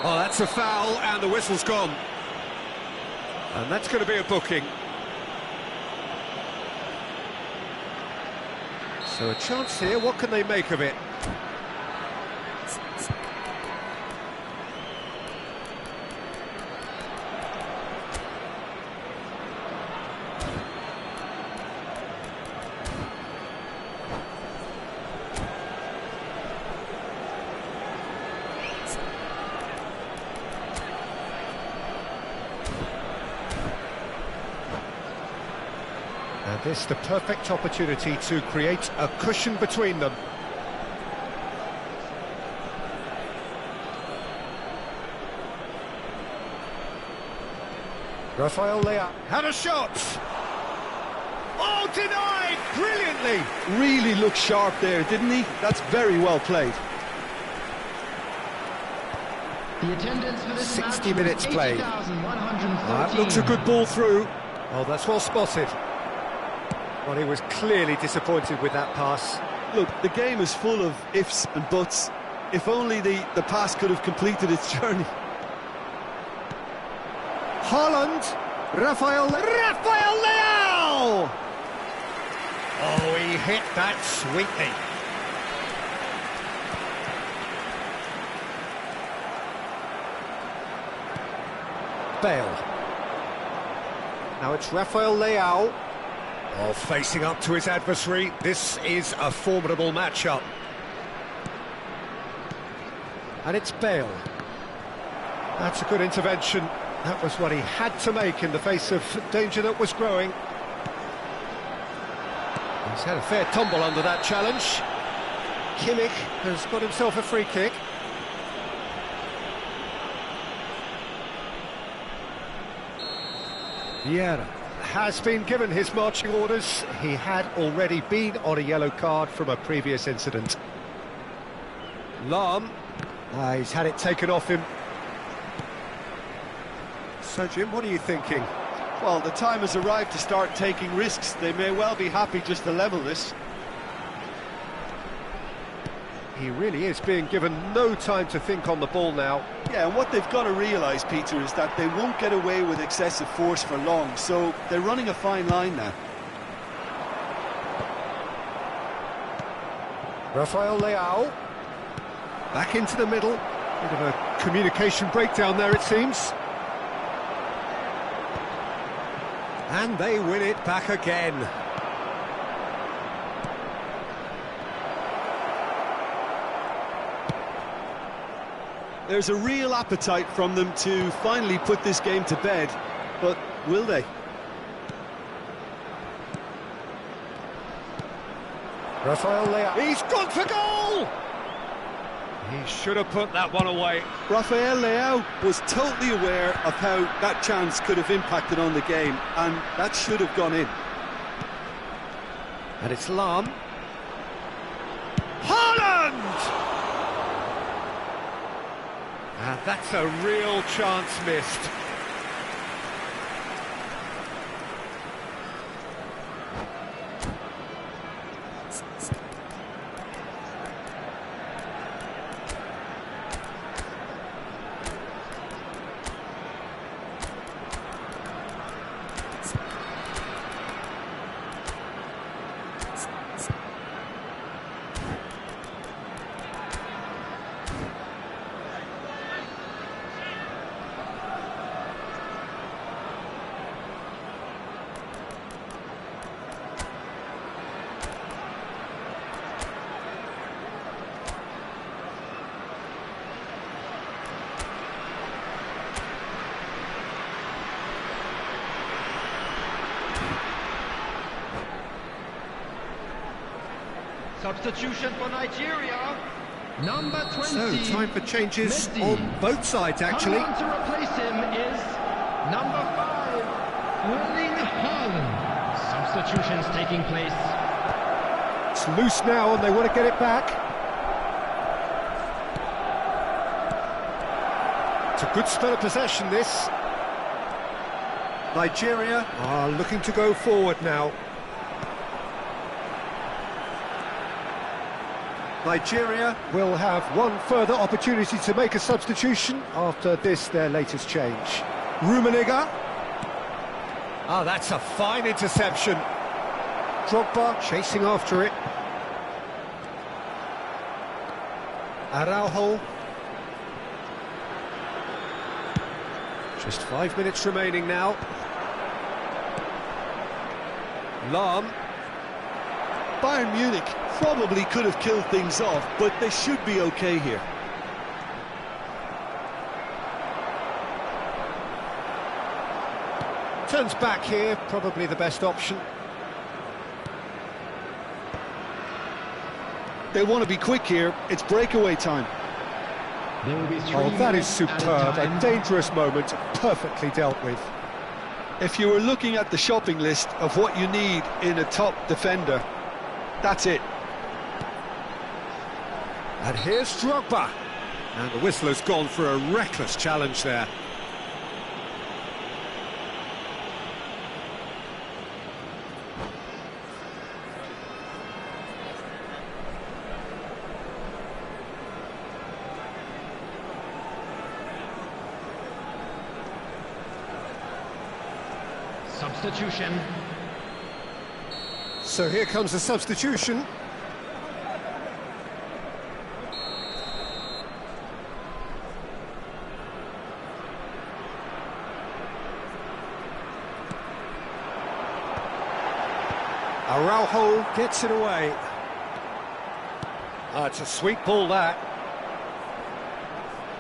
Oh, that's a foul, and the whistle's gone. And that's going to be a booking. So a chance here, what can they make of it? And this the perfect opportunity to create a cushion between them. Rafael Leao had a shot! Oh, denied! Brilliantly! Really looked sharp there, didn't he? That's very well played. The attendance for this 60 match minutes was played. 80,113. That looks a good ball through. Oh, that's well spotted. Well, he was clearly disappointed with that pass. Look, the game is full of ifs and buts. If only the pass could have completed its journey. Haaland, Rafael Leao! Oh, he hit that sweetly. Bale. Now it's Rafael Leao. Oh, facing up to his adversary. This is a formidable matchup. And it's Bale. That's a good intervention. That was what he had to make in the face of danger that was growing. He's had a fair tumble under that challenge. Kimmich has got himself a free kick. Vieira has been given his marching orders. He had already been on a yellow card from a previous incident. Lahm, he's had it taken off him. So, Jim, what are you thinking? Well, the time has arrived to start taking risks. They may well be happy just to level this. He really is being given no time to think on the ball now. Yeah, and what they've got to realise, Peter, is that they won't get away with excessive force for long, so they're running a fine line now. Rafael Leao. Back into the middle. Bit of a communication breakdown there, it seems. And they win it back again. There's a real appetite from them to finally put this game to bed, but will they? Rafael Leao, he's gone for goal! He should have put that one away. Rafael Leao was totally aware of how that chance could have impacted on the game, and that should have gone in. And it's Lahm. Haaland! And that's a real chance missed. Substitution for Nigeria. Number 20. So, time for changes Messi. on both sides, actually. Coming on to replace him is number 5, Erling Haaland. Substitutions taking place. It's loose now and they want to get it back. It's a good spell of possession, this. Nigeria are looking to go forward now. Nigeria will have one further opportunity to make a substitution after this, their latest change. Rummenigge. Ah, that's a fine interception. Drogba chasing after it. Araujo. Just 5 minutes remaining now. Lahm. Bayern Munich probably could have killed things off, but they should be okay here. Turns back here, probably the best option. They want to be quick here, it's breakaway time. There will be 3 Oh, that is minutes superb, added a time. dangerous moment, perfectly dealt with. If you were looking at the shopping list of what you need in a top defender, that's it. And here's Drogba. And the whistle has gone for a reckless challenge there. Substitution. So here comes the substitution. Araujo gets it away. Ah, it's a sweet ball, that.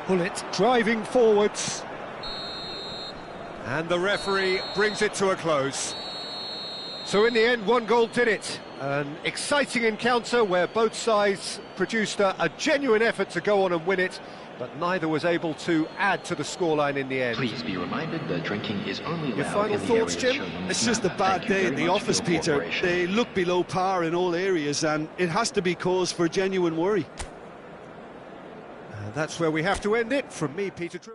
Bullet driving forwards. And the referee brings it to a close. So in the end, one goal did it. An exciting encounter where both sides produced a genuine effort to go on and win it, but neither was able to add to the scoreline in the end. Please be reminded that drinking is only allowed Your final in the thoughts, areas Jim? shown on this It's just a map. bad Thank you day very at the much for office, your Peter. cooperation. They look below par in all areas, and it has to be cause for genuine worry. And that's where we have to end it. From me, Peter Drew.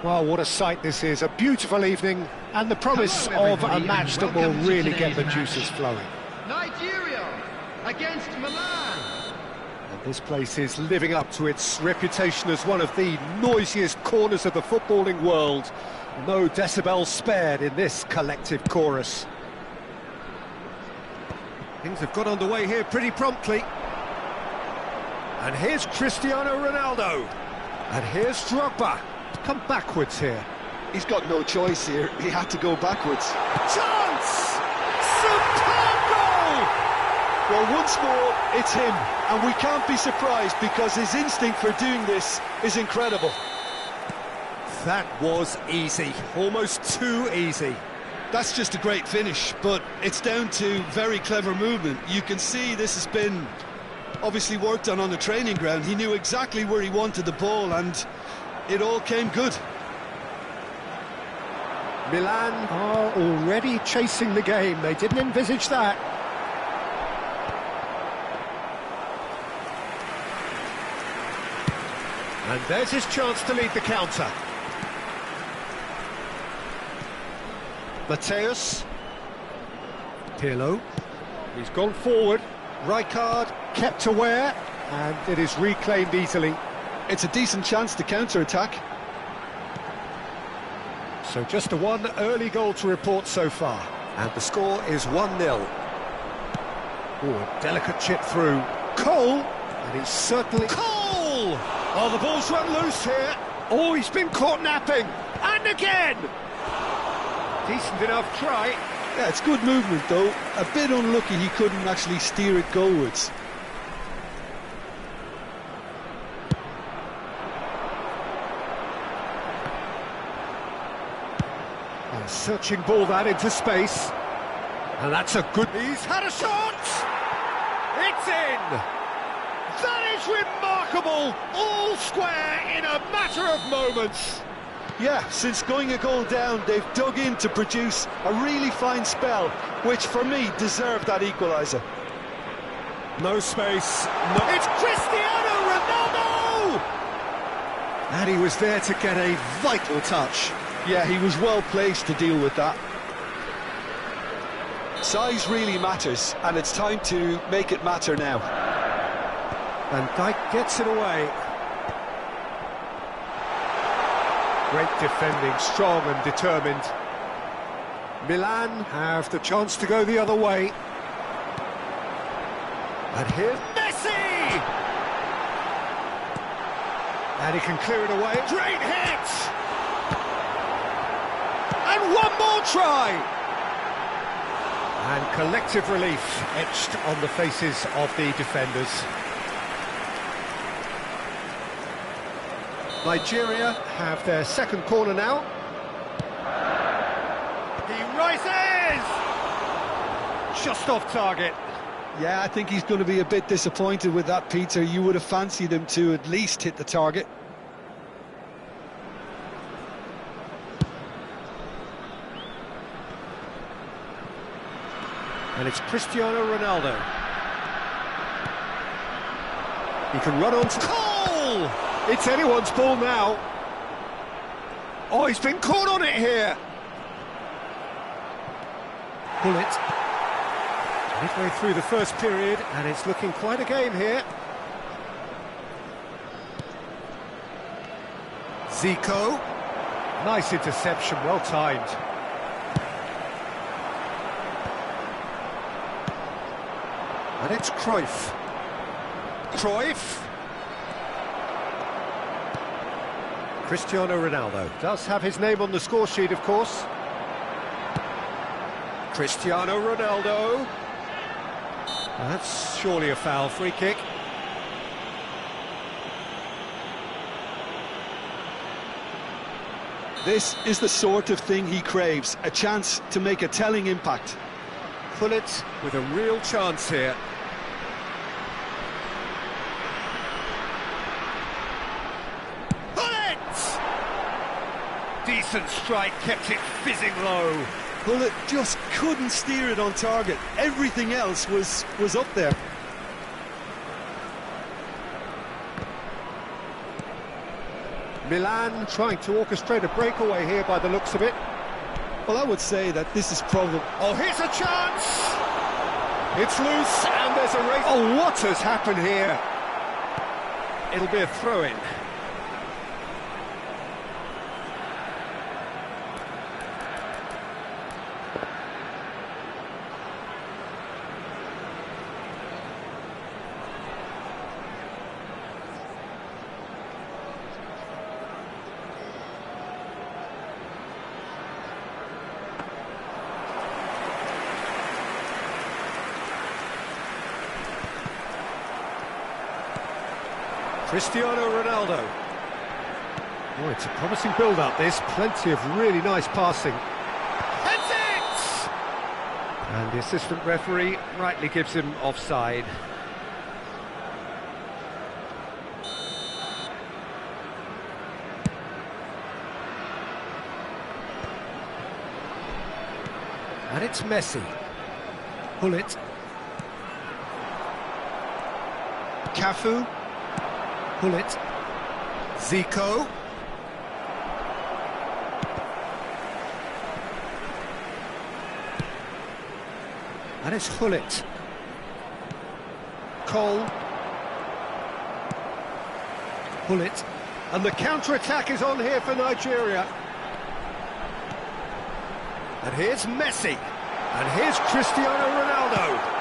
Well, what a sight this is. A beautiful evening and the promise of a match that will really get the juices flowing. Nigeria against Milan. And this place is living up to its reputation as one of the noisiest corners of the footballing world. No decibels spared in this collective chorus. Things have got underway here pretty promptly. And here's Cristiano Ronaldo. And here's Drogba. Come backwards here. He's got no choice here. He had to go backwards. Chance! Superb goal! Well, once more, it's him. And we can't be surprised because his instinct for doing this is incredible. That was easy. Almost too easy. That's just a great finish, but it's down to very clever movement. You can see this has been obviously worked on the training ground. He knew exactly where he wanted the ball and it all came good. Milan are already chasing the game. They didn't envisage that. And there's his chance to lead the counter. Mateus. Pirlo. He's gone forward. Rijkaard kept aware, and it is reclaimed easily. It's a decent chance to counter-attack. So just a one early goal to report so far. And the score is 1-0. Oh, a delicate chip through. Cole! And he's certainly... Cole! Oh, the ball's run loose here. Oh, he's been caught napping. And again! Decent enough try. Yeah, it's good movement, though. A bit unlucky he couldn't actually steer it goalwards. A searching ball that into space. And that's a good... He's had a shot! It's in! That is remarkable! All square in a matter of moments. Yeah, since going a goal down, they've dug in to produce a really fine spell, which for me deserved that equaliser. No space. No. It's Cristiano Ronaldo! And he was there to get a vital touch. Yeah, he was well placed to deal with that. Size really matters, and it's time to make it matter now. Van Dijk gets it away. Great defending, strong and determined. Milan have the chance to go the other way. And here's Messi! And he can clear it away. Great hit! And one more try! And collective relief etched on the faces of the defenders. Nigeria have their second corner now. He rises! Just off target. Yeah, I think he's going to be a bit disappointed with that, Peter. You would have fancied him to at least hit the target. And it's Cristiano Ronaldo. He can run on to... Goal! It's anyone's ball now. Oh, he's been caught on it here. Bullet. Midway through the first period, and it's looking quite a game here. Zico. Nice interception, well timed. And it's Cruyff. Cruyff. Cristiano Ronaldo does have his name on the score sheet, of course. Cristiano Ronaldo. That's surely a foul. Free kick. This is the sort of thing he craves, a chance to make a telling impact. Gullit with a real chance here. Gullit! Decent strike, kept it fizzing low. Gullit just couldn't steer it on target. Everything else was up there. Milan trying to orchestrate a breakaway here by the looks of it. Well, I would say that this is probably... Oh, here's a chance! It's loose, and there's a race. Oh, what has happened here? It'll be a throw-in. Cristiano Ronaldo. Oh, it's a promising build-up, this. Plenty of really nice passing. That's it! And the assistant referee rightly gives him offside. And it's Messi. Gullit. Cafu. Gullit. Zico. And it's Gullit. Cole. Gullit. And the counter-attack is on here for Nigeria. And here's Messi. And here's Cristiano Ronaldo.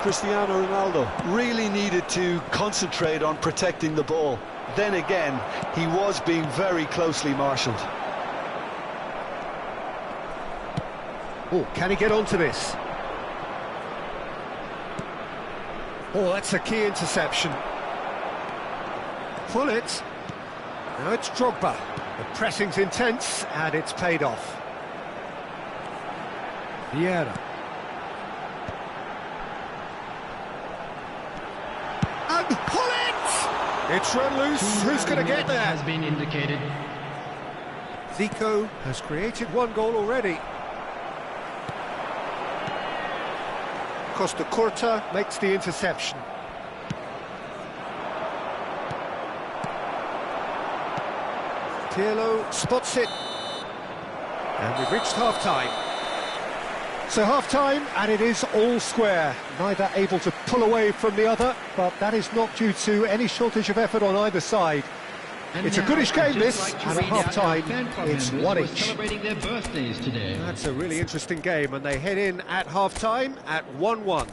Cristiano Ronaldo really needed to concentrate on protecting the ball. Then again, he was being very closely marshalled. Oh, can he get onto this? Oh, that's a key interception. Gullit. Now it's Drogba. The pressing's intense, and it's paid off. Vieira. And Gullit! It's run loose. Who's going to get there? Has been indicated. Zico has created one goal already. Costa Curta makes the interception. Pirlo spots it. And we've reached half-time. So half-time, and it is all square. Neither able to pull away from the other, but that is not due to any shortage of effort on either side. And it's a goodish game, this, and at half-time, it's one each. Celebrating their birthdays today. That's a really interesting game, and they head in at half-time at 1-1.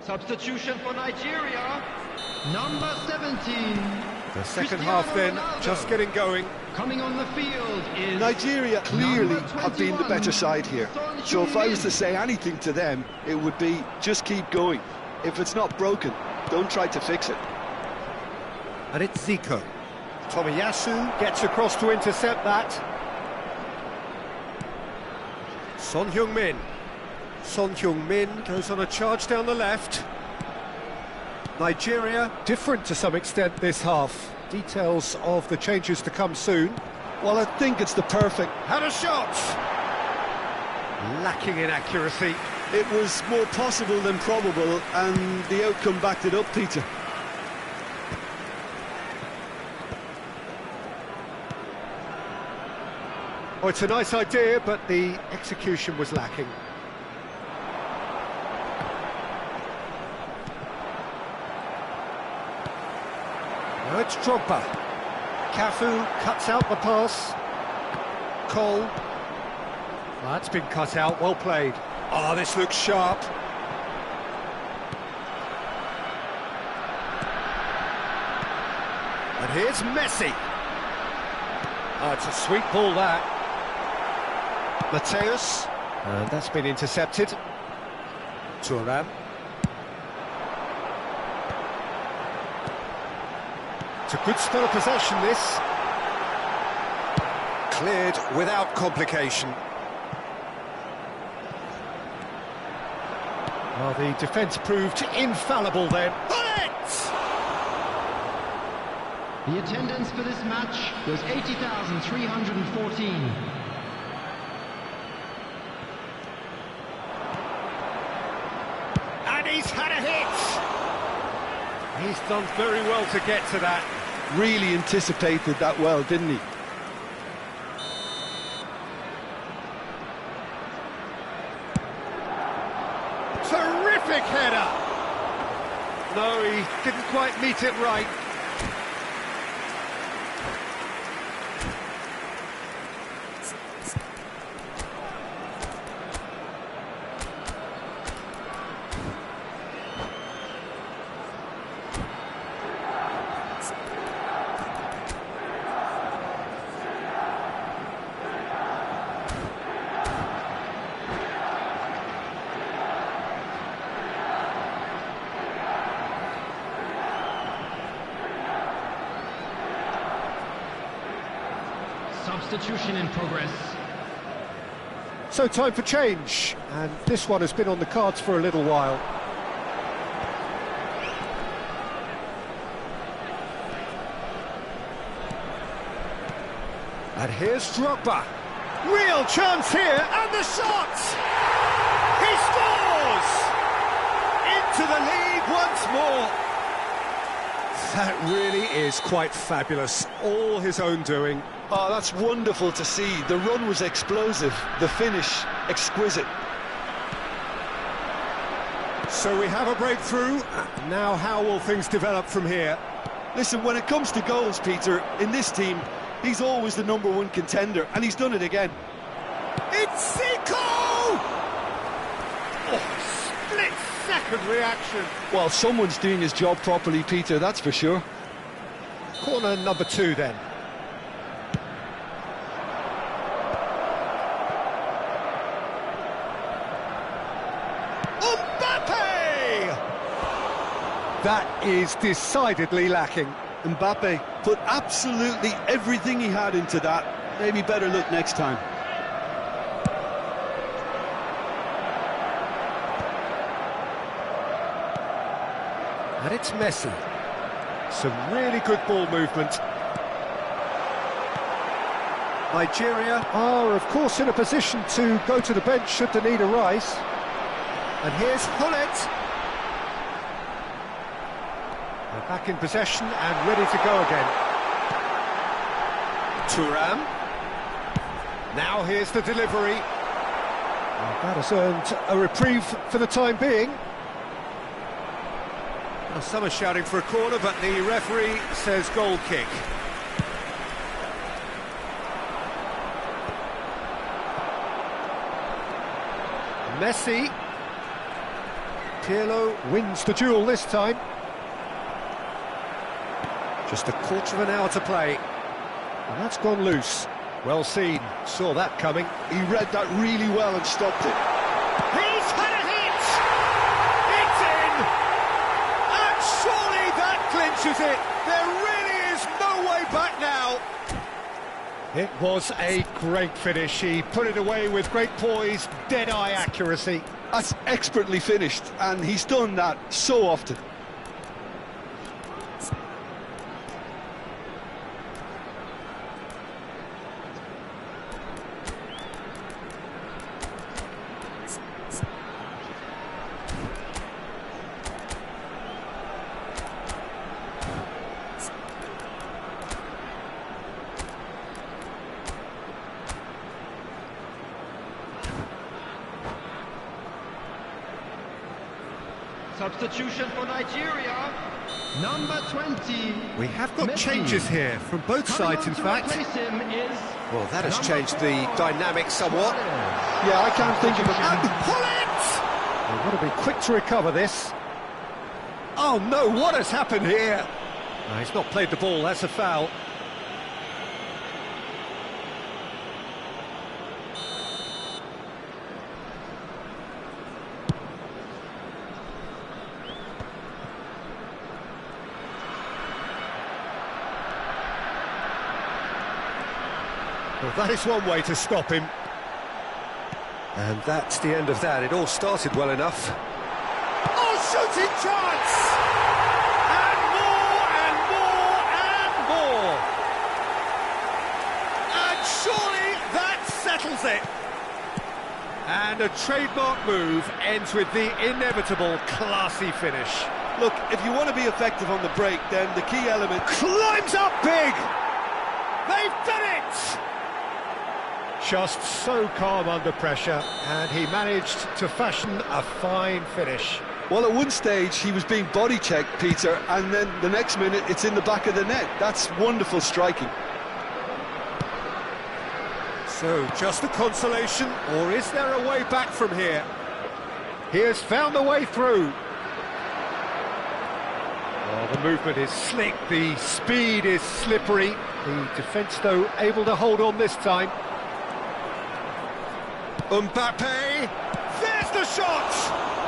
Substitution for Nigeria, number 17, The second half then, just getting going. Coming on the field is Nigeria clearly number have been the 21, better side here. So if I was to say anything to them, it would be just keep going. If it's not broken, don't try to fix it. And it's Zico. Tomiyasu gets across to intercept that. Son Heung-min. Son Heung-min goes on a charge down the left. Nigeria, different to some extent this half. Details of the changes to come soon. Well, I think it's the perfect... Had a shot! Lacking in accuracy. It was more possible than probable, and the outcome backed it up, Peter. Oh, it's a nice idea, but the execution was lacking. Now it's Drogba. Cafu cuts out the pass. Cole. That's been cut out, well played. Oh, this looks sharp. And here's Messi. Oh, it's a sweet ball, that. Mateus. And that's been intercepted. Thuram. It's a good spell of possession, this. Cleared without complication. Well, the defence proved infallible then. the attendance for this match was 80,314. And he's had a hit! He's done very well to get to that. Really anticipated that well, didn't he? Terrific header! No, he didn't quite meet it right. Substitution in progress. So time for change, and this one has been on the cards for a little while. And here's Drogba. Real chance here, and the shot! He scores! Into the lead once more. That really is quite fabulous. All his own doing. Oh, that's wonderful to see. The run was explosive, the finish exquisite. So we have a breakthrough. Now how will things develop from here? Listen, when it comes to goals, Peter, in this team, he's always the #1 contender, and he's done it again. It's Zico! Oh, split-second reaction. Well, someone's doing his job properly, Peter, that's for sure. Corner number 2 then. That is decidedly lacking. Mbappe put absolutely everything he had into that. Maybe better luck next time. And it's Messi. Some really good ball movement. Nigeria are, of course, in a position to go to the bench should the need arise. And here's Hullet. They're back in possession and ready to go again. Thuram. Now here's the delivery. Well, that has earned a reprieve for the time being. Well, some are shouting for a corner, but the referee says goal kick. Messi. Pirlo wins the duel this time. Just a quarter of an hour to play. And that's gone loose. Well seen, saw that coming. He read that really well and stopped it. He's had a hit! It's in! And surely that clinches it! There really is no way back now! It was a great finish. He put it away with great poise, dead-eye accuracy. That's expertly finished, and he's done that so often. Substitution for Nigeria, number 20. We have got Messi. changes here from both Coming sides, on in to fact. replace him is Well, that has number changed the 12, dynamic somewhat. Suarez. Yeah, I can't think of a... And pull it! They've got to be quick to recover this. Oh no, what has happened here? No, he's not played the ball, that's a foul. Well, that is one way to stop him. And that's the end of that. It all started well enough. Oh, shooting chance! And more, and more, and more! And surely that settles it! And a trademark move ends with the inevitable classy finish. Look, if you want to be effective on the break, then the key element... Climbs up big! They've done it! Just so calm under pressure, and he managed to fashion a fine finish. Well, at one stage, he was being body-checked, Peter, and then the next minute, it's in the back of the net. That's wonderful striking. So, just a consolation, or is there a way back from here? He has found a way through. Oh, the movement is slick, the speed is slippery. The defence, though, able to hold on this time. Mbappe, there's the shot!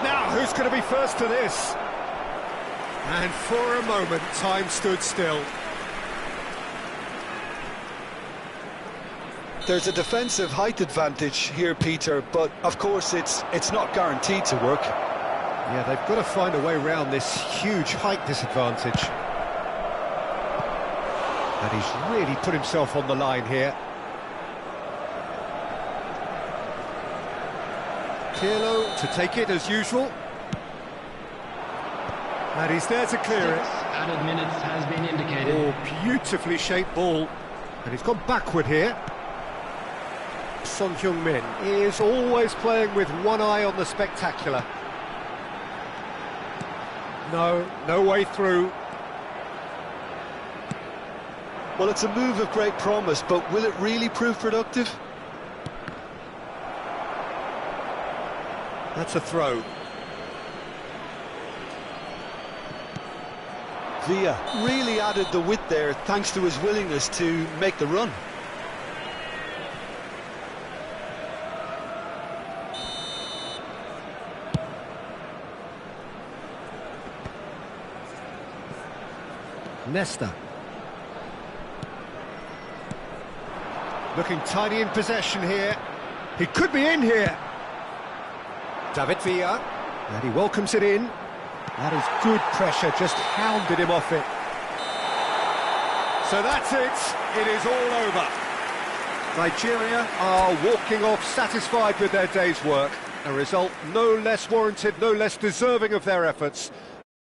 Now, who's going to be first to this? And for a moment, time stood still. There's a defensive height advantage here, Peter, but of course it's not guaranteed to work. Yeah, they've got to find a way around this huge height disadvantage. And he's really put himself on the line here. Pirlo to take it as usual. And he's there to clear it. Added minutes has been indicated. Oh, beautifully shaped ball. And he's gone backward here. Son Heung-min is always playing with one eye on the spectacular. No way through. Well, it's a move of great promise, but will it really prove productive? That's a throw. Villa really added the width there thanks to his willingness to make the run. Nesta. Looking tidy in possession here. He could be in here. David Villa. And he welcomes it in. That is good pressure, just hounded him off it. So that's it. It is all over. Nigeria are walking off satisfied with their day's work. A result no less warranted, no less deserving of their efforts.